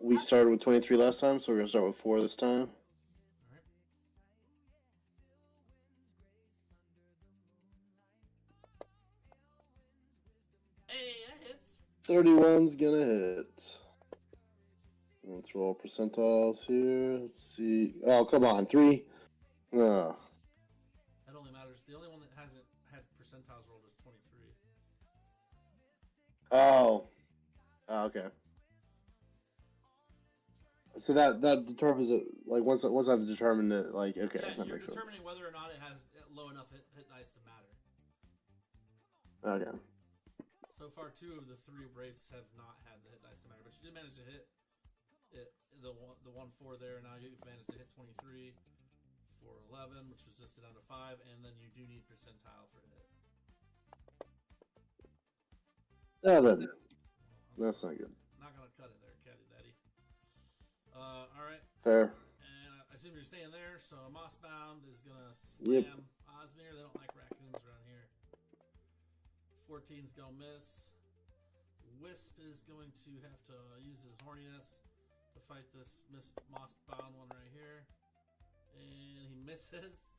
We started with 23 last time, so we're gonna start with 4 this time. Alright. Hey, that hits. 31's gonna hit. Let's roll percentiles here. Let's see. Oh, come on. 3. Oh. That only matters. The only one that hasn't had percentiles rolled is 23. Oh. Okay. So that determines it. Like once I've determined it, like okay, Yeah, that you're makes determining sense. whether or not it has low enough hit dice to matter. Okay. So far, 2 of the 3 wraiths have not had the hit dice to matter, but you did manage to hit it, the 1-4 there. Now you've managed to hit 23 for 11, which was just down to 5, and then you do need percentile for hit. 7. Well, That's not good. not gonna cut it there, Caddy Daddy. All right. Fair. And I assume you're staying there, so Mossbound is gonna slam Osmir. They don't like raccoons around here. 14's gonna miss. Wisp is going to have to use his horniness to fight this Mossbound one right here. And he misses.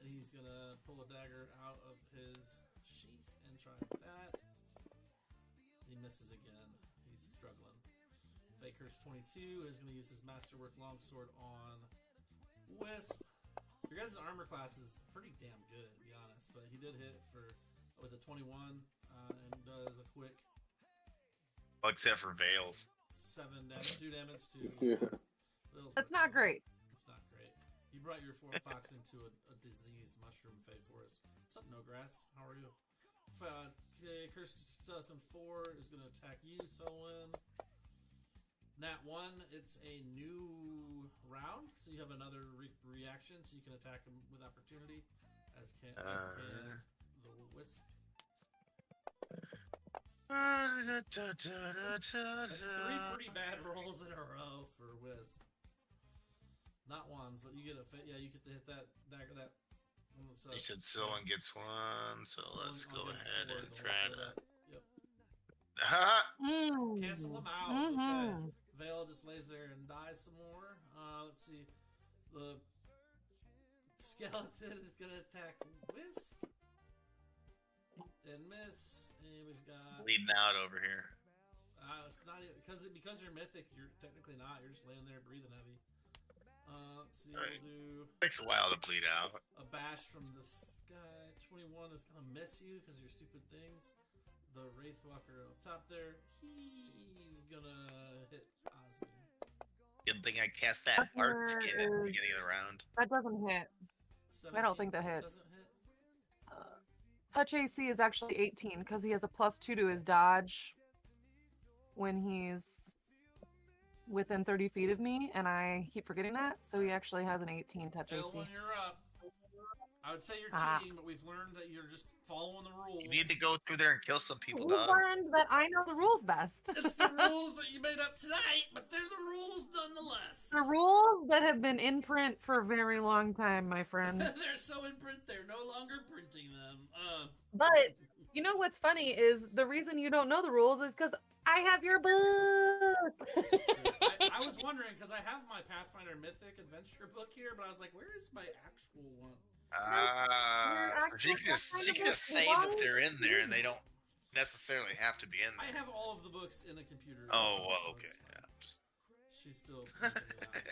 He's gonna pull a dagger out of his sheath and try that. He misses again. He's struggling. Fakehurst 22 is going to use his Masterwork Longsword on Wisp. Your guys' armor class is pretty damn good, to be honest, but he did hit with a 21 and does a quick Well, except for Veils. 2 damage to. Yeah. That's not great. It's not great. You brought your fox into a diseased mushroom fey forest. What's up, No Grass? How are you? Cursed 2004 is going to attack you, Selwyn. Nat 1, it's a new round, so you have another reaction, so you can attack him with opportunity, as can the Wisp. That's 3 pretty bad rolls in a row for Wisp. Not ones, but you get you get to hit that dagger. That one. You said Sylvan gets 1, so let's go ahead and try that. Yep. Ha! Cancel them out. Okay. Vale just lays there and dies some more. Let's see. The skeleton is gonna attack Wisp and miss, and we've got Bleeding out over here. it's not even because you're mythic. You're technically not. You're just laying there breathing heavy. Let's see. Right. We'll do Takes a while to bleed out. a bash from the sky. 21 is gonna miss you because of your stupid things. The Wraithwalker up top there, he's gonna hit Osmir. Good thing I cast that art skin at the beginning of the round. That doesn't hit. I don't think that hits. Doesn't hit. Touch AC is actually 18 because he has a +2 to his dodge when he's within 30 feet of me, and I keep forgetting that. So he actually has an 18 touch AC. Elwyn, you're up. I would say you're cheating, but we've learned that you're just following the rules. You need to go through there and kill some people, We dog. learned that I know the rules best. It's the rules that you made up tonight, but they're the rules nonetheless. The rules that have been in print for a very long time, my friend. They're so in print, they're no longer printing them. But you know what's funny is the reason you don't know the rules is because I have your book. I was wondering because I have my Pathfinder Mythic adventure book here, but I was like, where is my actual one? So she can just say that they're in there and they don't necessarily have to be in I there. have all of the books in a computer. Oh, well, so okay. it's fine. Yeah, just... She's still making me laugh.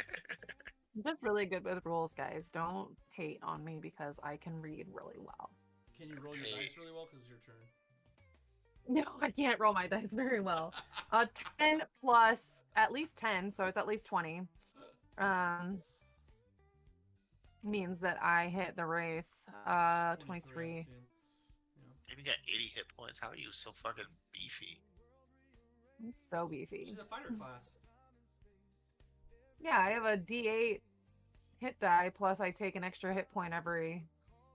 I'm just really good with rules, guys. Don't hate on me because I can read really well. Can you roll your dice really well? Because it's your turn. No, I can't roll my dice very well. 10 plus at least 10, so it's at least 20. Means that I hit the Wraith. 23. I assume. You got 80 hit points. How are you so fucking beefy? He's so beefy. She's a fighter class. Yeah, I have a D8 hit die, plus I take an extra hit point every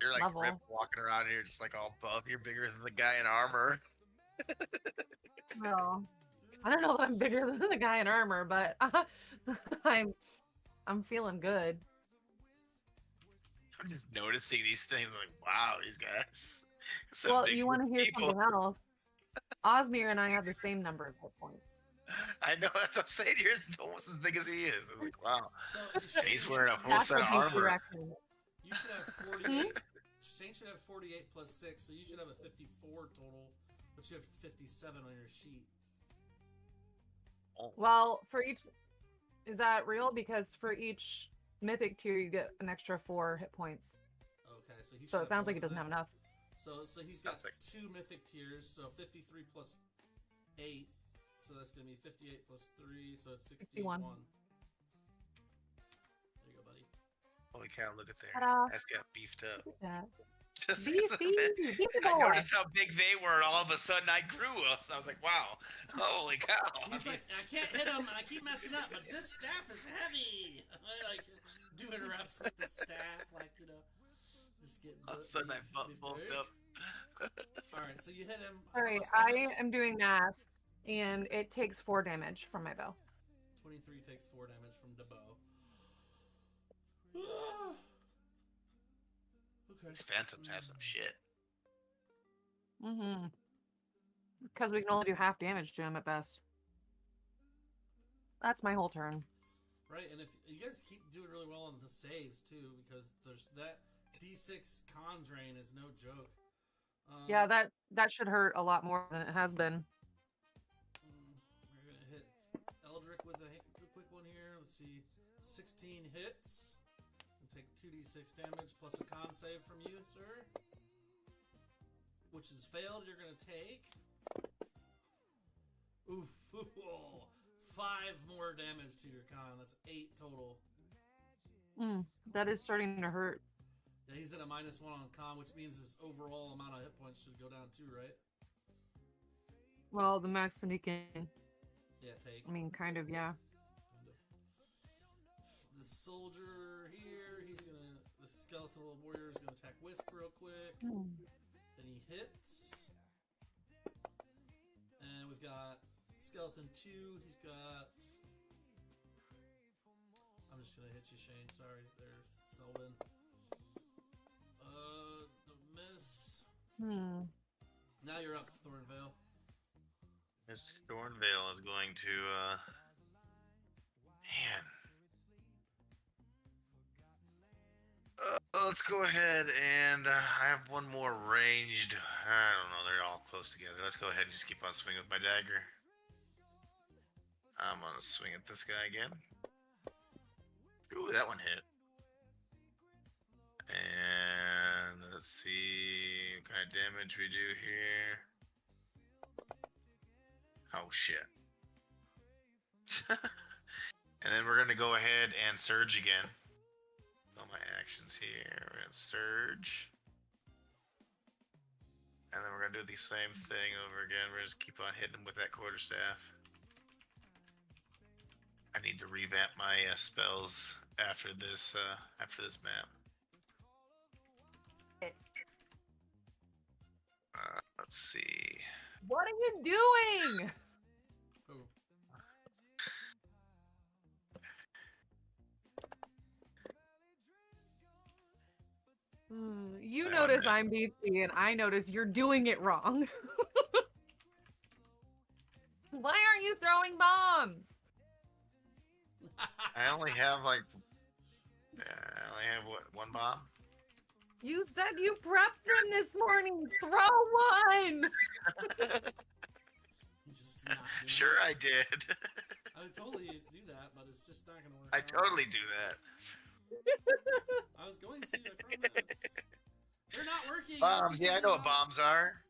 You're like level. Rip walking around here just like all buff. You're bigger than the guy in armor. Well, I don't know that I'm bigger than the guy in armor, but I'm I'm feeling good. I'm just noticing these things. Like, wow, these guys. Some Well, big you want to hear people. something else? Osmir and I have the same number of hit points. I know that's what I'm saying. Yours is almost as big as he is. I'm like, wow. So And he's wearing a full That's set what of makes you armor. actually. you should have 48. Shane should have 48 plus 6, so you should have a 54 total, but you have 57 on your sheet. Well, for each, is that real? Because for each mythic tier, you get an extra 4 hit points. Okay, so he So should it sounds both like he of doesn't have them. enough. So he's got Something. 2 mythic tiers, so 53 plus 8, so that's gonna be 58 plus 3, so it's 61. 61. There you go, buddy. Holy cow, look at there. Ta-da. That's got beefed up. Look at that. Just Beefy, beefy I boy. noticed how big they were, and all of a sudden I grew. So I was like, wow, holy cow. He's like, I can't hit him, and I keep messing up, but this staff is heavy. I like doing reps with the staff, like, you know, just getting. All of a sudden I bulked up. All right, so you hit him. All right, I am doing math, and it takes 4 damage from my bow. 23 takes 4 damage from the bow. Okay. These phantoms have some shit. Mm-hmm. Because we can only do half damage to him at best. That's my whole turn. Right, and if you guys keep doing really well on the saves too, because there's that D6 con drain is no joke. Yeah, that should hurt a lot more than it has been. We're gonna hit Eldrick with a quick one here. Let's see, 16 hits. And take 2d6 damage plus a con save from you, sir. Which is failed. You're gonna take. Oof. 5 more damage to your con. That's 8 total. That is starting to hurt. Yeah, he's at a -1 on con, which means his overall amount of hit points should go down too, right? Well, the max that he can. Yeah, take. I mean, kind of, yeah. The soldier here, the skeletal warrior is gonna attack Wisp real quick. Then he hits. And we've got skeleton 2, he's got... I'm just gonna hit you, Shane, sorry, there's Selvin. The miss. Now you're up, Thornvale. Mr. Thornvale is going to, man. Let's go ahead and I have one more ranged. I don't know, they're all close together. Let's go ahead and just keep on swinging with my dagger. I'm gonna swing at this guy again. Ooh, that one hit. And let's see what kind of damage we do here. Oh shit. And then we're gonna go ahead and surge again. All my actions here. We're gonna surge. And then we're gonna do the same thing over again. We're just keep on hitting him with that quarterstaff. I need to revamp my spells after this map. Let's see. What are you doing? Oh. You That notice one I'm beefy, and I notice you're doing it wrong. Why aren't you throwing bombs? I only have one bomb. You said you prepped them this morning. Throw one. Just not doing Sure, it. I did. I would totally do that, but it's just not gonna work. I out. totally do that. I was going to, I promise. They're not working. Bombs, yeah, I know what something wrong. bombs are.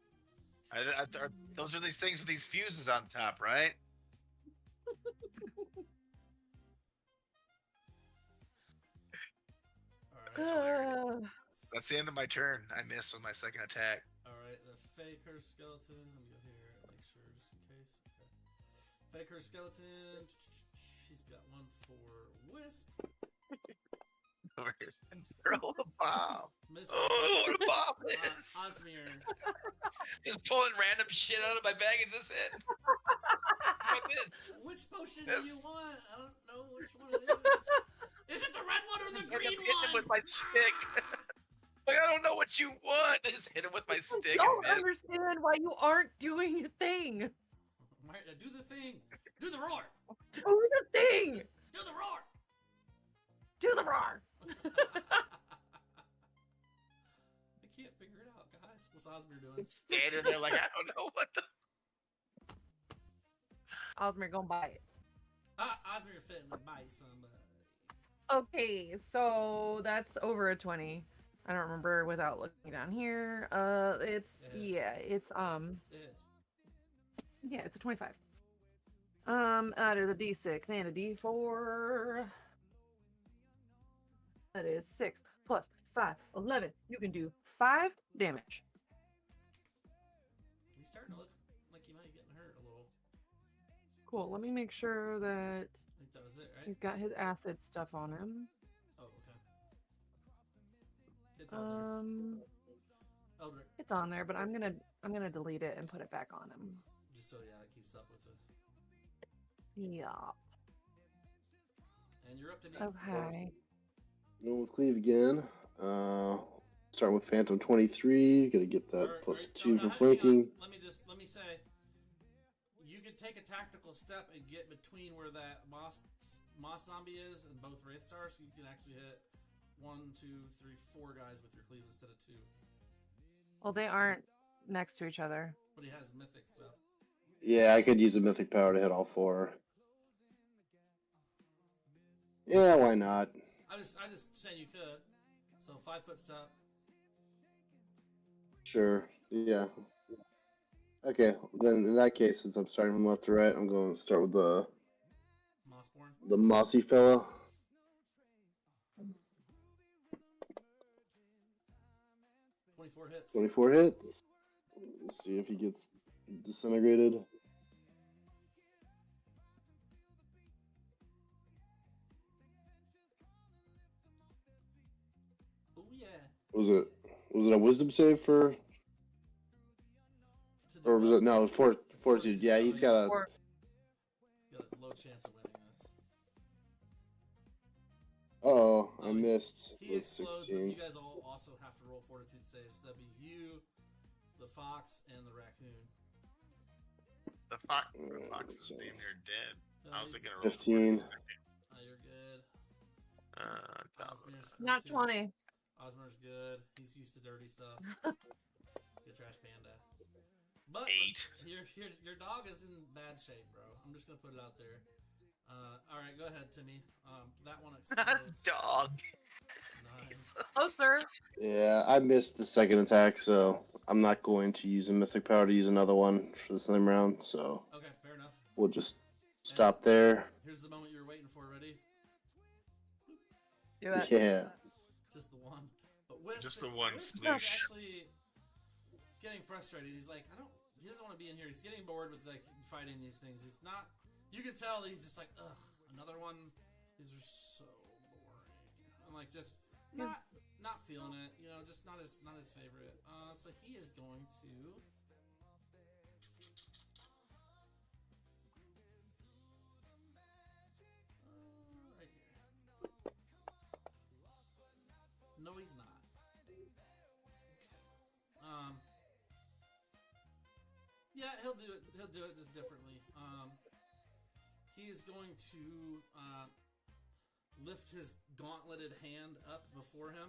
Those are these things with these fuses on top, right? Alright, That's the end of my turn. I missed with my second attack. Alright, the Faker skeleton. Let me go here and make sure just in case. Okay. Faker skeleton. He's got one for Wisp. Throw a bomb. Miss Oh, what a bomb is! Osmir. Just pulling random shit out of my bag. Is this it? What this? Which potion do you want? I don't know which one it is. Is it the red one or the I green hit him one? with my stick. Like, I don't know what you want. I just hit him with my stick I and don't missed. understand why you aren't doing your thing. Do the thing. Do the roar. Do the thing. Do the roar. Do the roar. I can't figure it out, guys. What's Osmir doing? Standing there like, I don't know what the... Osmer gonna buy it. Osmir fitting to bite somebody. Okay, so that's over a 20. I don't remember without looking down here. It's It's it's a 25. That is a D6 and a D4. That is 6 plus 5, 11. You can do 5 damage. he's starting to look like he might be getting hurt a little. Cool. Let me make sure that I think that was it, right? he's got his acid stuff on him. Oh, okay. It's on there. Eldrick, It's on there, but I'm gonna delete it and put it back on him. just so it keeps up with it. Yeah. And you're up to me. Okay. Going with Cleave again. Start with Phantom 23. Gotta get that plus 2 for hang on. flanking. Let me say, you could take a tactical step and get between where that moss zombie is and both wraiths are, so you can actually hit 1, 2, 3, 4 guys with your cleave instead of 2. Well, they aren't next to each other. But he has mythic stuff. Yeah, I could use a mythic power to hit all 4. Yeah, why not? I just saying you could. So 5-foot step. Sure. Yeah. Okay, then in that case, since I'm starting from left to right, I'm going to start with the Mossborn. mossy fella. 24 hits. 24 hits. Let's see if he gets disintegrated. Oh yeah. Was it a wisdom save for, or was it no fortitude? Yeah, he's got a. Or Got a low chance of winning this. Oh, I Oh, missed. He With explodes, but 16. you guys all also have to roll fortitude saves. That'd be you, the fox, and the raccoon. The fox is damn near dead. I was He's- gonna roll 15. Oh, you're good. Osmir's not 14. 20. Osmir's good. He's used to dirty stuff. Good trash panda. But 8. your dog is in bad shape, bro. I'm just gonna put it out there. All right, go ahead, Timmy. That one explodes. Dog. 9. Oh, sir. Yeah, I missed the second attack, so I'm not going to use a mythic power to use another one for the same round. So Okay, fair enough. we'll just stop there. Here's the moment you were waiting for. Ready? Do it. Yeah. Just the one. But Wisp, Just the one Wisp is sploosh. actually getting frustrated. He's like, he doesn't want to be in here. He's getting bored with like fighting these things. He's not. You can tell he's just like, ugh, another one. These are so boring. I'm like, just not feeling it. You know, just not his favorite. So he is going to. Right here. No, he's not. Okay. Yeah, he'll do it. He'll do it just differently. He is going to lift his gauntleted hand up before him,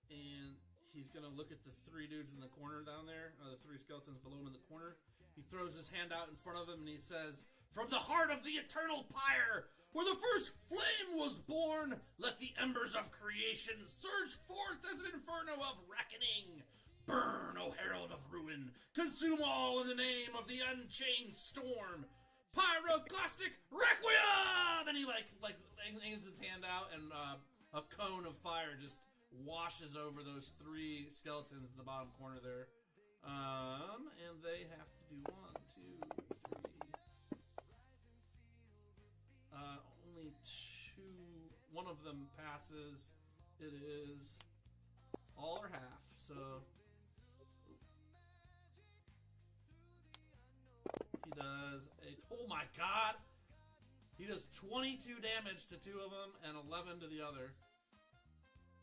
and he's gonna look at the 3 dudes in the corner down there, the 3 skeletons below him in the corner. He throws his hand out in front of him, and he says, "From the heart of the eternal pyre, where the first flame was born, let the embers of creation surge forth as an inferno of reckoning. Burn, O herald of ruin! Consume all in the name of the unchained storm! Pyroclastic requiem!" And he like aims his hand out, and a cone of fire just washes over those 3 skeletons in the bottom corner there. And they have to do 1, 2, 3. Only 2. One of them passes. It is all or half. So he does a. Oh my god! He does 22 damage to 2 of them and 11 to the other.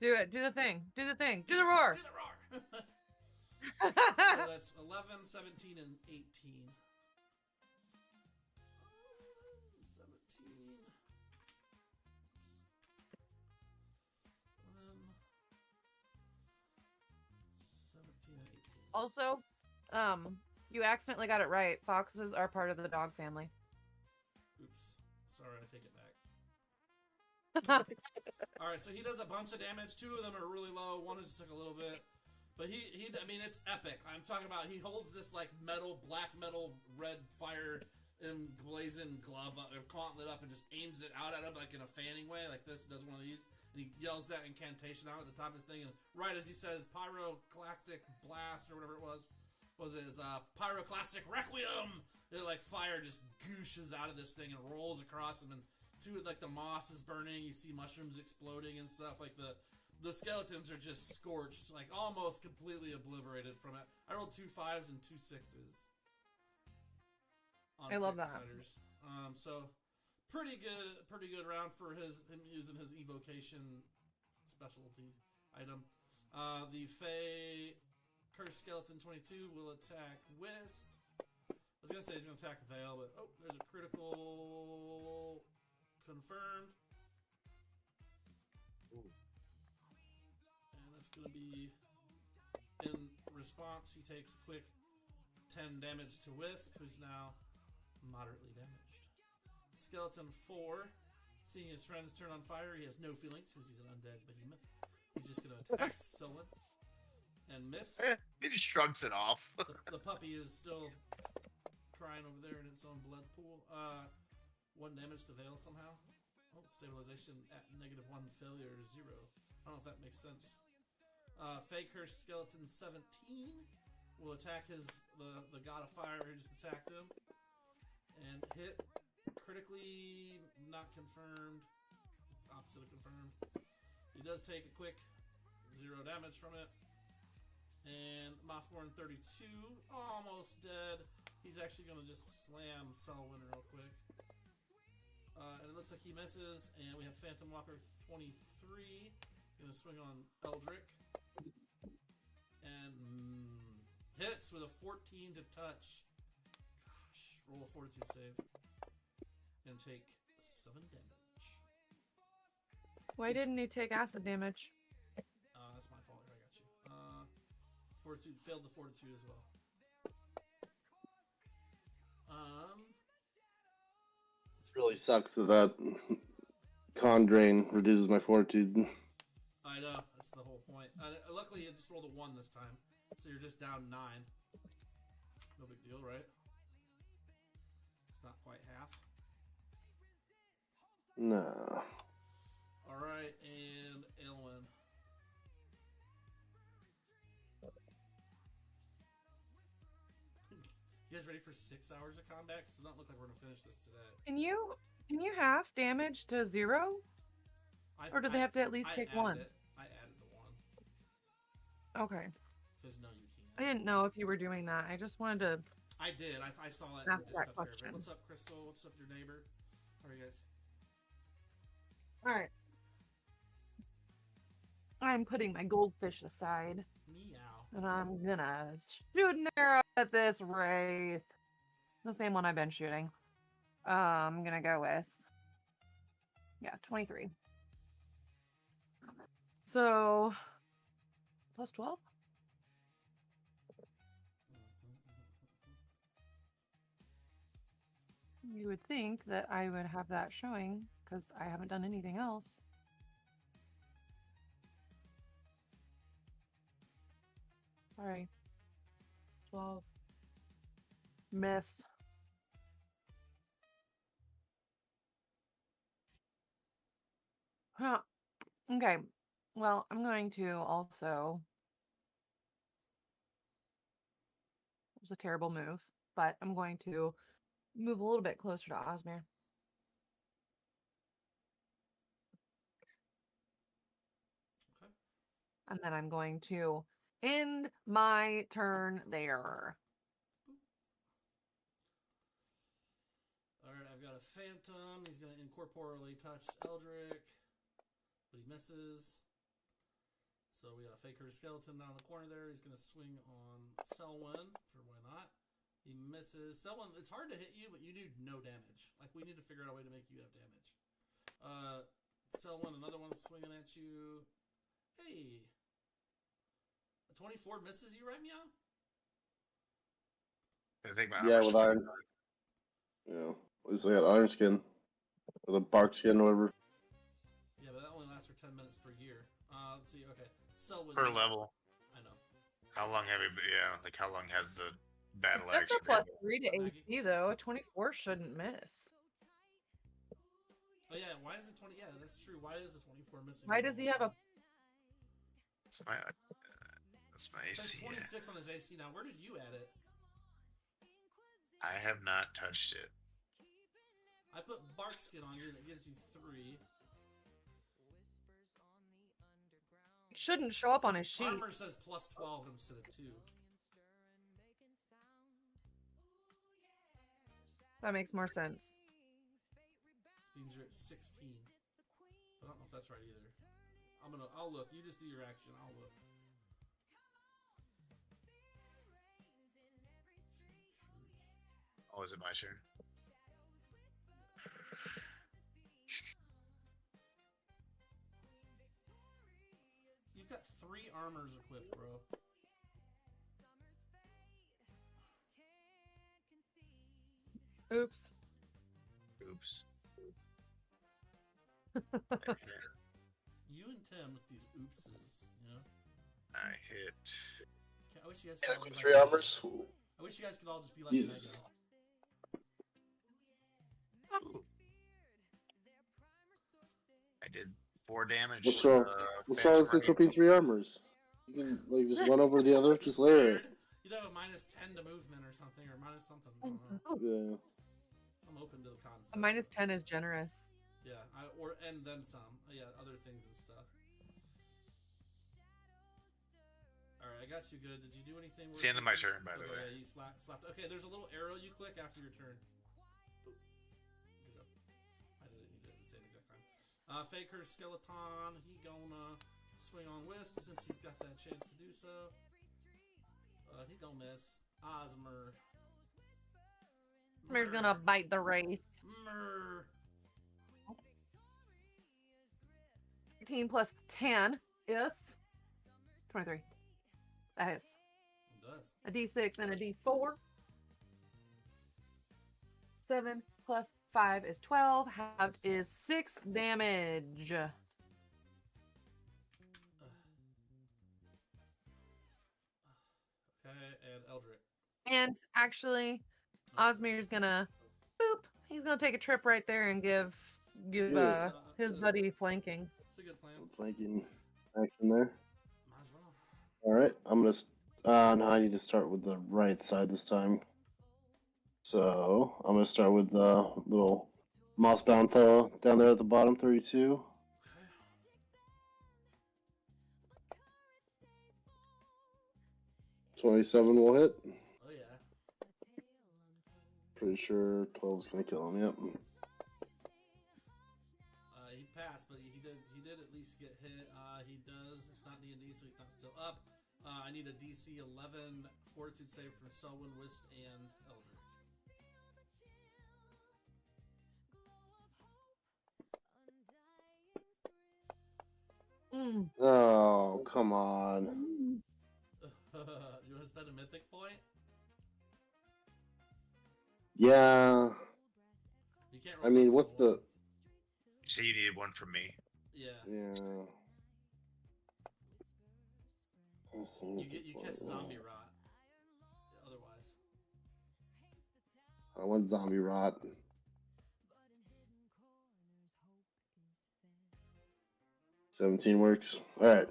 Do it. Do the thing. Do the thing. Do the roar. Do the roar! So that's 11, 17, and 18. 17. Oops. 17 and 18. Also, you accidentally got it right. Foxes are part of the dog family. Oops. Sorry, I take it back. Alright, so he does a bunch of damage. 2 of them are really low. One is just like a little bit. But I mean, it's epic. I'm talking about, he holds this like black metal, red fire emblazoned glove or gauntlet up and just aims it out at him like in a fanning way, like this, does one of these. And he yells that incantation out at the top of his thing. And right as he says pyroclastic blast or whatever it was it his pyroclastic requiem? It, like fire just gooshes out of this thing and rolls across him. And like the moss is burning. You see mushrooms exploding and stuff. Like the skeletons are just scorched, like almost completely obliterated from it. I rolled 2 5s and 2 6s. I love that. Shatters. So pretty good round for him using his evocation specialty item. The Fey Cursed Skeleton 22 will attack Wisp. I was gonna say he's gonna attack Veil, but oh, there's a critical confirmed. And that's gonna be in response. He takes a quick 10 damage to Wisp, who's now moderately damaged. Skeleton 4, seeing his friends turn on fire, he has no feelings because he's an undead behemoth. He's just gonna attack Sullen and miss. He just shrugs it off. The puppy is still crying over there in its own blood pool. 1 damage to Veil somehow. Oh, stabilization at -1, failure 0. I don't know if that makes sense. Fey Cursed Skeleton 17 will attack the God of Fire who just attacked him. And hit critically, not confirmed. Opposite of confirmed. He does take a quick 0 damage from it. And Mossborn 32, almost dead. He's actually going to just slam Selwyn real quick. And it looks like he misses. And we have Phantom Walker 23. He's going to swing on Eldrick. And hits with a 14 to touch. Gosh, roll a fortitude save. And take 7 damage. Why didn't he take acid damage? That's my fault. Here, I got you. Fortitude, failed the fortitude as well. It really sucks that con drain reduces my fortitude. I know, that's the whole point. Luckily, you just rolled a 1 this time, so you're just down 9. No big deal, right? It's not quite half. No. Alright, and Elwyn. You guys ready for 6 hours of combat? Because it does not look like we're going to finish this today. Can you half damage to 0? Or do they have to at least take 1? I added the 1. Okay. Because no, you can't. I didn't know if you were doing that. I just wanted to... I did. I saw it. Ask Just that up here. question. What's up, Crystal? What's up, your neighbor? How are you guys? Alright. I'm putting my goldfish aside. Meow. And I'm gonna shoot an arrow at this wraith. The same one I've been shooting. I'm gonna go with... Yeah, 23. So... Plus 12? You would think that I would have that showing, because I haven't done anything else. Sorry. 12. Miss. Huh. Okay. Well, I'm going to also... It was a terrible move, but I'm going to move a little bit closer to Osmir. Okay. And then I'm going to end my turn there. Alright, I've got a Phantom. He's going to incorporeally touch Eldrick, but he misses. So we got a Faker Skeleton down in the corner there. He's going to swing on Selwyn, for why not. He misses. Selwyn, it's hard to hit you, but you do no damage. Like, we need to figure out a way to make you have damage. Selwyn, another one swinging at you. Hey. A 24 misses you, right, Meow? I think my Yeah, armor's with iron. Yeah, at least I got iron skin. Or the bark skin, or whatever. Yeah, but that only lasts for 10 minutes per year. Let's see. Okay. Selwyn. per level. I know. How long have you? Yeah, like how long has the battle Just action? a plus been? 3 to What's up, Maggie? AC though. A 24 shouldn't miss. Oh, yeah. Why is it 20? Yeah, that's true. Why is it 24 missing? Why does he have a? That's my It says AC. 26 on his AC. Now, where did you add it? I have not touched it. I put bark skin on you. That gives you 3. It shouldn't show up on his sheet. Armor says plus 12 instead of 2. That makes more sense. Which means you're at 16. But I don't know if that's right either. I'll look. You just do your action. I'll look. Oh, is it my turn? You've got 3 armors equipped, bro. Oops. Oops. You and Tim with these oopses, you know? I hit. I wish you guys could all be like 3 Megan. armors. I wish you guys could all just be like Jesus. Megan. I did 4 damage. What's wrong? What's wrong with equipping 3 armors? You can like just one over the other, just layer it. You'd have a minus 10 to movement or something, or minus something. I don't know. Yeah. I'm open to the concept. A minus 10 is generous. Yeah, and then some. Yeah, other things and stuff. Alright, I got you good. Did you do anything? It's the end of my turn, by the way. Yeah, you slapped. Okay, there's a little arrow you click after your turn. Good job. I did it. You did it at the same exact time. Faker Skeleton. He gonna swing on Wisp since he's got that chance to do so. He gonna miss. Osmer. We're gonna bite the wraith. Murr. 13 plus 10 is 23. That hits. It does. A d6 and a d4. 7 plus 5 is 12. Halved is 6 damage. Okay, and Eldrick. And actually, Osmir's gonna boop. He's gonna take a trip right there and give his buddy flanking. It's a good plan. Flanking action there. Might as well. Alright, I'm gonna. Now I need to start with the right side this time. So, I'm gonna start with the little moss-bound fellow down there at the bottom, 32. Okay. 27 will hit. Oh yeah. Pretty sure 12 is gonna kill him, yep. He passed, but he did at least get hit. He does. It's not D&D, so he's not still up. I need a DC 11 Fortitude save from Selwyn, Wisp, and Eldrick. Oh, come on. You want to spend a Mythic point? Yeah. You can't. I mean, what's the... You say you needed one from me. Yeah. Yeah. You catch zombie rot. Otherwise. I want zombie rot. $17 works. Alright.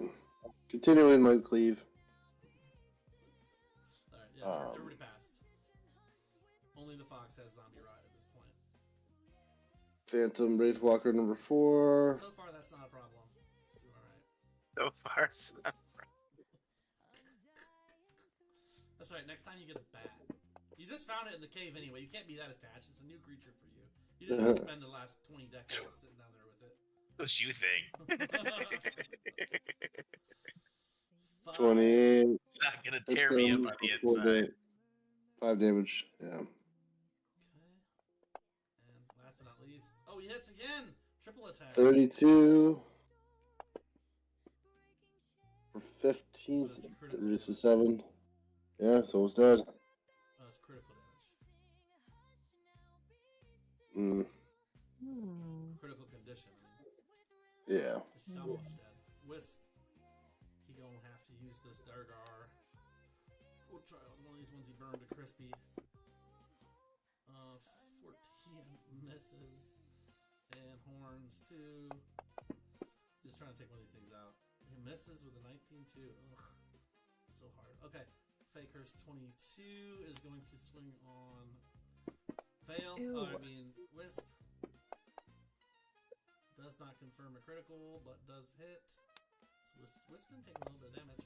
Continuing my cleave. Alright, yeah, everybody passed. Only the fox has zombie rot at this point. Phantom Wraithwalker number 4. So far, that's not a problem. It's doing alright. So far, so. That's right, next time you get a bat. You just found it in the cave anyway. You can't be that attached. It's a new creature for you. You didn't spend the last 20 decades sitting down there with it. What you think? 28. Not gonna Hit tear me up them on the for 4 inside. 5 damage. Yeah. Okay. And last but not least, oh, he hits again. Triple attack. 32 for 15. That's critical Reduces to damage. 7. Yeah, so it's dead. That's critical damage. Mm, Critical condition. I mean, yeah. he's almost dead. Wisp. He gonna have to use this Dargar. We'll try on one of these ones he burned to crispy. 14 misses. And horns too. Just trying to take one of these things out. He misses with a 19 too. Ugh. So hard. Okay. Fake Curse 22 is going to swing on Veil. Wisp. Does not confirm a critical, but does hit. So Wisp's been taking a little bit of damage.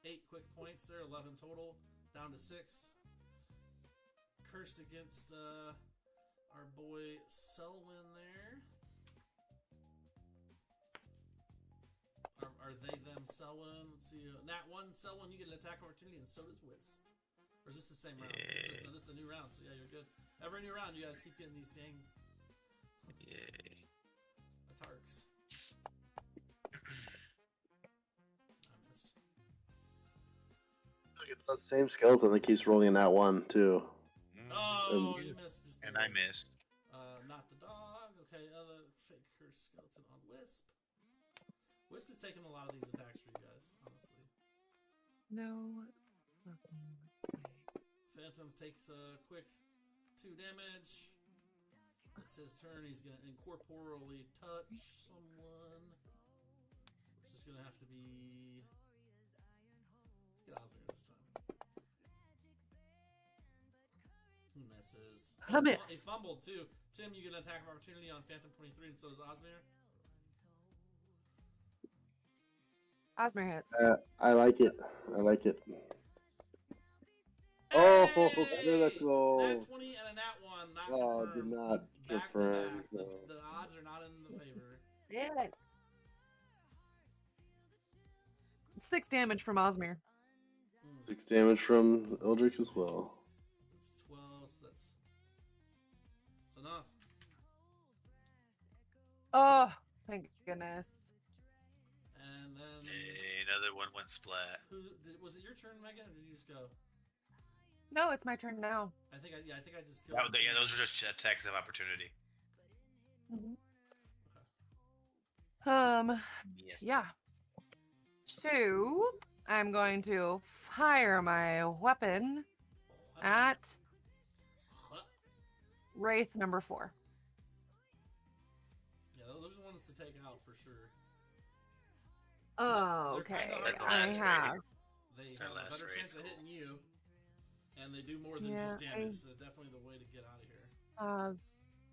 8 quick points there, 11 total. Down to 6. Cursed against our boy Selwyn there. Are they them Selwyn? Let's see. Nat 1 Selwyn, you get an attack opportunity, and so does Wisp. Or is this the same round? This is a new round, so yeah, you're good. Every new round, you guys keep getting these dang Atarks. I missed. Look, it's that same skeleton that keeps rolling that one, too. Oh, you missed. And I missed. Not the dog. Okay, other fake curse skeleton on Wisp. Wisp is taking a lot of these attacks for you guys, honestly. No. Phantom takes a quick 2 damage. It's his turn. He's going to incorporeally touch someone. Which is going to have to be... Let's get Osmir this time. He misses. He fumbled too. Tim, you get an attack of opportunity on Phantom 23, and so does Osmir. Osmir hits. I like it. I like it. Oh, critical. Nat 20 and a nat 1, not confirmed. Did not Back confirm. to back. No. The odds are not in the favor. Yeah. 6 damage from Osmir. 6 damage from Eldrick as well. It's 12, so that's enough. Oh, thank goodness. And then Another one went splat. was it your turn, Megan, or did you just go? No, it's my turn now. I think I just killed. Yeah, those are just attacks of opportunity. Yes. Yeah. So, I'm going to fire my weapon at Wraith number 4. Yeah, those are ones to take out for sure. Oh, They're okay. kinda I have. They Our have a last better Wraith. chance of hitting you, and they do more than Yeah, just damage. So definitely the way to get out of here.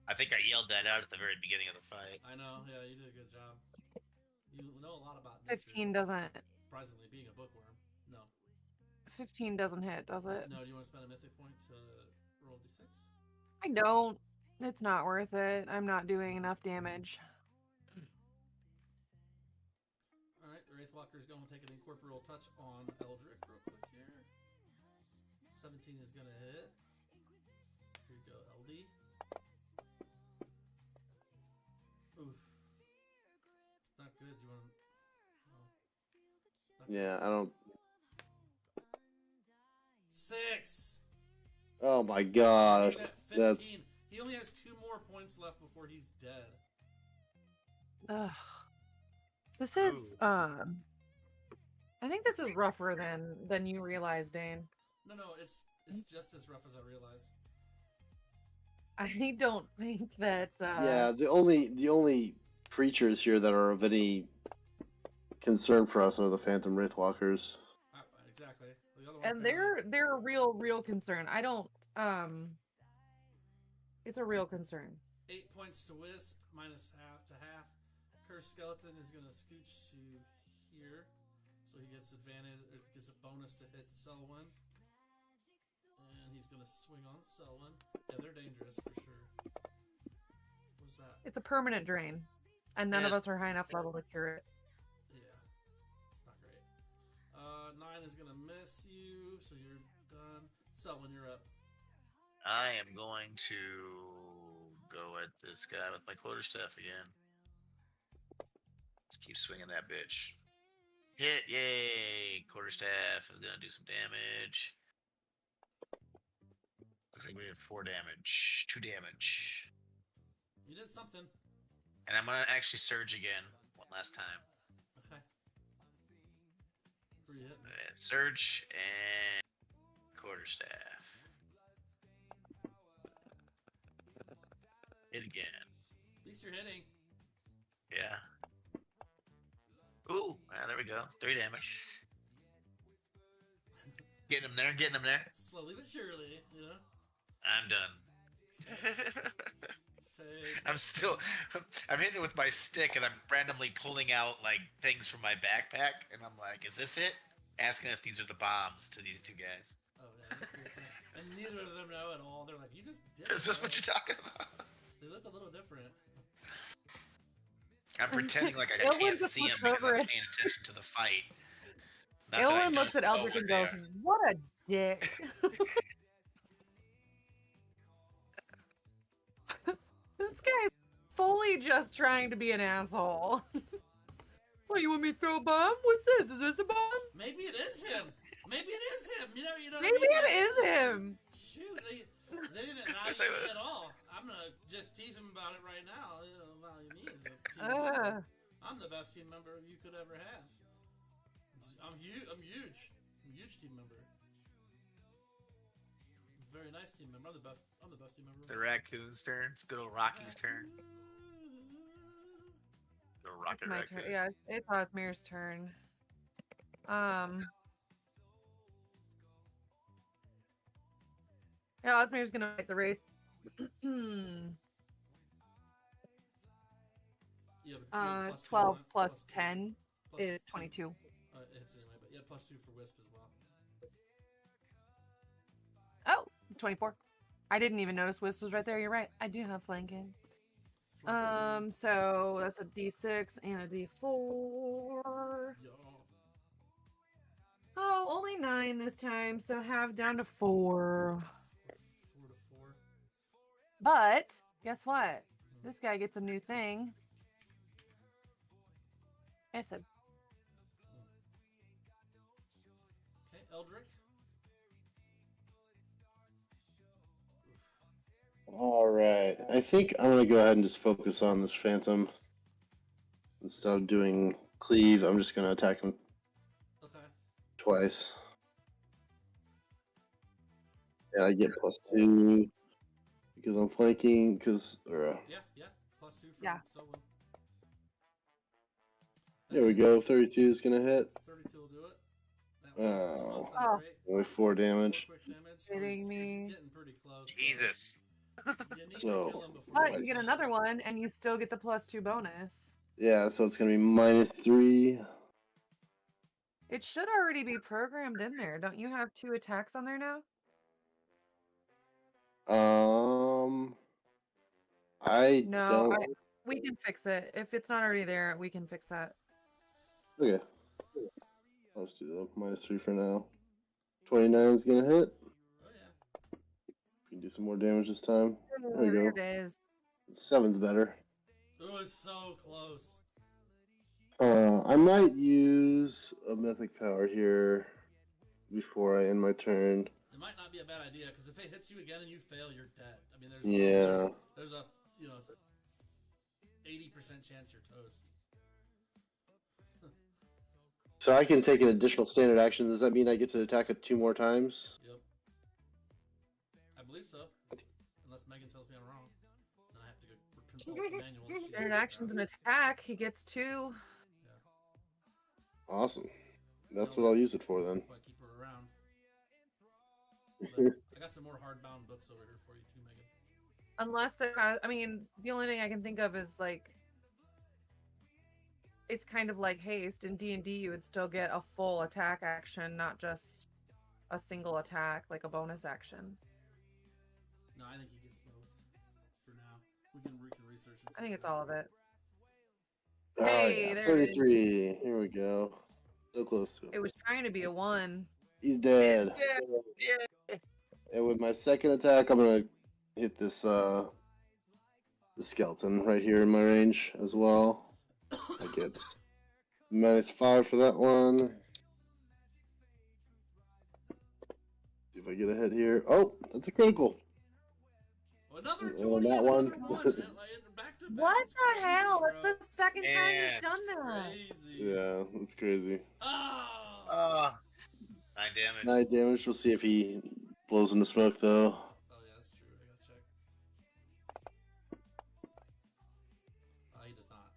I think I yelled that out at the very beginning of the fight. I know. Yeah, you did a good job. You know a lot about nature. 15 doesn't. Surprisingly, being a bookworm. No. 15 doesn't hit, does it? No. Do you want to spend a mythic point to roll d6? I don't. It's not worth it. I'm not doing enough damage. All right, the Wraithwalker is going to take an incorporeal touch on Eldrick real quick here. 17 is going to hit. Here you go, LD. Oof. It's not good. You want to... Oh. Yeah, I don't. 6! Oh my god. He's at That's 15. He only has 2 more points left before he's dead. Ugh. This is I think this is rougher than you realize, Dane. No, it's just as rough as I realize. I don't think that yeah. The only creatures here that are of any concern for us are the Phantom Wraithwalkers. Exactly. The other one and barely- they're a real concern. I don't it's a real concern. 8 points to Wisp, minus half to half. Cursed Skeleton is going to scooch to here, so he gets advantage, or gets a bonus to hit Selwyn. And he's gonna swing on Selwyn. Yeah, they're dangerous for sure. What's that? It's a permanent drain, and none of Yes. us are high enough level to cure it. Yeah, it's not great. 9 is gonna miss you, so you're done. Selwyn, you're up. I am going to go at this guy with my quarterstaff again. Just keep swinging that bitch. Hit, yay! Quarterstaff is gonna do some damage. Looks like we did 4 damage. 2 damage. You did something. And I'm gonna actually surge again one last time. Okay. Who are you hitting? And surge and quarterstaff. Hit again. At least you're hitting. Yeah. Ooh, there we go. 3 damage. Getting him there, getting him there. Slowly but surely, you know? I'm done. Fade. I'm hitting it with my stick and I'm randomly pulling out like things from my backpack and I'm like, is this it? Asking if these are the bombs to these 2 guys. Oh, yeah. That's cool. And neither of them know at all. They're like, you just did Is this it, what right?" you're talking about? They look a little different. I'm pretending like I Elwyn can't just see him looks because over I'm it. paying attention to the fight. Not that I Elwyn looks don't at know Eldrick where and they goes, are. "What a dick." This guy's fully just trying to be an asshole. What, you want me to throw a bomb? What's this? Is this a bomb? Maybe it is him. Maybe it is him. You know what Maybe I mean? it is him. Shoot, they didn't value me at all. I'm gonna just tease him about it right now. They don't value me as a team member. I'm the best team member you could ever have. I'm huge. I'm a huge team member. Very nice team member. I'm the best team member. The raccoon's turn. It's good old Rocky's turn. Good old Rocket My Raccoon. turn. Yeah, it's Osmir's turn. Yeah, Osmir's gonna fight the wraith. You have +2 12 on it? plus +2. 10 Plus is 2. 22. It hits anyway, but you had +2 for Wisp as well. Oh, 24. I didn't even notice Wisp was right there. You're right. I do have flanking. So that's a D6 and a D4. Yo. Oh, only 9 this time, so have down to 4. 4 to 4. But guess what? This guy gets a new thing. Acid. Okay, Eldrick. All right. I think I'm gonna go ahead and just focus on this phantom instead of doing cleave. I'm just gonna attack him Okay. twice. And I get +2 because I'm flanking. Yeah. +2 for Yeah. Selwyn. There we go. 32 is gonna hit. 32 will do it. That Oh. one's not great. Only 4 damage. 4 quick damage. Kidding me. It's getting pretty close. though. Jesus. You need So- to kill him before But he you get gets- another one, and you still get the +2 bonus. Yeah, so it's gonna be -3. It should already be programmed in there. Don't you have 2 attacks on there now? I No, don't. we can fix it. If it's not already there, we can fix that. Okay. Let's do the -3 for now. 29 is gonna hit. Oh yeah. We can do some more damage this time. There we There go. it is. 7's better. It was so close. I might use a mythic power here before I end my turn. It might not be a bad idea because if it hits you again and you fail, you're dead. I mean, Yeah. there's a 80% chance you're toast. So I can take an additional standard action. Does that mean I get to attack it 2 more times? Yep. I believe so. Unless Megan tells me I'm wrong. Then I have to go consult the manual. that she Standard has. action's an attack. He gets 2. Awesome. That's what I'll use it for then. That's why I keep her around. But I got some more hardbound books over here for you too, Megan. Unless it has, I mean, the only thing I can think of is like, it's kind of like haste. In D&D, you would still get a full attack action, not just a single attack, like a bonus action. No, I think he gets both for now. We can research it. I think it's all of it. Oh, Hey, yeah. there it is. 33. Here we go. So close to It him. was trying to be a 1. He's dead. Yeah. And with my second attack, I'm gonna hit this the skeleton right here in my range as well. I get -5 for that one. See if I get a hit here. Oh, that's a critical. Another And 20 that and one. another 1. Back to back. What It's the crazy, hell? bro. That's the second time Yeah, you've done that. Crazy. Yeah, that's crazy. Oh. 9 damage. 9 damage. We'll see if he blows into smoke though. Oh yeah, that's true. I gotta check. He does not.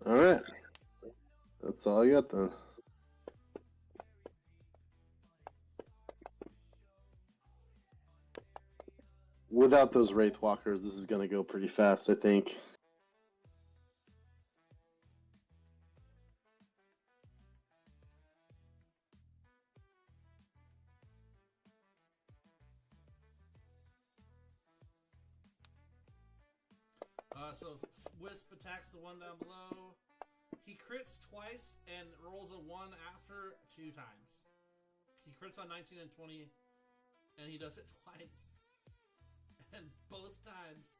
All right, that's all I got then. Without those Wraith Walkers, this is gonna go pretty fast, I think. So Wisp attacks the one down below. He crits twice and rolls a 1 after 2 times. He crits on 19 and 20, and he does it twice. And both times,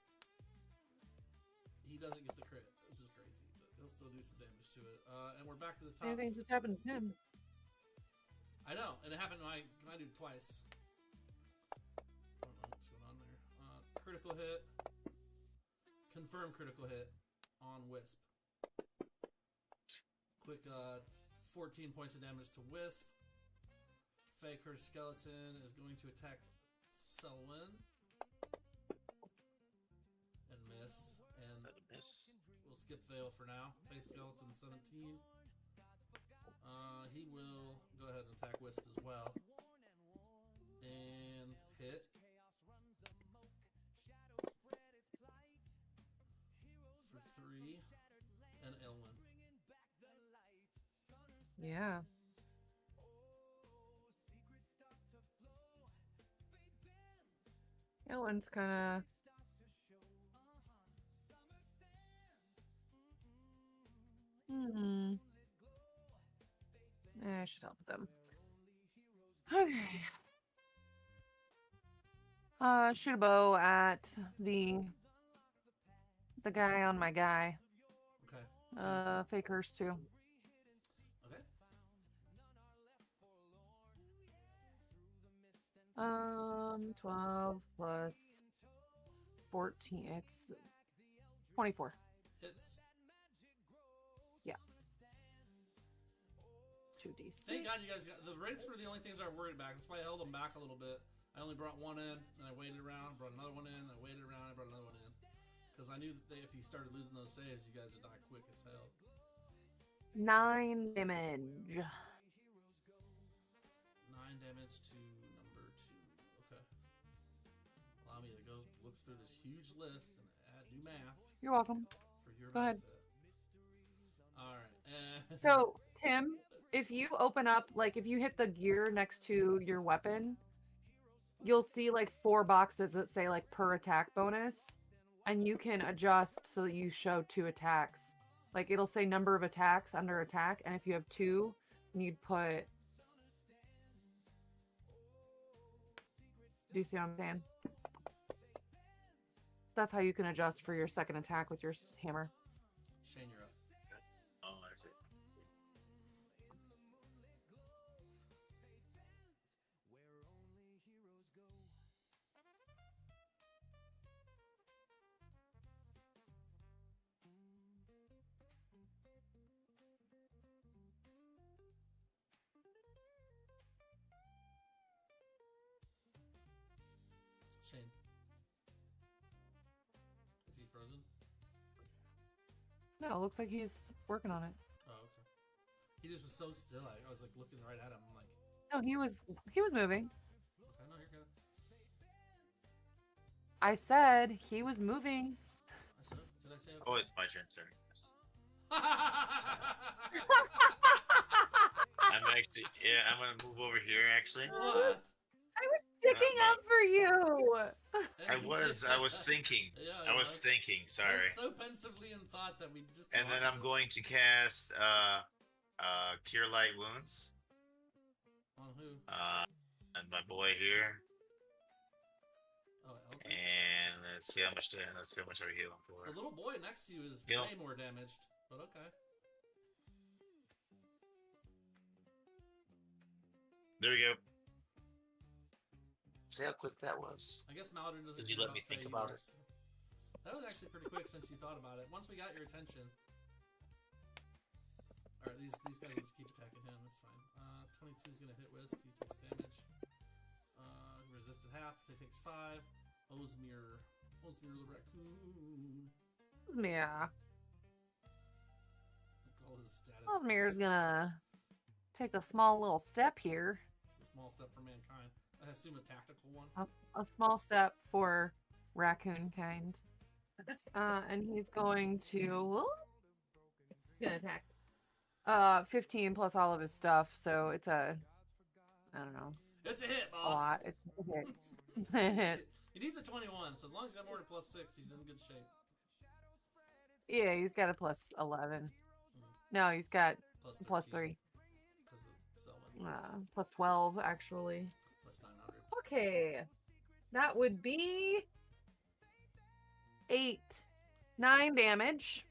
he doesn't get the crit. This is crazy, but he'll still do some damage to it. And we're back to the top. Anything just happened to him. I know, and it happened to my dude twice. I don't know what's going on there. Critical hit. Confirm critical hit on Wisp. Quick 14 points of damage to Wisp. Faker Skeleton is going to attack Selwyn. And miss. And Miss. we'll skip Veil for now. Face Skeleton 17. He will go ahead and attack Wisp as well. And hit. For 3. And Elwyn. Yeah. Ellen's kind of. I should help them. Okay. Shoot a bow at the guy on my guy. Okay. Fake curse too. Okay. 12 plus 14. It's 24. Hits. 2d6. Thank God you guys got the rates were the only things I was worried about. That's why I held them back a little bit. I only brought one in, and I waited around, brought another one in, I waited around, I brought another one in. Because I knew that if you started losing those saves, you guys would die quick as hell. 9 damage. 9 damage to number 2. Okay. Allow me to go look through this huge list and do math You're welcome. for your Go ahead. benefit. Alright. So, Tim, if you open up, like, if you hit the gear next to your weapon, you'll see, like, 4 boxes that say, like, per attack bonus. And you can adjust so that you show 2 attacks. Like, it'll say number of attacks under attack. And if you have 2, you'd put... Do you see what I'm saying? That's how you can adjust for your second attack with your hammer. Shane, you're up. Oh, I see. Shane. Is he frozen? No, it looks like he's working on it. Oh, okay. He just was so still. I was like looking right at him. I'm like, No, he was moving. okay, no, you're good. I said he was moving. I said, did I say okay? Oh, it's my turn. Sorry. Yes. I'm gonna move over here actually. What? I was sticking Uh, up for you. I was thinking. Yeah, I was thinking. Sorry. So pensively in thought that we just. And then I'm going to cast Cure Light Wounds. On who? And my boy here. Oh, Eldritch. And let's see how much are we healing for. The little boy next to you is Heal. way more damaged, but okay. There we go. See how quick that was. I guess Maladrin doesn't. Did you care let me Fae think about either, it? so. That was actually pretty quick since you thought about it. Once we got your attention. Alright, these guys just keep attacking him, that's fine. 22 is gonna hit Wisp, he takes damage. Resisted half, so he takes 5. Osmir the raccoon. Yeah. All his status. Osmir's gonna take a small little step here. It's a small step for mankind. I assume a tactical one. A small step for raccoon kind. And he's going to gonna attack. 15 plus all of his stuff, so it's a I don't know. It's a hit, A boss. lot. It's a hit. He needs a 21, so as long as he's got more than +6, he's in good shape. Yeah, he's got a plus 11. No, he's got plus 3. Because the Selwyn. Plus 12 actually. Plus 900. Okay. That would be 9 damage.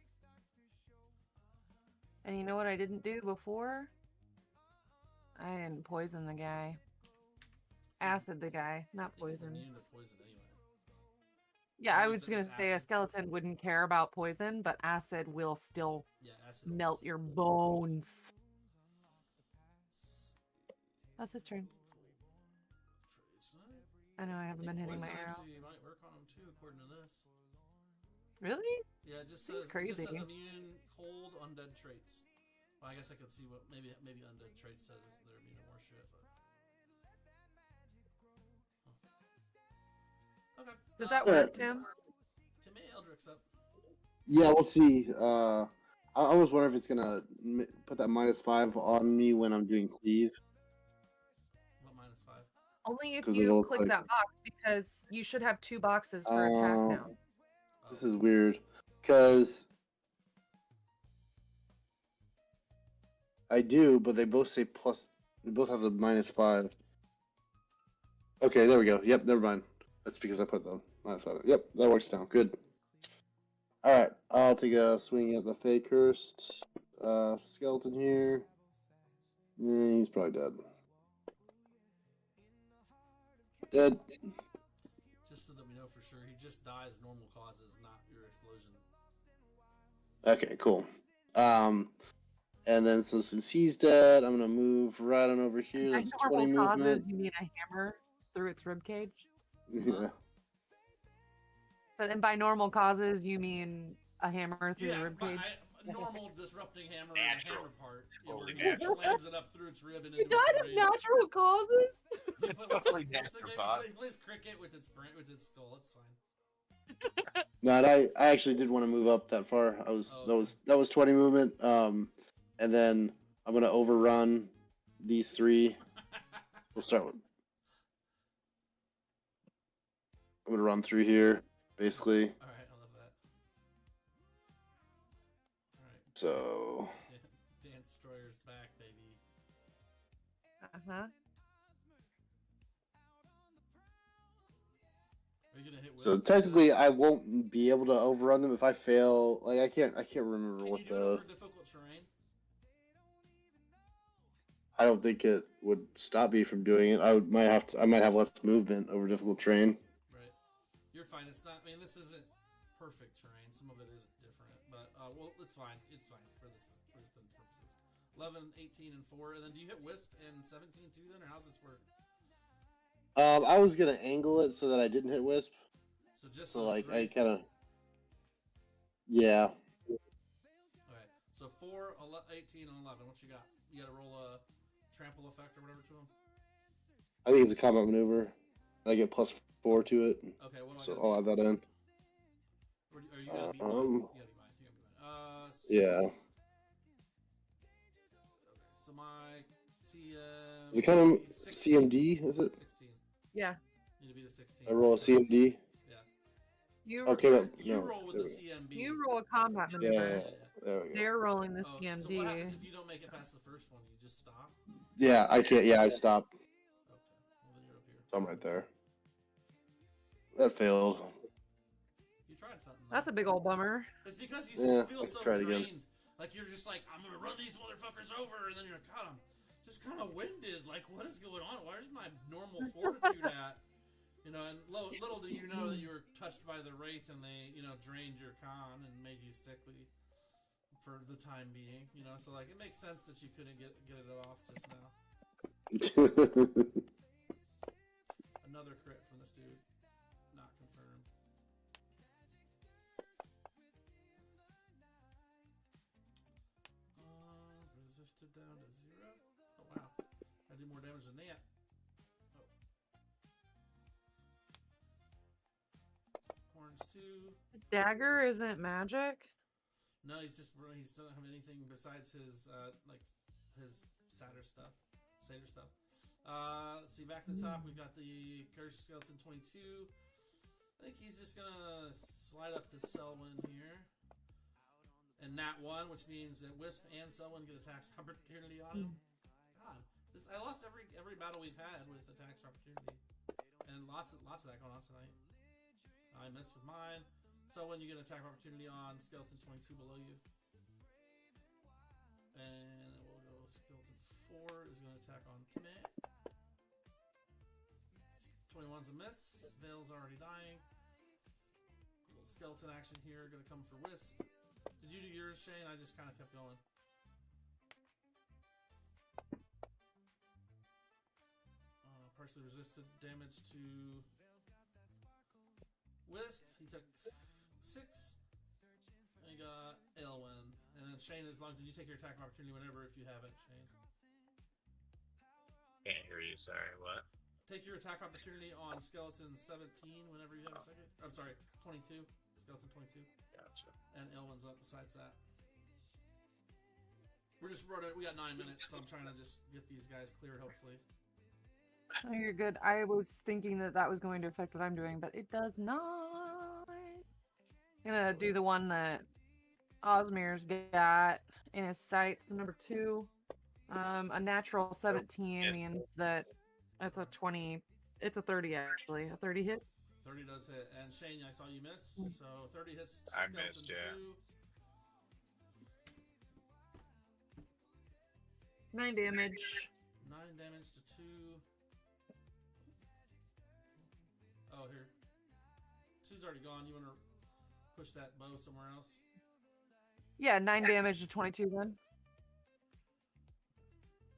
And you know what I didn't do before? I didn't poison the guy. Acid the guy, not He's poison. immune to poison anyway. Yeah, I It's- was gonna it's say a acid. skeleton wouldn't care about poison, but acid will still Yeah, acid. melt your bones. That's his turn. I know I haven't been hitting my Poison arrow. actually might work on him too, according to this. Really? Yeah, it just Seems says crazy. immune cold undead traits. Well, I guess I could see what maybe undead traits says it's they're immune to more shit, but okay. Does that Alright. work, Tim? Timmy Eldrick's up. Yeah, we'll see. I was wondering if it's gonna put that -5 on me when I'm doing cleave. What -5? Only if 'Cause you it'll click click. that box, because you should have 2 boxes for attack now. This is weird, because I do, but they both say plus. They both have the -5. Okay, there we go. Yep, never mind. That's because I put the -5. Yep, that works now. Good. All right, I'll take a swing at the Fey Cursed skeleton here. Yeah, he's probably dead. Dead. Just so that we know for sure, he just dies normal causes, not your explosion. Okay, cool. And then so since he's dead, I'm gonna move right on over here. By That's 20 normal causes, movement. you mean a hammer through its ribcage? Yeah. So, and by normal causes, you mean a hammer through Yeah, the but ribcage? normal disrupting hammer Natural. and the hammer part. Where Totally he natural. slams it up through its rib and You into died its of brain. natural causes? Totally natural cause. He plays cricket with its brain, with its skull. It's fine. No, and I actually did want to move up that far. That was 20 movement. And then I'm gonna overrun these 3. We'll start with. I'm gonna run through here, basically. All right, I love that. All right, So Dance Destroyer's back, baby. Uh-huh. Are you gonna hit? so Wisp? technically, I won't be able to overrun them if I fail. Like I can't remember Can what you do it the. over difficult terrain? I don't think it would stop me from doing it. I might have less movement over difficult terrain. Right. You're fine. It's not. I mean, this isn't perfect terrain. Some of it is different, but well, it's fine. It's fine for this for its purposes. 11, 18, and 4, and then do you hit Wisp and 17 too? Then, or how's this work? I was gonna angle it so that I didn't hit Wisp. So just So those like 3? I kind of. Yeah. Okay. So 4, 18, and 11. What you got? You got to roll a trample effect or whatever to them. I think it's a combat maneuver. I get +4 to it. Okay. What do I So gotta I'll add that in. Or you gotta beat mine. Um, You gotta beat mine. You gotta beat mine. Yeah. Okay. So my CM. Is it kind of 16. CMD? Is it? 16. Yeah. You need to be the 16. I roll a CMD. Yeah. You Okay, no, You no. roll with there the we go. CMB. you roll a combat Yeah, maneuver. there we go. They're rolling the Oh, CMD. so what happens if you don't make it past the first one? You just stop? Yeah, I can't. Yeah, I stopped. Okay. Well, then you're up here. So I'm right there. That failed. You tried something. That's a big old bummer. It's because you Yeah, just feel so try it again. drained. Like you're just like, I'm gonna run these motherfuckers over, and then you're like, God, I'm just kind of winded. Like, what is going on? Where's my normal fortitude at? You know, and little do you know that you were touched by the wraith, and they, you know, drained your con and made you sickly for the time being. You know, so like it makes sense that you couldn't get it off just now. Another crit from this dude, not confirmed. Resisted down to 0. Oh wow, I do more damage than that. Oh. Horns 2. His dagger isn't magic. No, he doesn't have anything besides his like his satyr stuff. Let's see, back to the top, we've got the Cursed Skeleton 22. I think he's just gonna slide up to Selwyn here. And Nat 1, which means that Wisp and Selwyn get attacks of opportunity on him. God, I lost every battle we've had with attacks of opportunity. And lots of that going on tonight. I missed with mine. Selwyn, you get an attack of opportunity on Skeleton 22 below you. And we'll go Skeleton 4 is going to attack on Timmy. 21's a miss. Vale's already dying. Little skeleton action here. Going to come for Wisp. Did you do yours, Shane? I just kind of kept going. Partially resisted damage to Wisp. He took 6. And you got Elwyn. And then Shane, did you take your attack of opportunity whenever if you haven't, Shane? Can't hear you. Sorry. What? Take your attack of opportunity on Skeleton 17 whenever you have a second. I'm sorry, 22. Skeleton 22. Gotcha. And Elwyn's up besides that. We got 9 minutes, so I'm trying to just get these guys cleared, hopefully. Oh, you're good. I was thinking that was going to affect what I'm doing, but it does not. I'm gonna do the one that Osmir's got in his sights, number 2. A natural 17 means that it's a 20. It's a 30 actually. A 30 hit. 30 does hit. And Shane, I saw you miss. So 30 hits. I Skeleton missed, yeah. 2. 9 damage. 9 damage to 2. Oh, here. 2's already gone. You want to push that bow somewhere else? Yeah, 9 damage to 22 then.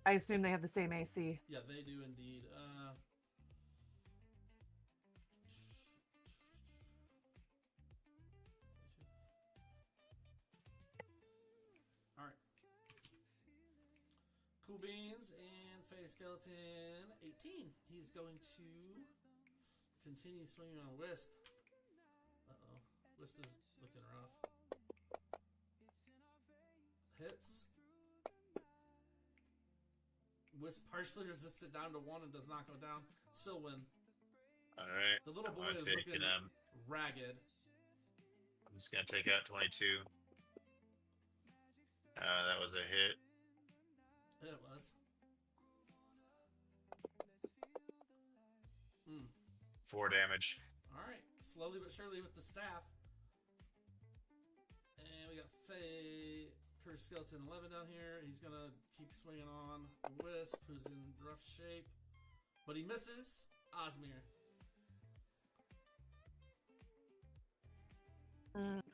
I assume they have the same AC. Yeah, they do indeed. All right. Cool Beans and Face Skeleton 18. He's going to continue swinging on Wisp. Uh-oh. Wisp is looking rough. Hits. Wisp partially resisted down to 1 and does not go down. Still win. Alright. The little boy I'm is taking looking him. ragged. I'm just gonna take out 22. That was a hit. It was. 4 damage. Alright. Slowly but surely with the staff. And we got Cursed Skeleton 11 down here. He's gonna keep swinging on Wisp, who's in rough shape. But he misses Osmir.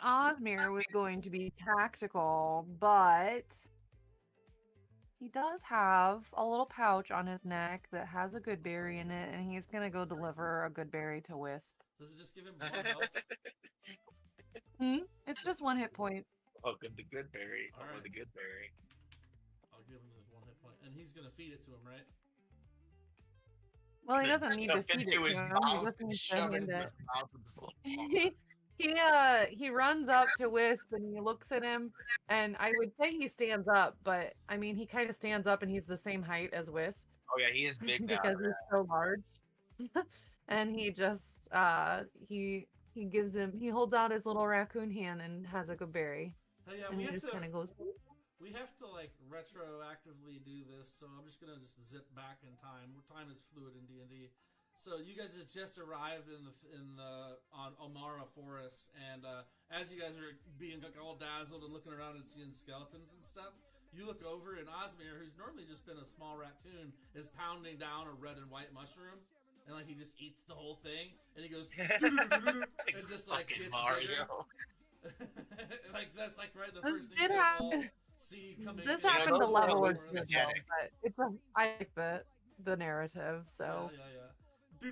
Osmir was going to be tactical, but he does have a little pouch on his neck that has a good berry in it, and he's gonna go deliver a good berry to Wisp. Does it just give him 1 health? It's just 1 hit point. Welcome to Goodberry. All Welcome right. to Goodberry. I'll give him this 1 hit point. And he's gonna feed it to him, right? Well, he doesn't need to Shove feed it into to his him. He mouth just and needs to shove it hand into it. his mouth with his little He runs up to Wisp and he looks at him, and I would say he stands up, but I mean he kind of stands up and he's the same height as Wisp Oh yeah, he is big now. because he's so large. and he just he gives him he holds out his little raccoon hand and has like a berry, Hey, yeah, and he just kind of goes. we have to like retroactively do this, so I'm just gonna just zip back in time. Time is fluid in D&D. So you guys have just arrived in the on Omara Forest, and as you guys are being like all dazzled and looking around and seeing skeletons and stuff, you look over and Osmir, who's normally just been a small raccoon, is pounding down a red and white mushroom, and like he just eats the whole thing, and he goes and just like Fucking gets Mario. bigger. Like that's like right the This first thing you did guys all happen. see coming. This in happened those a are level or two forest. ago, hallucinogenic. but it's I like the narrative. So Yeah. He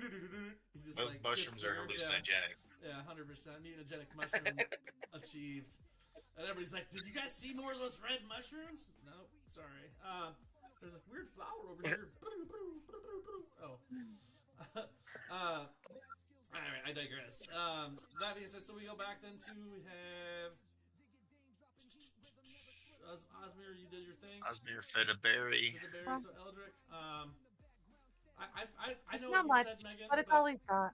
just, Those like, mushrooms gets are bigger. hallucinogenic. Yeah, 100%. Mutagenic mushroom achieved. And everybody's like, "Did you guys see more of those red mushrooms?" No, sorry. There's a weird flower over here. Oh. Alright, I digress. That being said, so we go back then to we have Osmir, you did your thing. Osmir fed a berry. Did the berry, so Eldrick. I know not what you much, said, Megan, but it's all he's got.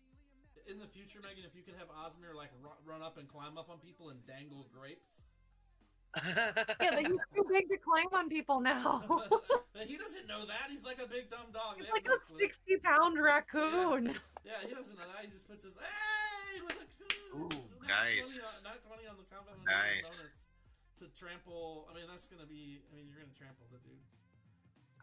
in the future, Megan, if you could have Osmir like run up and climb up on people and dangle grapes. Yeah, but he's too big to climb on people now. He doesn't know that. He's like a big dumb dog. He's They like have no a clue. 60-pound raccoon. Yeah, he doesn't know that. He just puts his hey with a Ooh, nat nice. 20 on, nat 20 on the combat Nice. bonus to trample. I mean, that's gonna be. I mean, you're gonna trample the dude.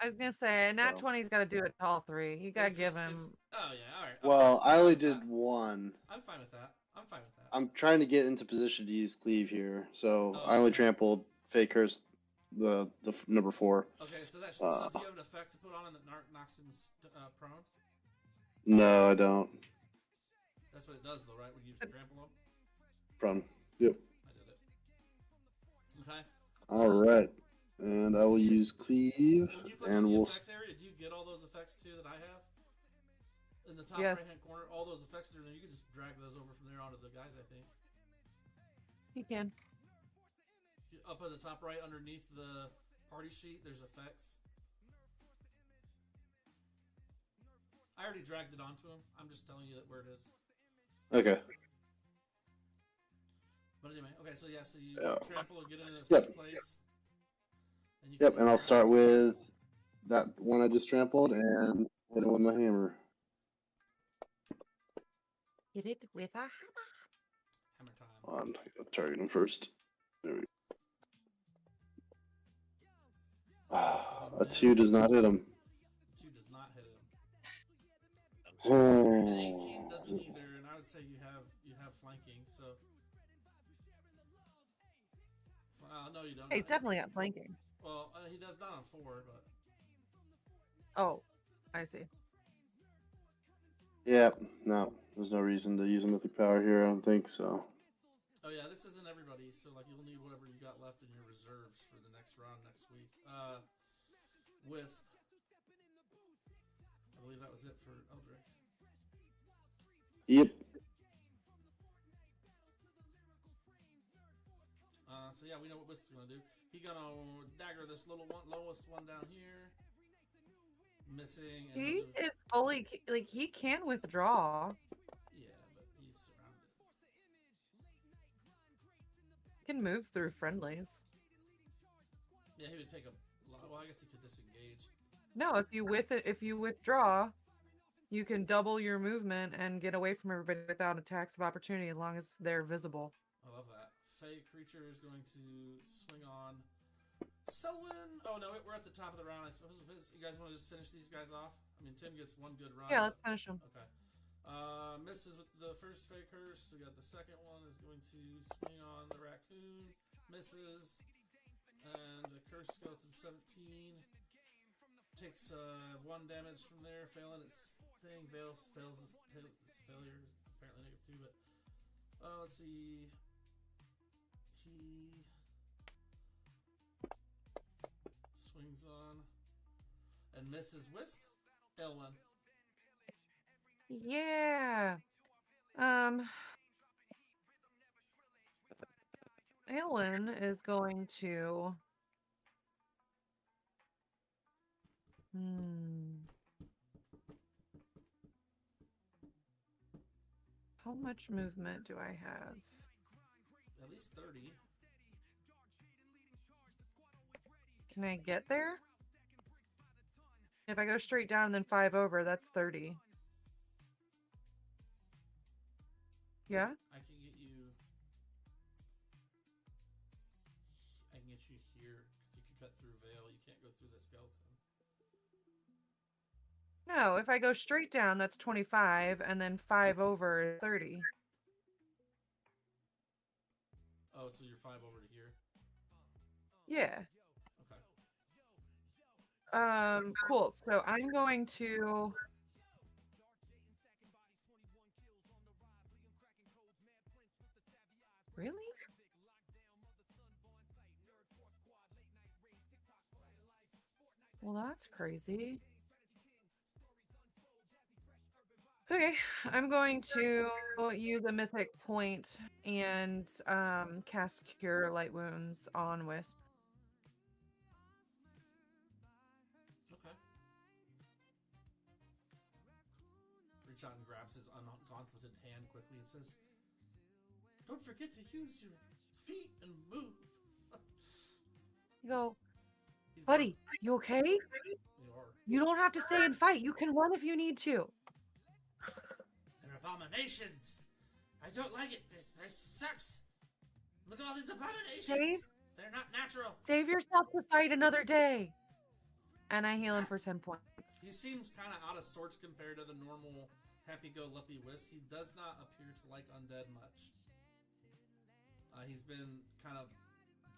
I was gonna say, Nat Well. 20's got to do it to all three. You gotta It's give just- him. Oh yeah, all right. Well, I only fine with did that. one. I'm fine with that. I'm fine with that. I'm trying to get into position to use cleave here, so Oh, I only okay. trampled fake curse the number 4. Okay, so that's so. Do you have an effect to put on him that knocks him prone? No, I don't. That's what it does, though, right? When you trample him. From yep. I did it. Okay. All right, and I will use cleave, When you click and on the we'll. effects area, do you get all those effects too that I have? In the top Yes. right hand corner, all those effects are there. You can just drag those over from there onto the guys, I think. He can. Up at the top right, underneath the party sheet, there's effects. I already dragged it onto him. I'm just telling you where it is. Okay. But anyway, okay, so yeah, so you Yeah. trample or get in a Yep. place. And you Yep, can and I'll start with that one I just trampled and hit it with my hammer. Hit it with a. hammer time. On, I'll target him first. There we go. A 2 does not hit him. 2 does not hit him. And 18 doesn't either, and I would say you have flanking, so. No, you don't. He's definitely got flanking. Well, he does not on 4, but. Oh, I see. Yeah, no, there's no reason to use a mythic power here. I don't think so. Oh yeah, this isn't everybody, so like you'll need whatever you got left in your reserves for the next round next week. Wisp. I believe that was it for Eldrick. Yep. So yeah, we know what Wisp's gonna do. He gonna dagger this little one, lowest one down here. Missing. And He is fully like he can withdraw. Yeah, but he's surrounded. He can move through friendlies. Yeah, he would take a lot. Well, I guess he could disengage. No, if you withdraw, you can double your movement and get away from everybody without attacks of opportunity as long as they're visible. I love that. Fey creature is going to swing on Selwyn. Oh no, we're at the top of the round. I suppose you guys want to just finish these guys off. I mean, Tim gets one good run. Yeah, let's finish him. Okay. Misses with the first Fey curse. We got the second one is going to swing on the raccoon. Misses. And the curse skeleton 17 takes 1 damage from there, failing its thing. Fails its failure. Apparently -2, but let's see. He swings on and misses Wisp. Elwyn. Yeah. Alan is going to. How much movement do I have? At least 30. Can I get there? If I go straight down and then 5 over, that's 30. Yeah? I can get you. I can get you here because you can cut through Veil. You can't go through the skeleton. No, if I go straight down, that's 25, and then 5 over is 30. Oh, so you're 5 over to here. Yeah. Okay. Cool. So I'm going to. Really? Well, that's crazy. Okay, I'm going to use a mythic point and cast Cure Light Wounds on Wisp. Okay. Reach out and grabs his ungauntleted hand quickly and says, "Don't forget to use your feet and move." You go, He's buddy, you okay? You are. You don't have to stay and fight. You can run if you need to. They're abominations. I don't like it. This sucks. Look at all these abominations. Save? They're not natural. Save yourself to fight another day. And I heal him for 10 points. He seems kind of out of sorts compared to the normal happy-go-lucky Wisp. He does not appear to like undead much. He's been kind of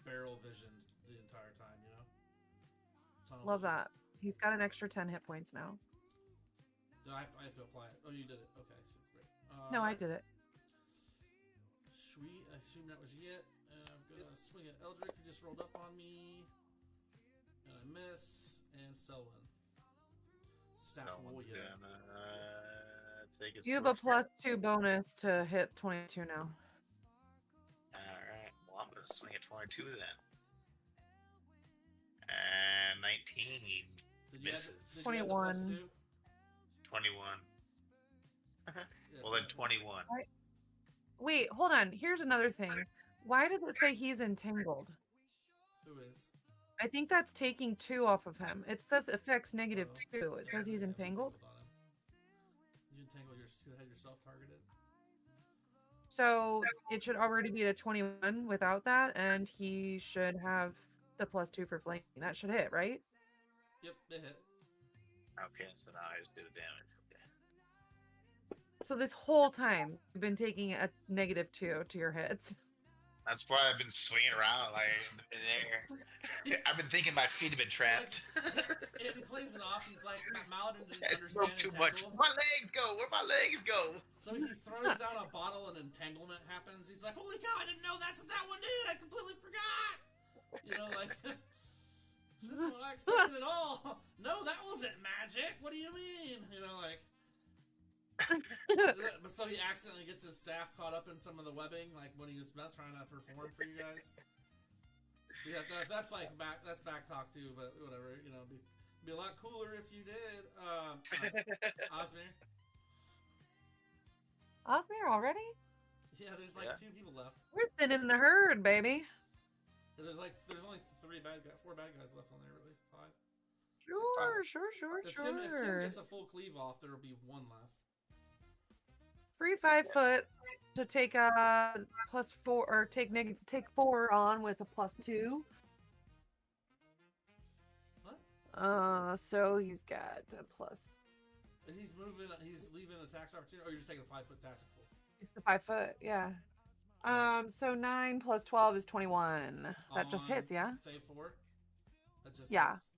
barrel visioned the entire time, you know? Tunnel Love vision. that. He's got an extra 10 hit points now. Do I have to apply it? Oh, you did it. Okay, so great. No, I did it. Sweet. I assume that was it. And I'm gonna swing at Eldrick, who just rolled up on me. And I miss. And Selwyn. Staff Someone's warrior. gonna take his You have a first +2 bonus to hit 22 now. Alright, well, I'm gonna swing at 22 then. And 19 Did you misses. add, did you add the plus 21. 2? 21. Yes, Well, then that was- 21. Wait, hold on. Here's another thing. Why does it say he's entangled? Who is? I think that's taking 2 off of him. It says effects negative Oh. 2. It says he's Yeah, entangled. on him. You entangle had yourself targeted. So it should already be at a 21 without that, and he should have the +2 for flanking. That should hit, right? Yep, they hit. Okay, so now I just do the damage. Okay. So this whole time you've been taking a -2 to your hits. That's why I've been swinging around like in the air. I've been thinking my feet have been trapped. He plays it off. He's like, Maladin didn't I understand spoke too much. entangle. My legs go. Where my legs go? So he throws down a bottle and entanglement happens. He's like, holy cow, I didn't know that's what that one did. I completely forgot. You know, like, this is what I expected at all. No, that wasn't magic. What do you mean? You know, like. But so he accidentally gets his staff caught up in some of the webbing, like when he was trying to perform for you guys. Yeah, that's like that's back talk too, but whatever. You know, be a lot cooler if you did. Osmir. Osmir already? Yeah, there's like 2 people left. We're thinning the herd, baby. There's only 4 bad guys left on there, really. 5. Sure. If Tim gets a full cleave off, there'll be 1 left. Free 5 foot to take a +4 or take 4 on with a +2. What? So he's got a plus. He's moving. He's leaving a tax opportunity, or you're just taking a 5-foot tactical. It's the 5 foot, yeah. So 9 + 12 is 21. That just hits, yeah. Save 4. That just Yeah. hits.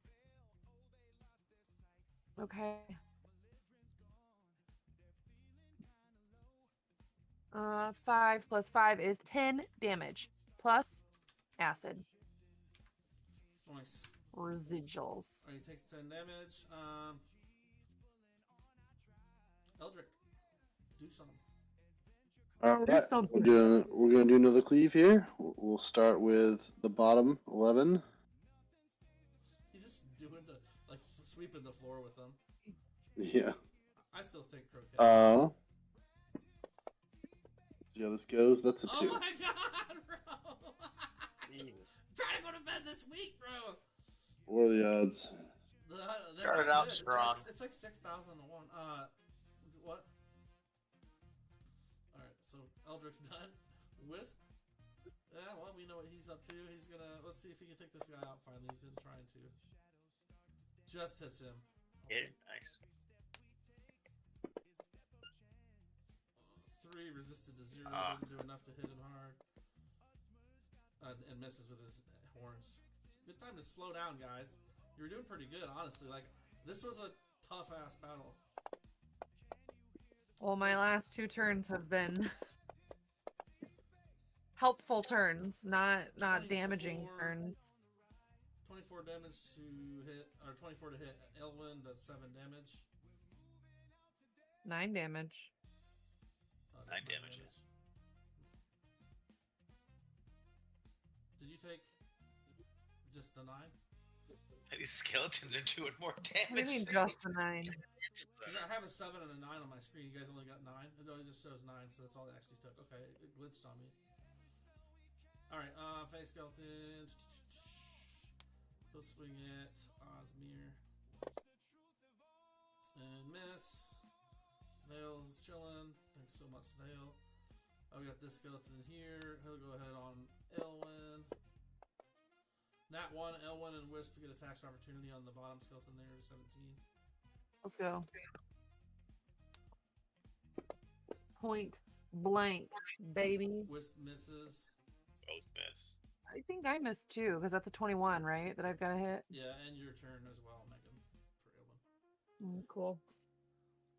Okay. 5 + 5 is 10 damage plus acid Nice. residuals. Alright, he takes 10 damage. Eldrick, do something. All Do right, something. we're gonna do another cleave here. We'll start with the bottom 11. He's just doing like sweeping the floor with them. Yeah. I still think croquet. how this goes. That's a Oh 2. my god, bro! Jesus. Trying to go to bed this week, bro. What are the odds? They're Started not out good. strong. It's like 6,000 to 1. What? Alright, so Eldrick's done. Wisp? Yeah, well, we know what he's up to. He's gonna. Let's see if he can take this guy out finally. He's been trying to. Just hits him. Yeah, nice. 3 resisted to 0. Didn't do enough to hit him hard. And misses with his horns. Good time to slow down, guys. You were doing pretty good, honestly. Like, this was a tough-ass battle. Well, my last 2 turns have been helpful turns, not 24 damaging turns. 24 damage to hit, or 24 to hit. Elwyn does 7 damage. 9 damage. Does 9 damage. Did you take just the 9? These skeletons are doing more What do you damage. mean just a 9? Because I have a 7 and a 9 on my screen. You guys only got 9. It only just shows 9, so that's all it actually took. Okay, it glitched on me. Alright, face skeleton. Go swing it. Osmir. And miss. Vale's chilling. Thanks so much, Vale. Oh, we got this skeleton here. He'll go ahead on Elwyn. Nat 1, Elwyn and Wisp get attacks of opportunity on the bottom skeleton there, 17. Let's go. Point blank, baby. Wisp misses. Both miss. I think I missed 2 because that's a 21, right? That I've got to hit. Yeah, and your turn as well, Megan, for Elwyn. Cool.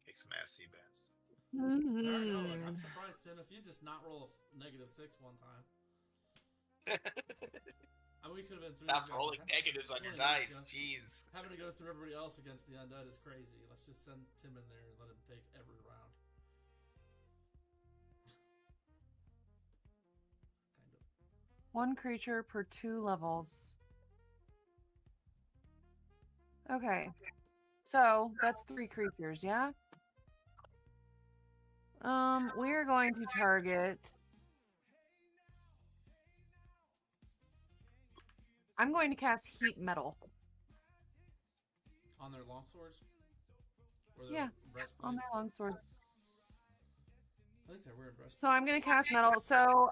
Take some ass sea bats. Alright, no, like, I'm surprised, Sin, if you just not roll a -6 one time. I mean, we could have been through Stop these guys rolling like, negatives on your 20 minutes dice. ago. Jeez. Having to go through everybody else against the undead is crazy. Let's just send Tim in there and let him take every round. Kind of. 1 creature per 2 levels. Okay. So that's 3 creatures, yeah? We are going to target. I'm going to cast Heat Metal On their longswords? Or their Yeah, breastplates? on their longswords. I think they're wearing breastplates. So I'm going to cast Metal. So,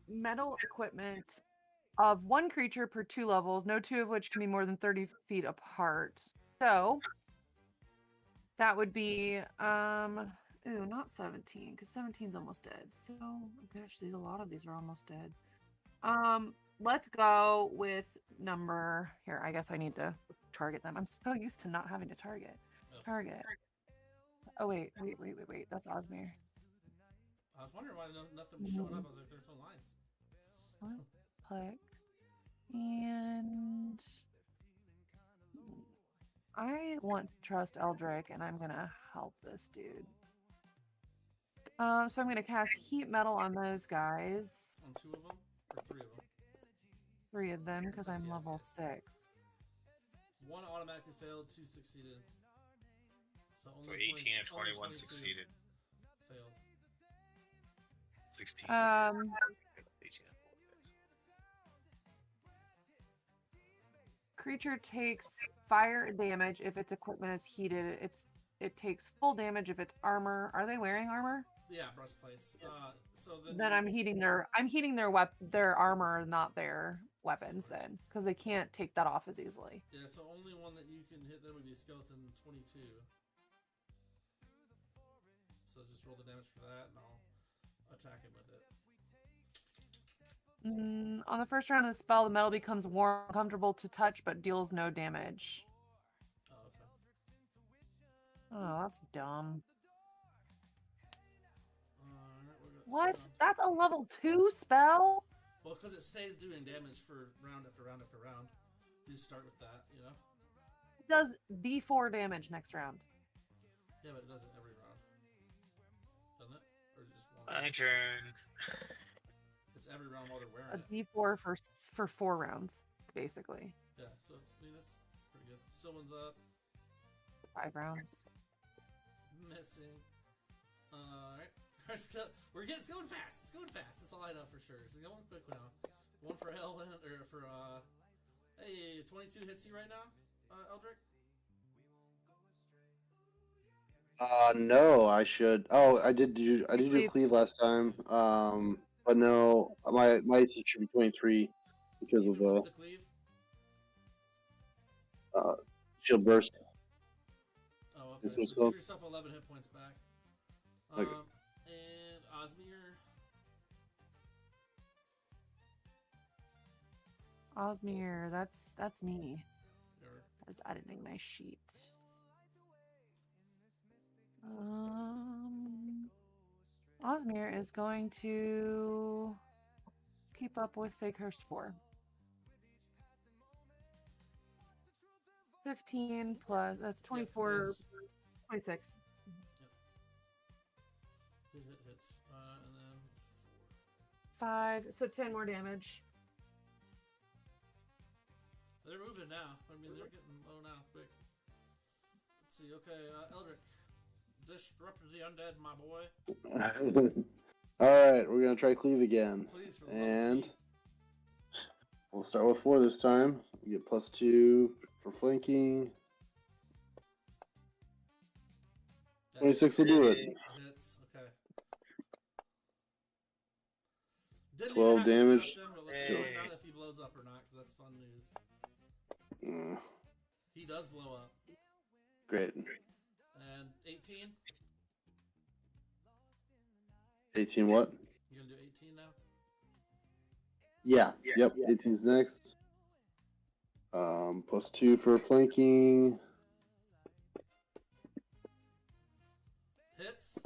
metal equipment of 1 creature per 2 levels, no 2 of which can be more than 30 feet apart. So that would be, not 17, because 17's almost dead. So, actually, a lot of these are almost dead. Let's go with number, here, I guess I need to target them. I'm so used to not having to target. Ugh. Target. Oh, wait, that's Osmir. I was wondering why nothing was showing up. I was like, there's no lines. Click. And I want to trust Eldrick, and I'm gonna help this dude. So I'm gonna cast Heat Metal on those guys. On 2 of them? Or 3 of them? 3 of them, because I'm Yes, level yes. 6. 1 automatically failed, 2 succeeded. So, So only 18 and only 21 22 succeeded. Failed. 16. 18 Um, and 4 fails. Creature takes fire damage if its equipment is heated. It takes full damage if it's armor. Are they wearing armor? Yeah, breastplates. So then Then I'm heating their their armor, not their weapons. Swords. Then, because they can't take that off as easily. Yeah, so only one that you can hit then would be skeleton 22. So just roll the damage for that, and I'll attack him with it. On the first round of the spell, the metal becomes warm, comfortable to touch, but deals no damage. Oh, okay. Oh, that's dumb. Alright, we're gonna What? so- That's a level 2 spell? Well, because it stays doing damage for round after round after round. You just start with that, you know? It does D4 damage next round. Yeah, but it does it every round. Doesn't it? Or is it just one? My turn. It's every round while they're wearing A it. D4 for 4 rounds, basically. Yeah, so it's, I mean, that's pretty good. Someone's up. 5 rounds. Missing. Alright. We're getting, it's going fast. It's going fast. That's all I know for sure. It's going quick now. One for Elwin, or for, hey, 22 hits you right now, Eldrick? No, I should. Oh, I did do Cleave. cleave last time. But no, my AC should be 23 because of Even with the cleave? uh shield burst. Oh, okay. That's what it's So called. give yourself 11 hit points back. Okay. And Osmir. Osmir, that's me. Or, That's editing my sheet. Osmir is going to keep up with Fakehurst 4. 15 plus, that's 24, hits. 26. Hits. And then 5, so 10 more damage. They're moving now. I mean, they're getting low now, quick. Let's see. Okay, Eldrick. Disrupt the undead, my boy. Alright, we're gonna try cleave again. Please, for the love of And Pete. we'll start with 4 this time. We get +2 for flanking. 26 will do it. Hits. Okay. Didn't 12 even have to damage. disrupt him, but let's just find out if he blows up or not, because that's fun news. He does blow up. Great. And 18? 18 what? You gonna do 18 now? Yeah. Yep. 18's next. +2 for flanking. Hits.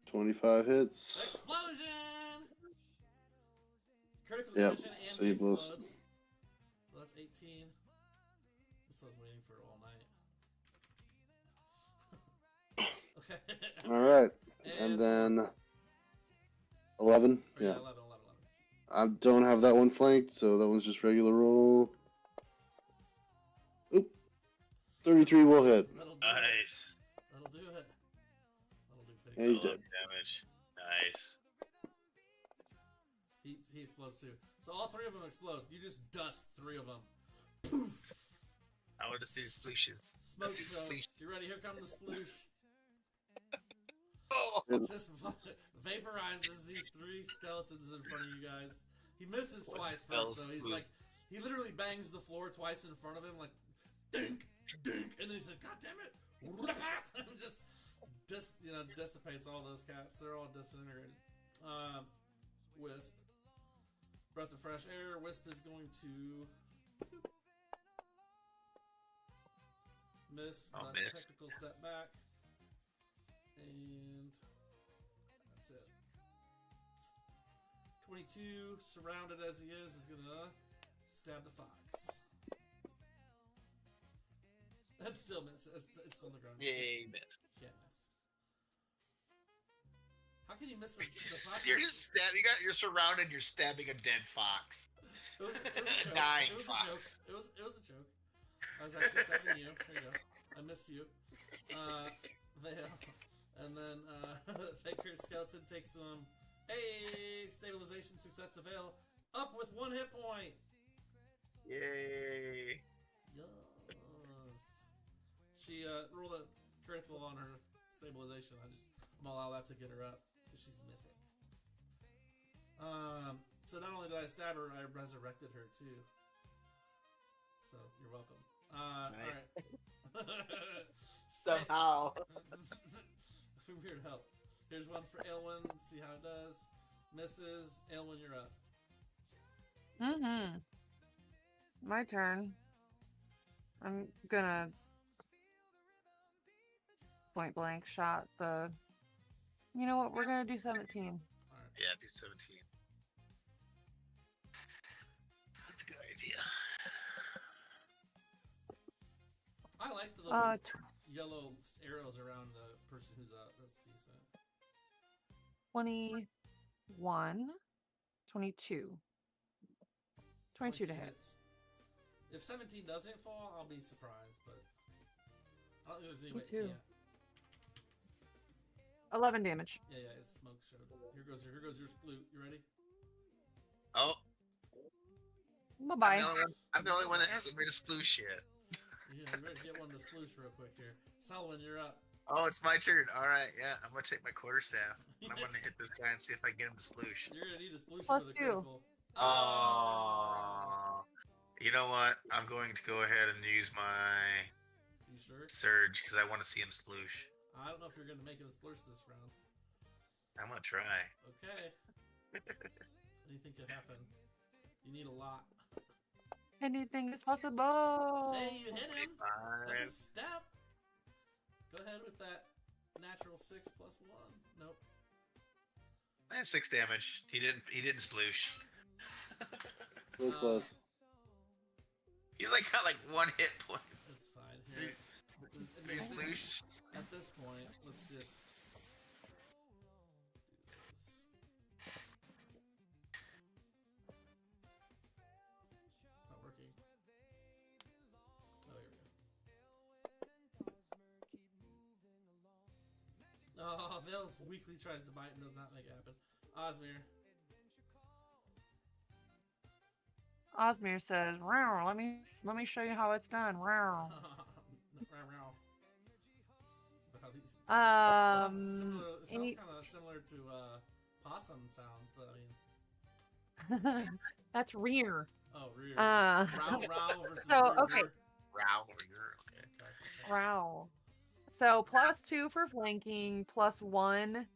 25 hits. Explosion! Critical Yep, condition and so he he blows. explodes. So that's 18. This was waiting for all night. Okay. Alright. And then 11. Yeah, Yeah. 11. I don't have that one flanked, so that one's just regular roll. Oop. 33 will hit. That'll do Nice. it. That'll do it. That'll do big. And he's 11 dead. damage. Nice. He explodes too. So all 3 of them explode. You just dust 3 of them. Poof! I want to see splooshes. Smoke Let's see show. sploosh. You ready? Here come the sploosh. Oh! Just vaporizes these 3 skeletons in front of you guys. He misses twice first though. He's like, he literally bangs the floor twice in front of him, like, dink, dink, and then he said, "God damn it!" and just dissipates all those cats. They're all disintegrated. Wisp, breath of fresh air. Wisp is going to miss, I'll but miss. technical step back, and that's it. 22, surrounded as he is gonna stab the fox. That's still miss. It's still on the ground. Yay, miss. Can't miss. How can you miss the fox? You're just you're surrounded, you're stabbing a dead fox. It was a joke. Dying It was fox. a joke. It was a joke. I was actually stabbing you. Here you go. I miss you. Veil. And then Faker Skeleton takes some stabilization success to Veil. Up with 1 hit point. Yay. Yes. She rolled a critical on her stabilization. I'm gonna allow that to get her up because she's mythic. So not only did I stab her, I resurrected her too. So you're welcome. Nice. All right. Somehow. Weird help. Here's one for Aylwin. See how it does. Misses. Aylwin, you're up. Mm-hmm. My turn. I'm gonna point blank shot the. You know what? We're gonna do 17. All right. Yeah, do 17. That's a good idea. I like the little Tw- yellow arrows around the person who's up. That's decent. 21, 22. 22 to hit. Hits. If 17 doesn't fall, I'll be surprised, but I don't think there's any way it too. can't. 11 damage. Yeah, it's smoke show. Here goes your sploot. You ready? Oh, Bye-bye. I'm the only one that hasn't made a sploosh yet. Yeah, you ready to get one to sploosh real quick here. Selwyn, you're up. Oh, it's my turn. All right, yeah, I'm gonna take my quarterstaff. I'm gonna hit this guy and see if I can get him to sploosh. You're gonna need a sploosh Plus for the 2. critical. Oh, you know what? I'm going to go ahead and use my You sure? surge because I want to see him sploosh. I don't know if you're gonna make it a sploosh this round. I'm gonna try. Okay. What do you think could happen? You need a lot. Anything is possible. Hey, you hit him. That's a Fine. step. Go ahead with that natural 6 plus 1. Nope. 6 damage. He didn't sploosh. Really close. Uh, He's got like 1 hit point. It's fine. Here. He splooshed. At this point, let's just do this. It's not working. Oh, here we go. Oh, Vale's weakly tries to bite and does not make it happen. Osmir. Osmir says, "Row, let me show you how it's done." Row. Sounds any- kind of similar to possum sounds, but I mean, That's rear. oh, rear. Uh, Row versus so, rear. okay. Row. Okay. Row. So plus 2 for flanking, plus 1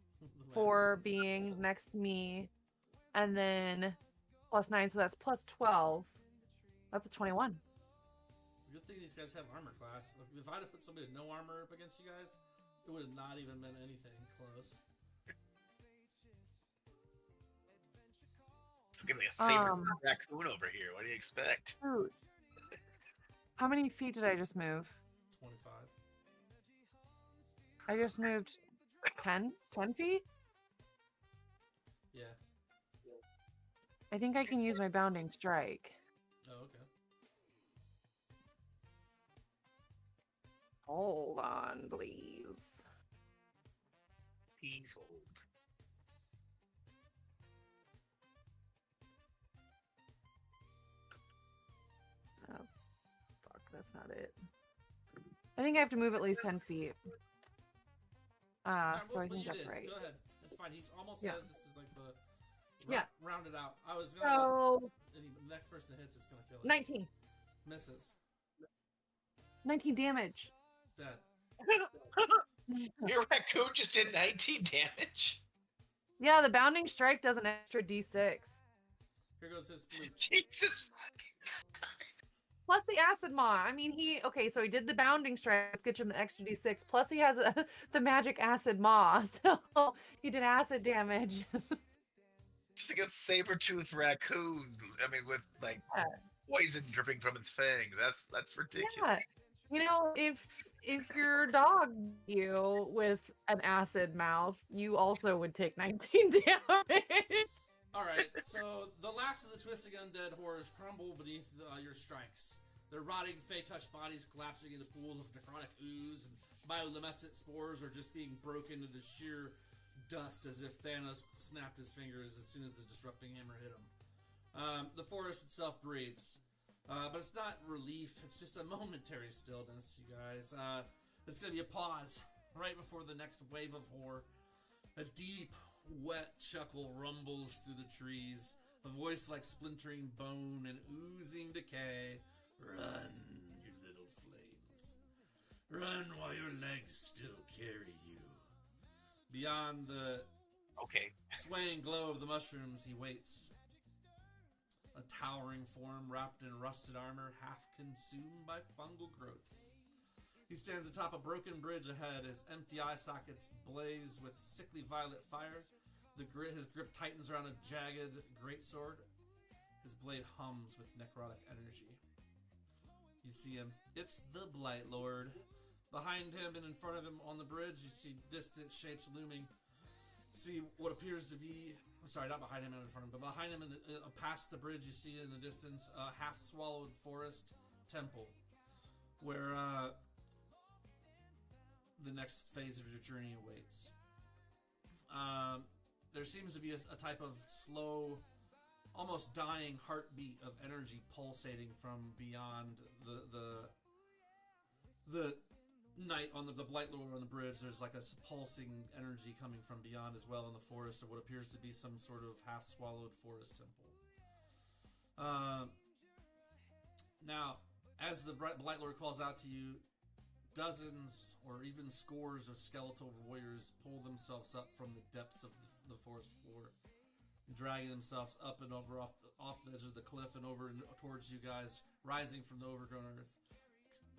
for being next to me, and then plus 9, so that's plus 12. That's a 21. It's a good thing these guys have armor class. If I'd have put somebody with no armor up against you guys, it would have not even been anything close. Look at like a saber raccoon over here. What do you expect? Shoot. How many feet did I just move? 25. I just moved 10 feet? Yeah. I think I can use my bounding strike. Oh, okay. Hold on, please. Please hold. Oh, fuck, that's not it. I think I have to move at least 10 feet. Alright, So well, I think you that's did. right. Go ahead. It's fine. He's almost Yeah. dead. This is like the Yeah. rounded out. I was gonna So, the next person that hits is gonna kill it. 19. Misses. 19 damage. Dead. Your raccoon just did 19 damage. Yeah, the bounding strike does an extra d6. Here goes his flute. Jesus. Plus the acid maw. I mean, okay, so he did the bounding strike, let's get him the extra d6. Plus he has the magic acid maw, so he did acid damage. Just like a saber-toothed raccoon. I mean, with like Yeah. poison dripping from its fangs. That's ridiculous. Yeah. You know, if your dog bit you with an acid mouth, you also would take 19 damage. Alright, so the last of the twisting undead horrors crumble beneath your strikes. Their rotting, fey-touched bodies collapsing into pools of necrotic ooze, and bioluminescent spores are just being broken into sheer dust as if Thanos snapped his fingers as soon as the disrupting hammer hit him. The forest itself breathes. But it's not relief, it's just a momentary stillness, you guys. It's gonna be a pause right before the next wave of horror. A deep, wet chuckle rumbles through the trees, a voice like splintering bone and oozing decay. Run, you little flames. Run while your legs still carry you. Beyond the Okay. swaying glow of the mushrooms, he waits. A towering form wrapped in rusted armor, half consumed by fungal growths. He stands atop a broken bridge ahead, his empty eye sockets blaze with sickly violet fire. His grip tightens around a jagged greatsword. His blade hums with necrotic energy. You see him. It's the Blight Lord. Behind him and in front of him on the bridge, you see distant shapes looming. See what appears to be... Sorry, not behind him and in front of him, but behind him and past the bridge, you see in the distance a half-swallowed forest temple, where the next phase of your journey awaits. there seems to be a type of slow, almost dying heartbeat of energy pulsating from beyond the night on the blight lord on the bridge. There's like a pulsing energy coming from beyond as well in the forest of what appears to be some sort of half swallowed forest temple. Now, as the blight lord calls out to you, dozens or even scores of skeletal warriors pull themselves up from the depths of the forest floor, dragging themselves up and over off the edge of the cliff and over and towards you guys, rising from the overgrown earth.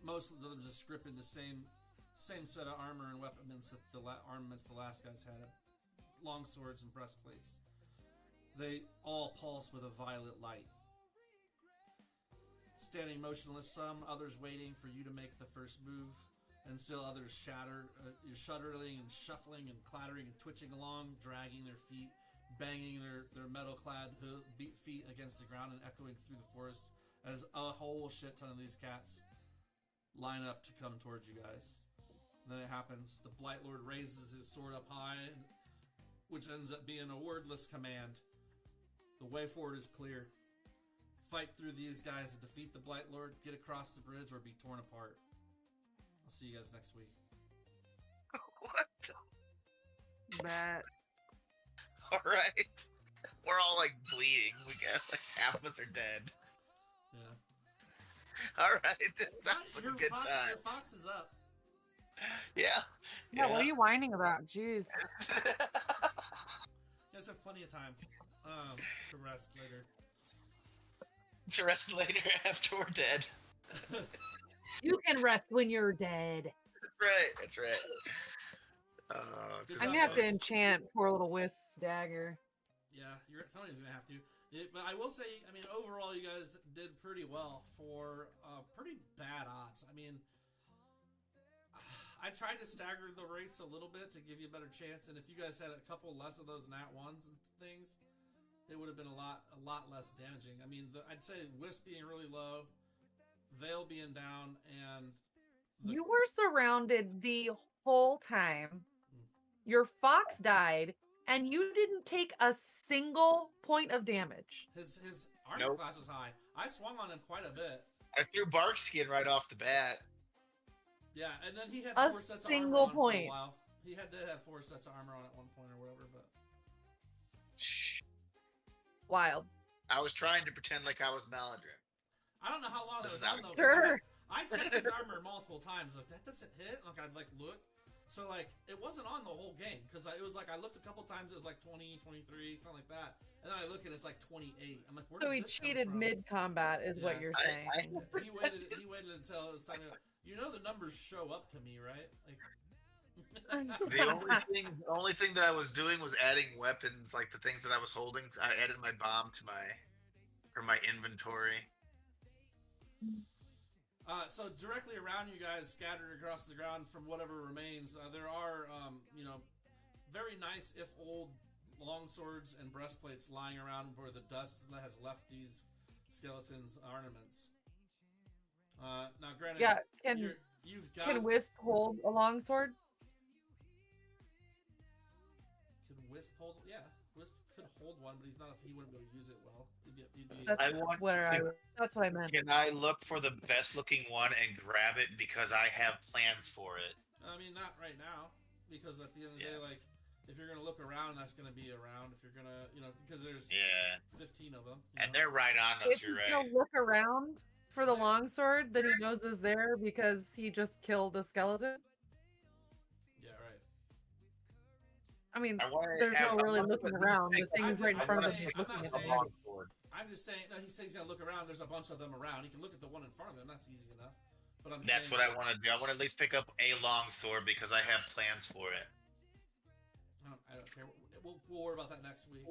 Most of them just gripping the same set of armor and weapons that armaments the last guys had, long swords and breastplates. They all pulse with a violet light. Standing motionless, some, others waiting for you to make the first move, and still others you're shuddering and shuffling and clattering and twitching along, dragging their feet, banging their metal-clad feet against the ground and echoing through the forest as a whole shit ton of these cats line up to come towards you guys. And then it happens. The Blight Lord raises his sword up high, which ends up being a wordless command. The way forward is clear. Fight through these guys and defeat the Blight Lord, get across the bridge, or be torn apart. I'll see you guys next week. What the? Bet. Alright. We're all like bleeding. We got like half of us are dead. Yeah. Alright, this sounds like a good Your time. fox is up. Yeah. Yeah, what are you whining about? Jeez. You guys have plenty of time to rest later. To rest later after we're dead. You can rest when you're dead. That's right. Good I'm job, gonna have to guys. enchant poor little Wisps' dagger. Yeah, somebody's gonna have to. But I will say, I mean, overall, you guys did pretty well for pretty bad odds. I mean, I tried to stagger the race a little bit to give you a better chance, and if you guys had a couple less of those nat ones and things, it would have been a lot less damaging. I mean, I'd say Wisp being really low, Veil being down, and You were surrounded the whole time. Your fox died, and you didn't take a single point of damage. his armor Nope. class was high. I swung on him quite a bit. I threw bark skin right off the bat. Yeah, and then he had A 4 sets of armor single on for a point. while. He had to have 4 sets of armor on at one point or whatever, but Shh. Wild. I was trying to pretend like I was Maladrin. I don't know how long that This was is on though. 'Cause Sure. I checked his armor multiple times. Like, that doesn't hit. Like, I'd like look. So like, it wasn't on the whole game because it was like I looked a couple times. It was like 20, 23, something like that. And then I look and it's like 28. I'm like, where So did he this come cheated from? mid-combat, is what Yeah. you're I- saying. He waited. He waited until it was time to. You know the numbers show up to me, right? Like. The only thing that I was doing was adding weapons, like the things that I was holding. I added my bomb to my inventory. So directly around you guys, scattered across the ground from whatever remains, there are, very nice, if old, long swords and breastplates lying around where the dust that has left these skeletons' ornaments. Now, granted, Yeah, you've got. can Wisp hold a longsword? Can Wisp hold? Yeah, Wisp could hold one, but he wouldn't be able to use it well. He'd be That's want that's what I meant. Can I look for the best looking one and grab it because I have plans for it? I mean, not right now, because at the end of the day, Yeah. like, if you're gonna look around, that's gonna be around. If you're gonna, because there's Yeah, 15 of them. and they're right on us. If You're he's right. gonna look around for the longsword that he knows is there because he just killed a skeleton. Yeah, right. I mean, I wanna there's have- no I really wanna looking at least around. The pick- thing's right in I'm front of saying- him. He's I'm looking not at saying- the long sword. I'm just saying. No, he says he's gonna look around. There's a bunch of them around. He can look at the one in front of him. That's easy enough. But I'm That's saying, what I want to do. I want to at least pick up a long sword because I have plans for it. I don't care. We'll worry about that next week.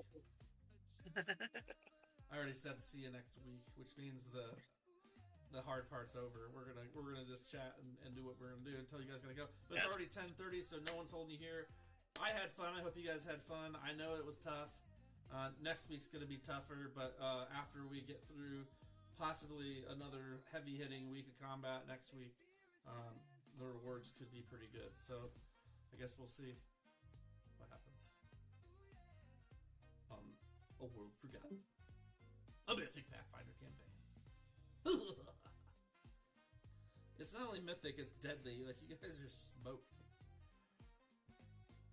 I already said see you next week, which means the hard part's over. We're gonna just chat and do what we're gonna do until you guys gotta go. But it's Yes. already 10:30, so no one's holding you here. I had fun. I hope you guys had fun. I know it was tough. Next week's gonna be tougher, but after we get through possibly another heavy-hitting week of combat next week, the rewards could be pretty good. So I guess we'll see what happens. forgotten. A Mythic Pathfinder campaign. It's not only mythic, it's deadly. Like, you guys are smoked.